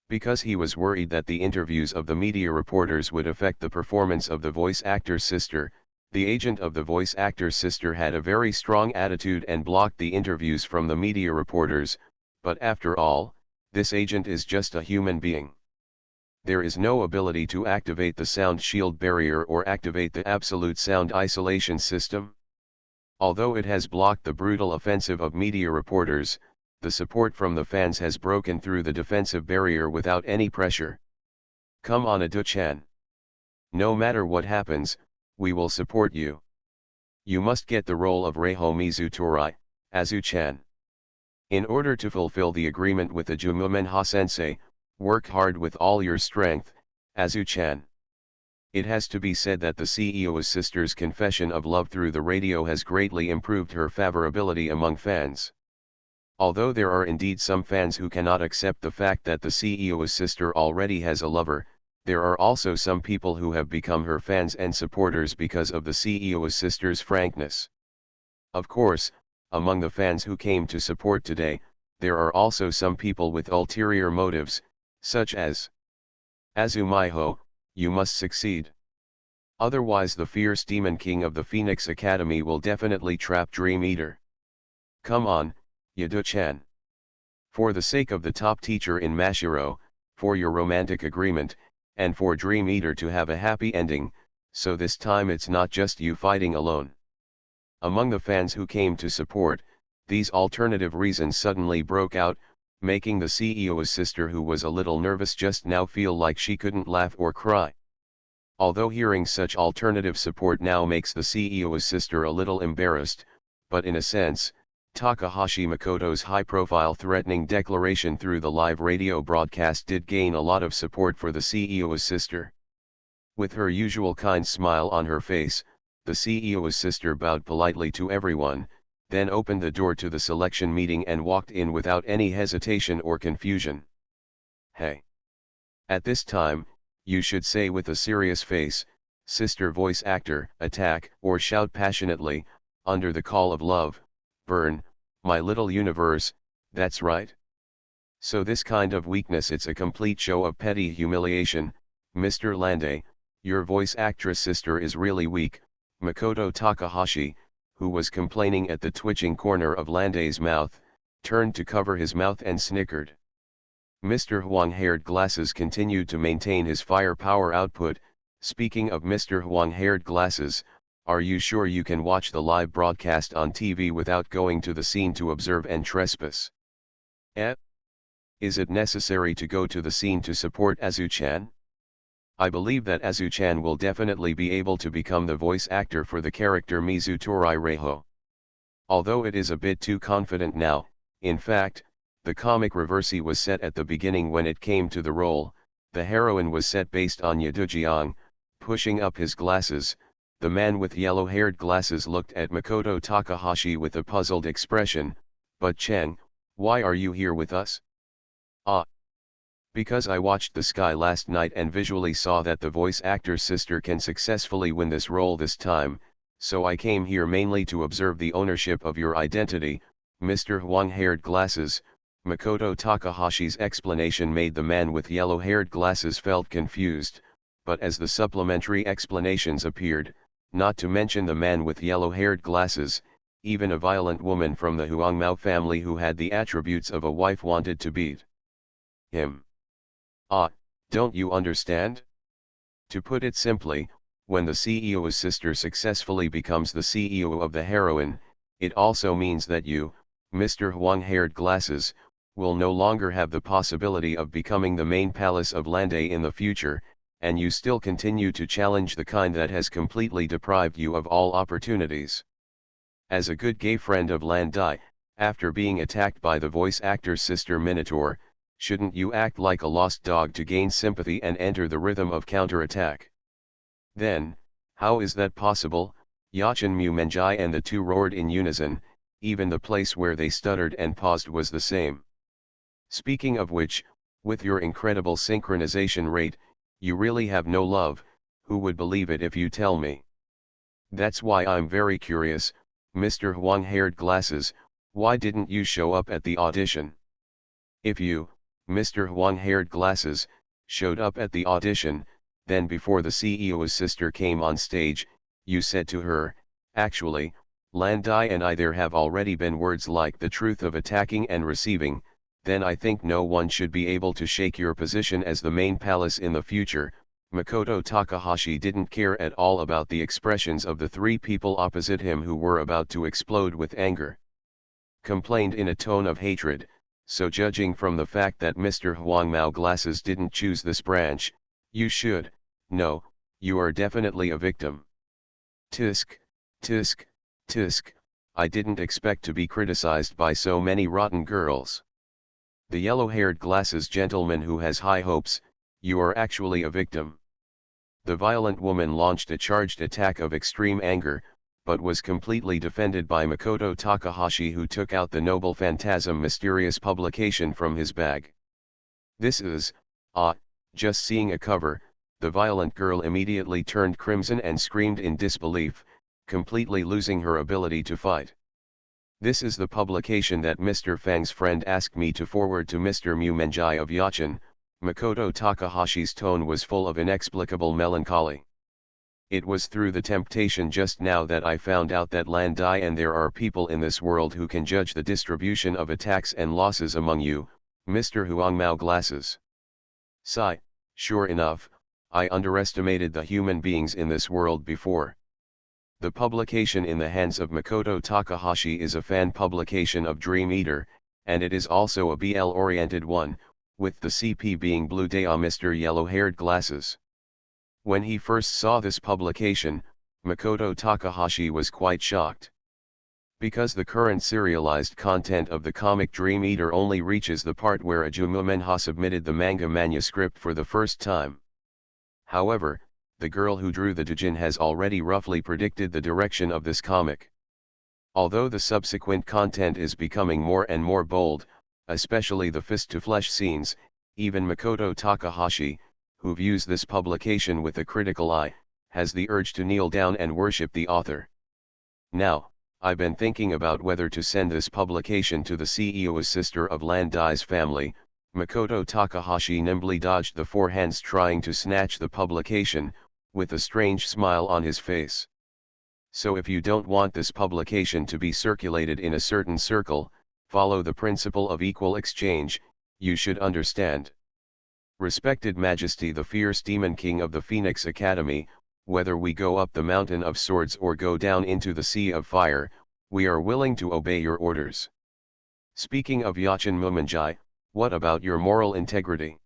Because he was worried that the interviews of the media reporters would affect the performance of the voice actor's sister, the agent of the voice actor's sister had a very strong attitude and blocked the interviews from the media reporters, but after all, this agent is just a human being. There is no ability to activate the sound shield barrier or activate the absolute sound isolation system. Although it has blocked the brutal offensive of media reporters, the support from the fans has broken through the defensive barrier without any pressure. Come on Adu-chan. No matter what happens, we will support you. You must get the role of Reiho Mizutori, Azu-chan. In order to fulfill the agreement with the Jumumenha-sensei, work hard with all your strength, Azu-chan. It has to be said that the CEO's sister's confession of love through the radio has greatly improved her favorability among fans. Although there are indeed some fans who cannot accept the fact that the CEO's sister already has a lover, there are also some people who have become her fans and supporters because of the CEO's sister's frankness. Of course, among the fans who came to support today, there are also some people with ulterior motives, such as Azumaiho, you must succeed. Otherwise the fierce demon king of the Phoenix Academy will definitely trap Dream Eater. Come on, Yadu-chan. For the sake of the top teacher in Mashiro, for your romantic agreement, and for Dream Eater to have a happy ending, so this time it's not just you fighting alone. Among the fans who came to support, these alternative reasons suddenly broke out, making the CEO's sister, who was a little nervous just now, feel like she couldn't laugh or cry. Although hearing such alternative support now makes the CEO's sister a little embarrassed, but in a sense, Takahashi Makoto's high-profile threatening declaration through the live radio broadcast did gain a lot of support for the CEO's sister. With her usual kind smile on her face, the CEO's sister bowed politely to everyone, then opened the door to the selection meeting and walked in without any hesitation or confusion. "Hey." At this time, you should say with a serious face, "Sister voice actor, attack," or shout passionately, "Under the call of love, burn, my little universe, that's right." So this kind of weakness, it's a complete show of petty humiliation. "Mr. Lande, your voice actress sister is really weak." Makoto Takahashi, who was complaining at the twitching corner of Lande's mouth, turned to cover his mouth and snickered. Mr. Huang-haired glasses continued to maintain his firepower output. "Speaking of Mr. Huang-haired glasses, are you sure you can watch the live broadcast on TV without going to the scene to observe and trespass? Is it necessary to go to the scene to support Azu-chan? I believe that Azu-chan will definitely be able to become the voice actor for the character Mizutori Reiho. Although it is a bit too confident now. In fact, the comic reverse was set at the beginning when it came to the role. The heroine was set based on Yadujiang." Pushing up his glasses, the man with yellow-haired glasses looked at Makoto Takahashi with a puzzled expression. "But Cheng, why are you here with us?" Because I watched The Sky last night and visually saw that the voice actor's sister can successfully win this role this time, so I came here mainly to observe the ownership of your identity, Mr. Huang-haired glasses." Makoto Takahashi's explanation made the man with yellow-haired glasses felt confused, but as the supplementary explanations appeared, not to mention the man with yellow-haired glasses, even a violent woman from the Huangmao family who had the attributes of a wife wanted to beat him. Don't you understand? To put it simply, when the CEO's sister successfully becomes the CEO of the heroine, it also means that you, Mr. Huang-haired glasses, will no longer have the possibility of becoming the main palace of Lande in the future, and you still continue to challenge the kind that has completely deprived you of all opportunities. As a good gay friend of Lande, after being attacked by the voice actor's sister Minotaur, shouldn't you act like a lost dog to gain sympathy and enter the rhythm of counterattack? Then, how is that possible? Yachin Mumenjai and the two roared in unison, even the place where they stuttered and paused was the same. Speaking of which, with your incredible synchronization rate, you really have no love. Who would believe it if you tell me? That's why I'm very curious, Mr. Huang-haired glasses, why didn't you show up at the audition? If you, Mr. Huang-haired glasses, showed up at the audition, then before the CEO's sister came on stage, you said to her, "Actually, Lande and I, there have already been words like the truth of attacking and receiving," then I think no one should be able to shake your position as the main palace in the future. Makoto Takahashi didn't care at all about the expressions of the three people opposite him who were about to explode with anger. Complained in a tone of hatred, "So judging from the fact that Mr. Huangmao glasses didn't choose this branch, you should, no, you are definitely a victim." Tisk, tisk, tisk, I didn't expect to be criticized by so many rotten girls. The yellow-haired glasses gentleman who has high hopes, you are actually a victim. The violent woman launched a charged attack of extreme anger, but was completely defended by Makoto Takahashi, who took out the Noble Phantasm mysterious publication from his bag. "This is, just seeing a cover," the violent girl immediately turned crimson and screamed in disbelief, completely losing her ability to fight. "This is the publication that Mr. Fang's friend asked me to forward to Mr. Mumenjai of Yachin." Makoto Takahashi's tone was full of inexplicable melancholy. "It was through the temptation just now that I found out that Lande and there are people in this world who can judge the distribution of attacks and losses among you, Mr. Huangmao glasses. Sigh, sure enough, I underestimated the human beings in this world before." The publication in the hands of Makoto Takahashi is a fan publication of Dream Eater, and it is also a BL-oriented one, with the CP being Blue Day Mr. Yellow-haired glasses. When he first saw this publication, Makoto Takahashi was quite shocked. Because the current serialized content of the comic Dream Eater only reaches the part where Ajuma Menha submitted the manga manuscript for the first time. However, the girl who drew the doujin has already roughly predicted the direction of this comic. Although the subsequent content is becoming more and more bold, especially the fist-to-flesh scenes, even Makoto Takahashi, who views this publication with a critical eye, has the urge to kneel down and worship the author. Now, I've been thinking about whether to send this publication to the CEO's sister of Landai's family. Makoto Takahashi nimbly dodged the four hands trying to snatch the publication, with a strange smile on his face. So if you don't want this publication to be circulated in a certain circle, follow the principle of equal exchange, you should understand. Respected Majesty, the fierce demon king of the Phoenix Academy, whether we go up the mountain of swords or go down into the sea of fire, we are willing to obey your orders. Speaking of Yachin Mumanjai, what about your moral integrity?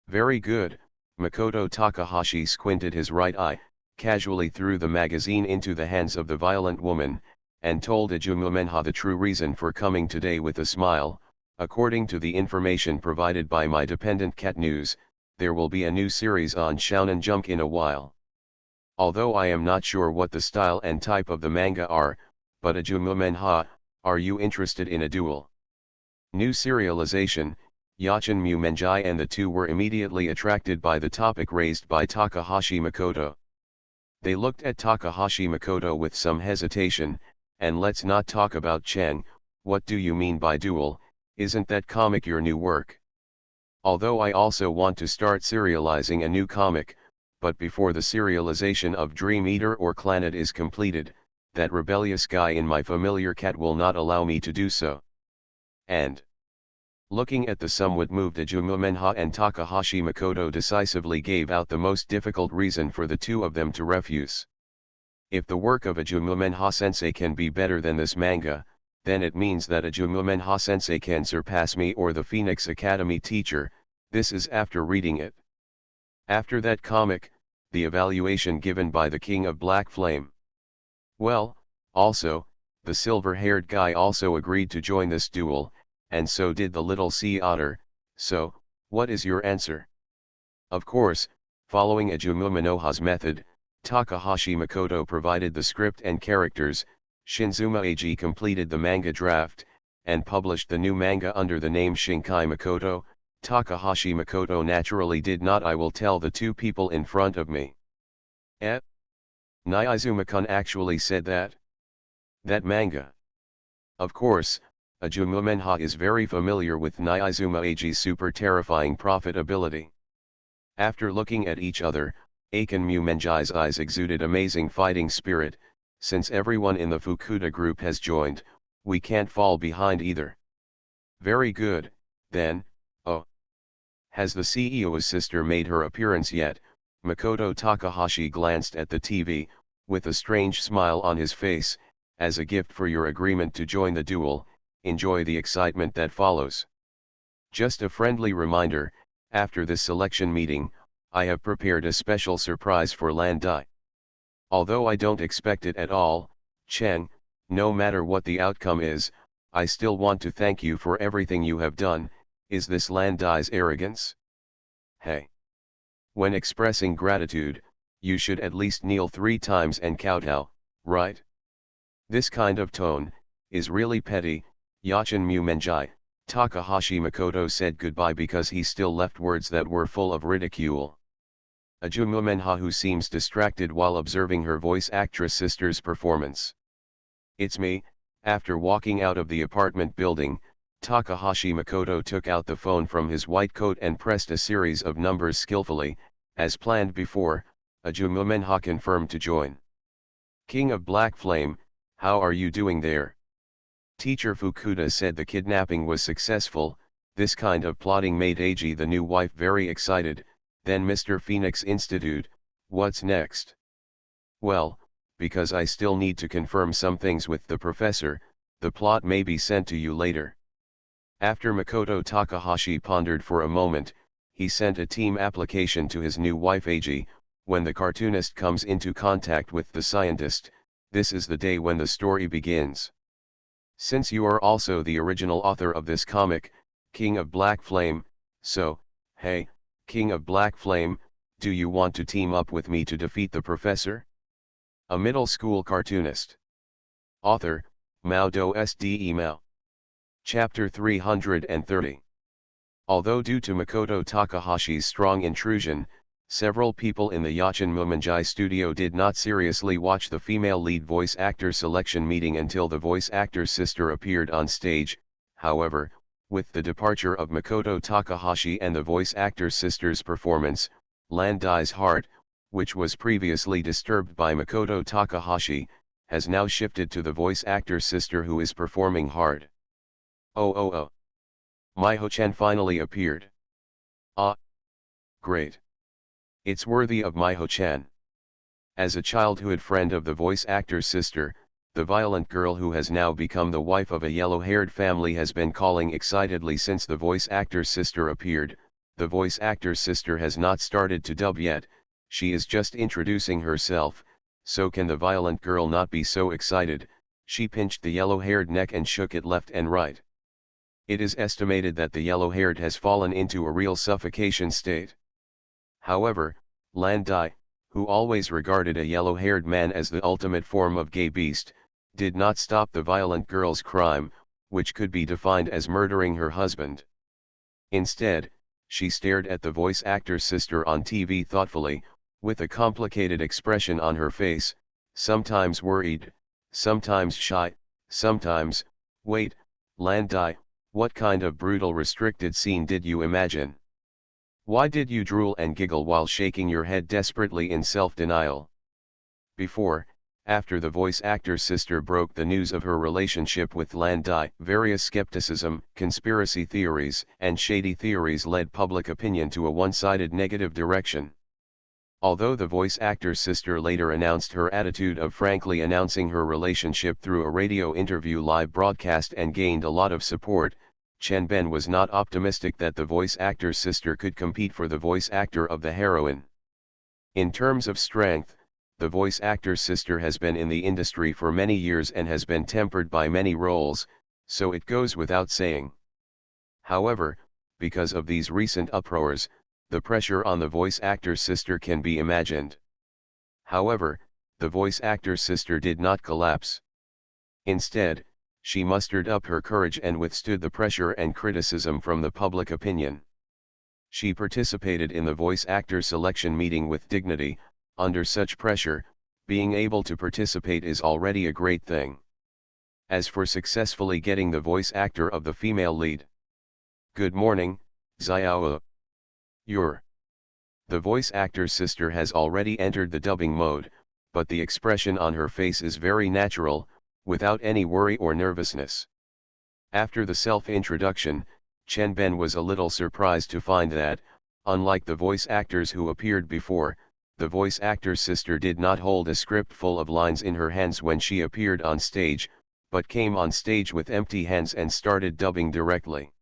Very good. Makoto Takahashi squinted his right eye, casually threw the magazine into the hands of the violent woman, and told Ajuma Menha the true reason for coming today with a smile. According to the information provided by my dependent Cat News, there will be a new series on Shonen Jump in a while. Although I am not sure what the style and type of the manga are, but Ajuma Menha, are you interested in a duel? New serialization. Yachin Mumenjai and the two were immediately attracted by the topic raised by Takahashi Makoto. They looked at Takahashi Makoto with some hesitation, and let's not talk about Chang, what do you mean by duel, isn't that comic your new work? Although I also want to start serializing a new comic, but before the serialization of Dream Eater or Clannad is completed, that rebellious guy in my familiar cat will not allow me to do so. And looking at the somewhat moved Ajuma Menha and Takahashi Makoto decisively gave out the most difficult reason for the two of them to refuse. If the work of Ajuma Menha sensei can be better than this manga, then it means that Ajuma Menha sensei can surpass me or the Phoenix Academy teacher. This is after reading it. After that comic, the evaluation given by the King of Black Flame. Well, also, the silver-haired guy also agreed to join this duel, and so did the little sea otter. So, what is your answer? Of course, following Ajuma Manoha's method, Takahashi Makoto provided the script and characters, Shinzuma Ag completed the manga draft, and published the new manga under the name Shinkai Makoto. Takahashi Makoto naturally did not. I will tell the two people in front of me. Nyaizuma-kun actually said that? That manga. Of course, Ajuma Menha is very familiar with Nyaizuma Ag's super terrifying profitability. After looking at each other, Aiken Mumenjai's eyes exuded amazing fighting spirit. Since everyone in the Fukuda group has joined, we can't fall behind either. Very good, then. Oh. Has the CEO's sister made her appearance yet? Makoto Takahashi glanced at the TV, with a strange smile on his face. As a gift for your agreement to join the duel, enjoy the excitement that follows. Just a friendly reminder, after this selection meeting, I have prepared a special surprise for Landai. Although I don't expect it at all, Chen, no matter what the outcome is, I still want to thank you for everything you have done. Is this Landai's arrogance? Hey. When expressing gratitude, you should at least kneel 3 times and kowtow, right? This kind of tone is really petty. Yachin Mumenjai, Takahashi Makoto said goodbye because he still left words that were full of ridicule. Ajuma Menha, who seems distracted while observing her voice actress sister's performance. It's me. After walking out of the apartment building, Takahashi Makoto took out the phone from his white coat and pressed a series of numbers skillfully. As planned before, Ajuma Menha confirmed to join. King of Black Flame, how are you doing there? Teacher Fukuda said the kidnapping was successful. This kind of plotting made Ag, the new wife, very excited. Then Mr. Phoenix Institute, what's next? Well, because I still need to confirm some things with the professor, the plot may be sent to you later. After Makoto Takahashi pondered for a moment, he sent a team application to his new wife Ag. When the cartoonist comes into contact with the scientist, this is the day when the story begins. Since you are also the original author of this comic, King of Black Flame, so, hey, King of Black Flame, do you want to team up with me to defeat the professor? A middle school cartoonist. Author, MaleProtagonist. Chapter 330. Although due to Makoto Takahashi's strong intrusion, several people in the Yachin Mumanjai studio did not seriously watch the female lead voice actor selection meeting until the voice actor's sister appeared on stage. However, with the departure of Makoto Takahashi and the voice actor's sister's performance, Landai's heart, which was previously disturbed by Makoto Takahashi, has now shifted to the voice actor's sister, who is performing hard. Oh. Miho-chan finally appeared. Ah! Great. It's worthy of Miho-chan. As a childhood friend of the voice actor's sister, the violent girl who has now become the wife of a yellow-haired family has been calling excitedly since the voice actor's sister appeared. The voice actor's sister has not started to dub yet, she is just introducing herself, so can the violent girl not be so excited? She pinched the yellow-haired neck and shook it left and right. It is estimated that the yellow-haired has fallen into a real suffocation state. However, Landai, who always regarded a yellow-haired man as the ultimate form of gay beast, did not stop the violent girl's crime, which could be defined as murdering her husband. Instead, she stared at the voice actor's sister on TV thoughtfully, with a complicated expression on her face, sometimes worried, sometimes shy, sometimes, wait, Landai, what kind of brutal restricted scene did you imagine? Why did you drool and giggle while shaking your head desperately in self-denial? Before, after the voice actor's sister broke the news of her relationship with Landai, various skepticism, conspiracy theories, and shady theories led public opinion to a one-sided negative direction. Although the voice actor's sister later announced her attitude of frankly announcing her relationship through a radio interview live broadcast and gained a lot of support, Chen Ben was not optimistic that the voice actor's sister could compete for the voice actor of the heroine. In terms of strength, the voice actor's sister has been in the industry for many years and has been tempered by many roles, so it goes without saying. However, because of these recent uproars, the pressure on the voice actor's sister can be imagined. However, the voice actor's sister did not collapse. Instead, she mustered up her courage and withstood the pressure and criticism from the public opinion. She participated in the voice actor selection meeting with dignity. Under such pressure, being able to participate is already a great thing. As for successfully getting the voice actor of the female lead. Good morning, Xiao. The voice actor's sister has already entered the dubbing mode, but the expression on her face is very natural, without any worry or nervousness. After the self-introduction, Chen Ben was a little surprised to find that, unlike the voice actors who appeared before, the voice actor's sister did not hold a script full of lines in her hands when she appeared on stage, but came on stage with empty hands and started dubbing directly.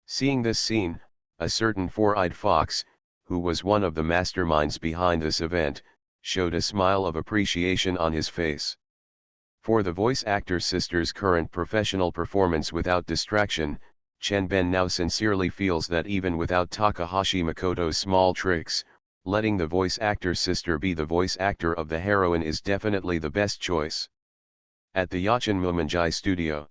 Seeing this scene, a certain four-eyed fox, who was one of the masterminds behind this event, showed a smile of appreciation on his face. For the voice actor's sister's current professional performance without distraction, Chen Ben now sincerely feels that even without Takahashi Makoto's small tricks, letting the voice actor's sister be the voice actor of the heroine is definitely the best choice. At the Yachin Mumanjai studio,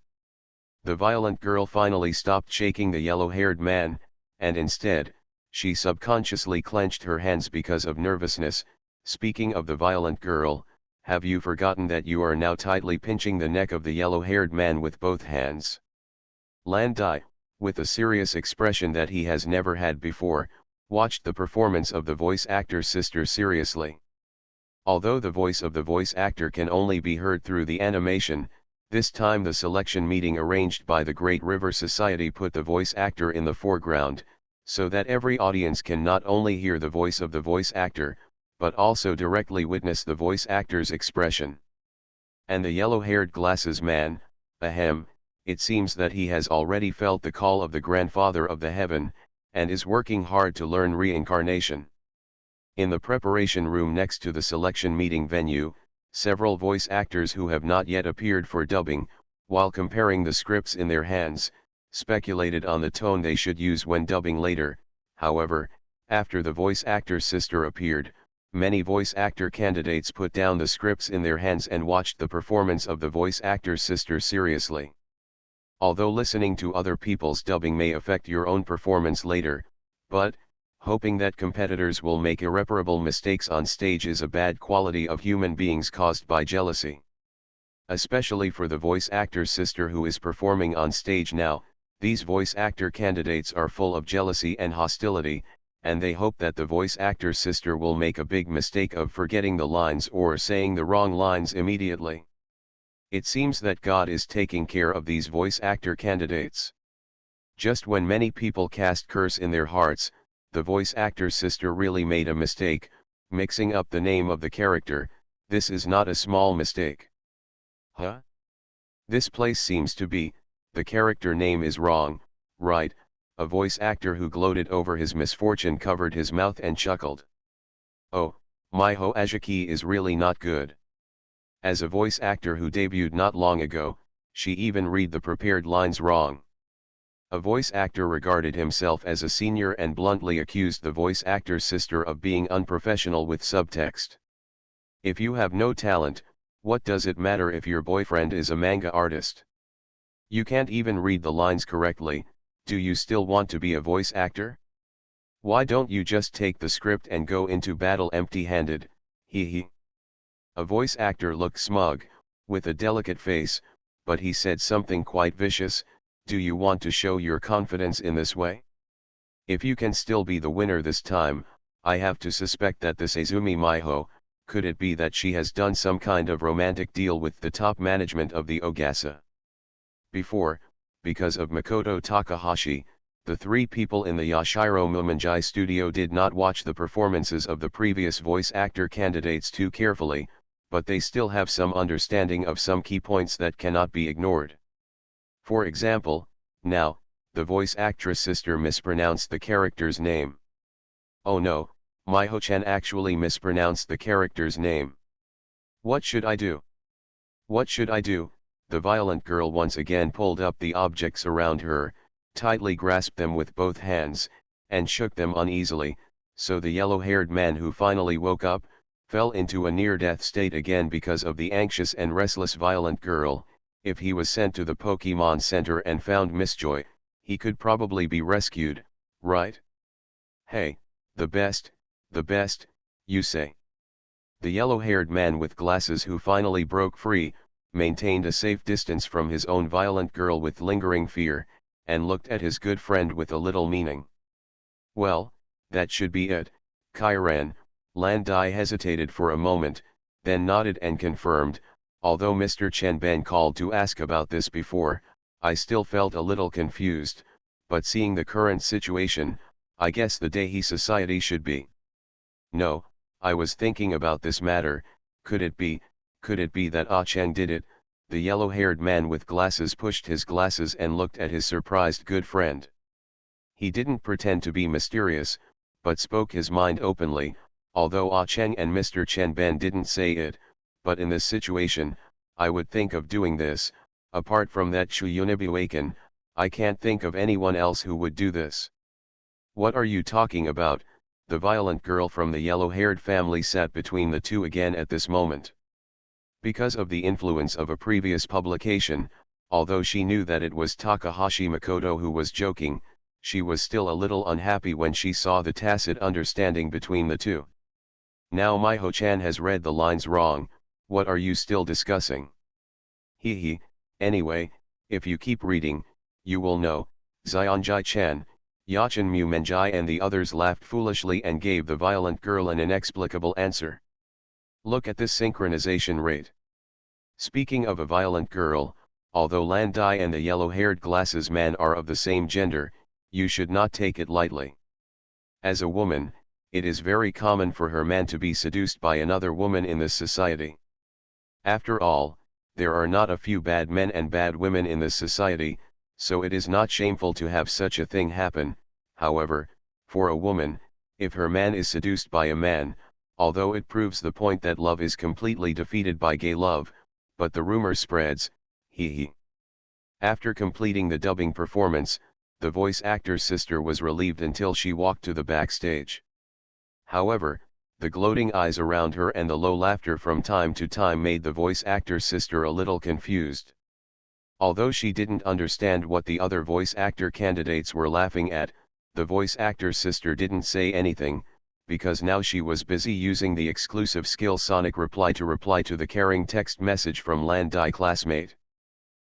the violent girl finally stopped shaking the yellow-haired man, and instead, she subconsciously clenched her hands because of nervousness. Speaking of the violent girl, have you forgotten that you are now tightly pinching the neck of the yellow-haired man with both hands? Landai, with a serious expression that he has never had before, watched the performance of the voice actor's sister seriously. Although the voice of the voice actor can only be heard through the animation, this time the selection meeting arranged by the Great River Society put the voice actor in the foreground, so that every audience can not only hear the voice of the voice actor, but also directly witness the voice actor's expression. And the yellow-haired glasses man, ahem, it seems that he has already felt the call of the grandfather of the heaven, and is working hard to learn reincarnation. In the preparation room next to the selection meeting venue, several voice actors who have not yet appeared for dubbing, while comparing the scripts in their hands, speculated on the tone they should use when dubbing later. However, after the voice actor's sister appeared, many voice actor candidates put down the scripts in their hands and watched the performance of the voice actor's sister seriously. Although listening to other people's dubbing may affect your own performance later, but, hoping that competitors will make irreparable mistakes on stage is a bad quality of human beings caused by jealousy. Especially for the voice actor's sister who is performing on stage now, these voice actor candidates are full of jealousy and hostility, and they hope that the voice actor's sister will make a big mistake of forgetting the lines or saying the wrong lines immediately. It seems that God is taking care of these voice actor candidates. Just when many people cast curse in their hearts, the voice actor's sister really made a mistake, mixing up the name of the character. This is not a small mistake. Huh? This place seems to be, the character name is wrong, right? A voice actor who gloated over his misfortune covered his mouth and chuckled. Oh, Miho Ajaki is really not good. As a voice actor who debuted not long ago, she even read the prepared lines wrong. A voice actor regarded himself as a senior and bluntly accused the voice actor's sister of being unprofessional with subtext. If you have no talent, what does it matter if your boyfriend is a manga artist? You can't even read the lines correctly. Do you still want to be a voice actor? Why don't you just take the script and go into battle empty-handed? Hee. A voice actor looked smug, with a delicate face, but he said something quite vicious. Do you want to show your confidence in this way? If you can still be the winner this time, I have to suspect that this Izumi Miho, could it be that she has done some kind of romantic deal with the top management of the Ogasa? Before, because of Makoto Takahashi, the three people in the Yashiro Momonjai studio did not watch the performances of the previous voice actor candidates too carefully, but they still have some understanding of some key points that cannot be ignored. For example, now, the voice actress sister mispronounced the character's name. Oh no, Miho-chan actually mispronounced the character's name. What should I do? What should I do? The violent girl once again pulled up the objects around her, tightly grasped them with both hands, and shook them uneasily, so the yellow-haired man who finally woke up, fell into a near-death state again because of the anxious and restless violent girl. If he was sent to the Pokemon Center and found Miss Joy, he could probably be rescued, right? Hey, the best, you say. The yellow-haired man with glasses who finally broke free, maintained a safe distance from his own violent girl with lingering fear, and looked at his good friend with a little meaning. Well, that should be it, Kairan. Landai hesitated for a moment, then nodded and confirmed. Although Mr. Chenben called to ask about this before, I still felt a little confused, but seeing the current situation, I guess the Daihi Society should be. No, I was thinking about this matter. Could it be that Ah-Cheng did it? The yellow-haired man with glasses pushed his glasses and looked at his surprised good friend. He didn't pretend to be mysterious, but spoke his mind openly. Although Ah-Cheng and Mr. Chenben didn't say it, but in this situation, I would think of doing this. Apart from that Chuyunibuaken, I can't think of anyone else who would do this. What are you talking about? The violent girl from the yellow-haired family sat between the two again at this moment. Because of the influence of a previous publication, although she knew that it was Takahashi Makoto who was joking, she was still a little unhappy when she saw the tacit understanding between the two. Now Miho-chan has read the lines wrong. What are you still discussing? Hee. Anyway, if you keep reading, you will know. Zionjai-chan, Yachin Mumenjai and the others laughed foolishly and gave the violent girl an inexplicable answer. Look at this synchronization rate. Speaking of a violent girl, although Landai and the yellow-haired glasses man are of the same gender, you should not take it lightly. As a woman, it is very common for her man to be seduced by another woman in this society. After all, there are not a few bad men and bad women in this society, so it is not shameful to have such a thing happen. However, for a woman, if her man is seduced by a man, although it proves the point that love is completely defeated by gay love, but the rumor spreads, hee. After completing the dubbing performance, the voice actor's sister was relieved until she walked to the backstage. However, the gloating eyes around her and the low laughter from time to time made the voice actor's sister a little confused. Although she didn't understand what the other voice actor candidates were laughing at, the voice actor's sister didn't say anything, because now she was busy using the exclusive skill Sonic reply to the caring text message from Landai classmate.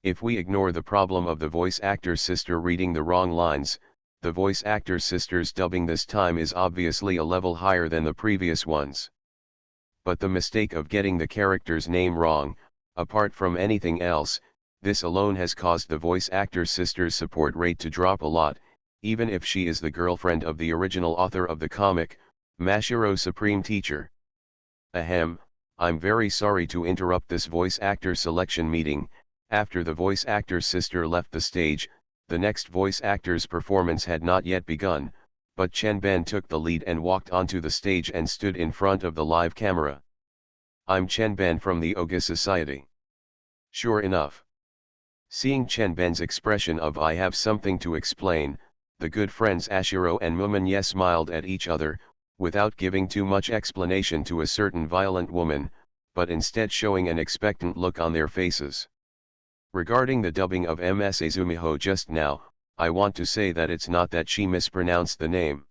If we ignore the problem of the voice actor's sister reading the wrong lines, the voice actor's sister's dubbing this time is obviously a level higher than the previous ones. But the mistake of getting the character's name wrong, apart from anything else, this alone has caused the voice actor's sister's support rate to drop a lot, even if she is the girlfriend of the original author of the comic, Mashiro's supreme teacher. Ahem, I'm very sorry to interrupt this voice actor selection meeting. After the voice actor's sister left the stage, the next voice actor's performance had not yet begun, but Chenben took the lead and walked onto the stage and stood in front of the live camera. I'm Chenben from the Oga Society. Sure enough. Seeing Chenben's expression of I have something to explain, the good friends Ashiro and Mumenye smiled at each other, without giving too much explanation to a certain violent woman, but instead showing an expectant look on their faces. Regarding the dubbing of Ms. Azumiho just now, I want to say that it's not that she mispronounced the name.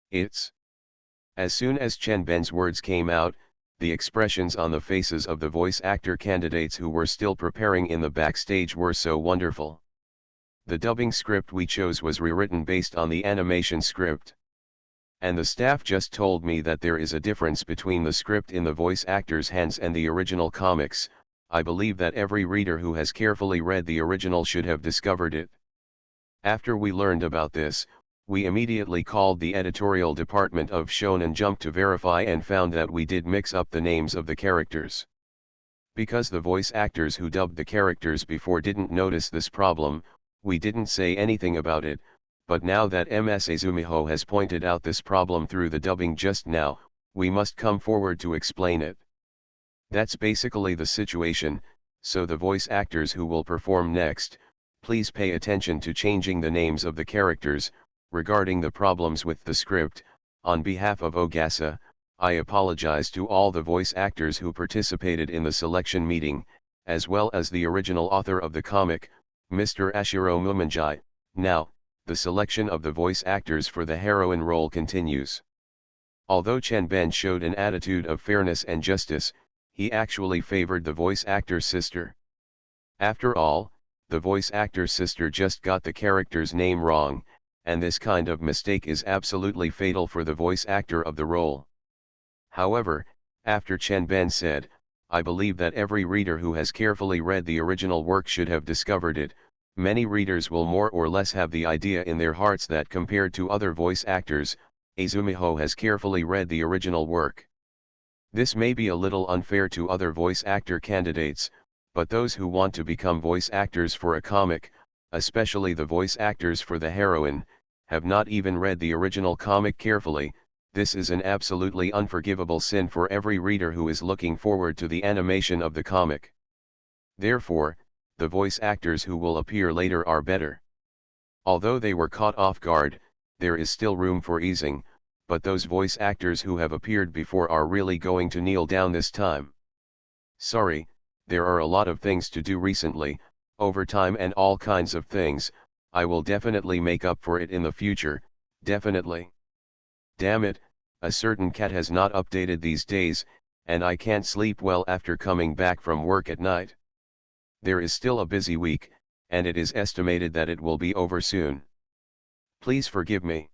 It's. As soon as Chenben's words came out, the expressions on the faces of the voice actor candidates who were still preparing in the backstage were so wonderful. The dubbing script we chose was rewritten based on the animation script. And the staff just told me that there is a difference between the script in the voice actor's hands and the original comics. I believe that every reader who has carefully read the original should have discovered it. After we learned about this, we immediately called the editorial department of Shonen Jump to verify and found that we did mix up the names of the characters. Because the voice actors who dubbed the characters before didn't notice this problem, we didn't say anything about it, but now that Ms. Azumiho has pointed out this problem through the dubbing just now, we must come forward to explain it. That's basically the situation, so the voice actors who will perform next, please pay attention to changing the names of the characters. Regarding the problems with the script, on behalf of Ogasa, I apologize to all the voice actors who participated in the selection meeting, as well as the original author of the comic, Mr. Ashiro Mumenjai. Now, the selection of the voice actors for the heroine role continues. Although Chenben showed an attitude of fairness and justice, he actually favored the voice actor's sister. After all, the voice actor's sister just got the character's name wrong, and this kind of mistake is absolutely fatal for the voice actor of the role. However, after Chenben said, I believe that every reader who has carefully read the original work should have discovered it, many readers will more or less have the idea in their hearts that compared to other voice actors, Azumiho has carefully read the original work. This may be a little unfair to other voice actor candidates, but those who want to become voice actors for a comic, especially the voice actors for the heroine, have not even read the original comic carefully. This is an absolutely unforgivable sin for every reader who is looking forward to the animation of the comic. Therefore, the voice actors who will appear later are better. Although they were caught off guard, there is still room for easing, but those voice actors who have appeared before are really going to kneel down this time. Sorry, there are a lot of things to do recently, overtime and all kinds of things. I will definitely make up for it in the future, definitely. Damn it, a certain cat has not updated these days, and I can't sleep well after coming back from work at night. There is still a busy week, and it is estimated that it will be over soon. Please forgive me.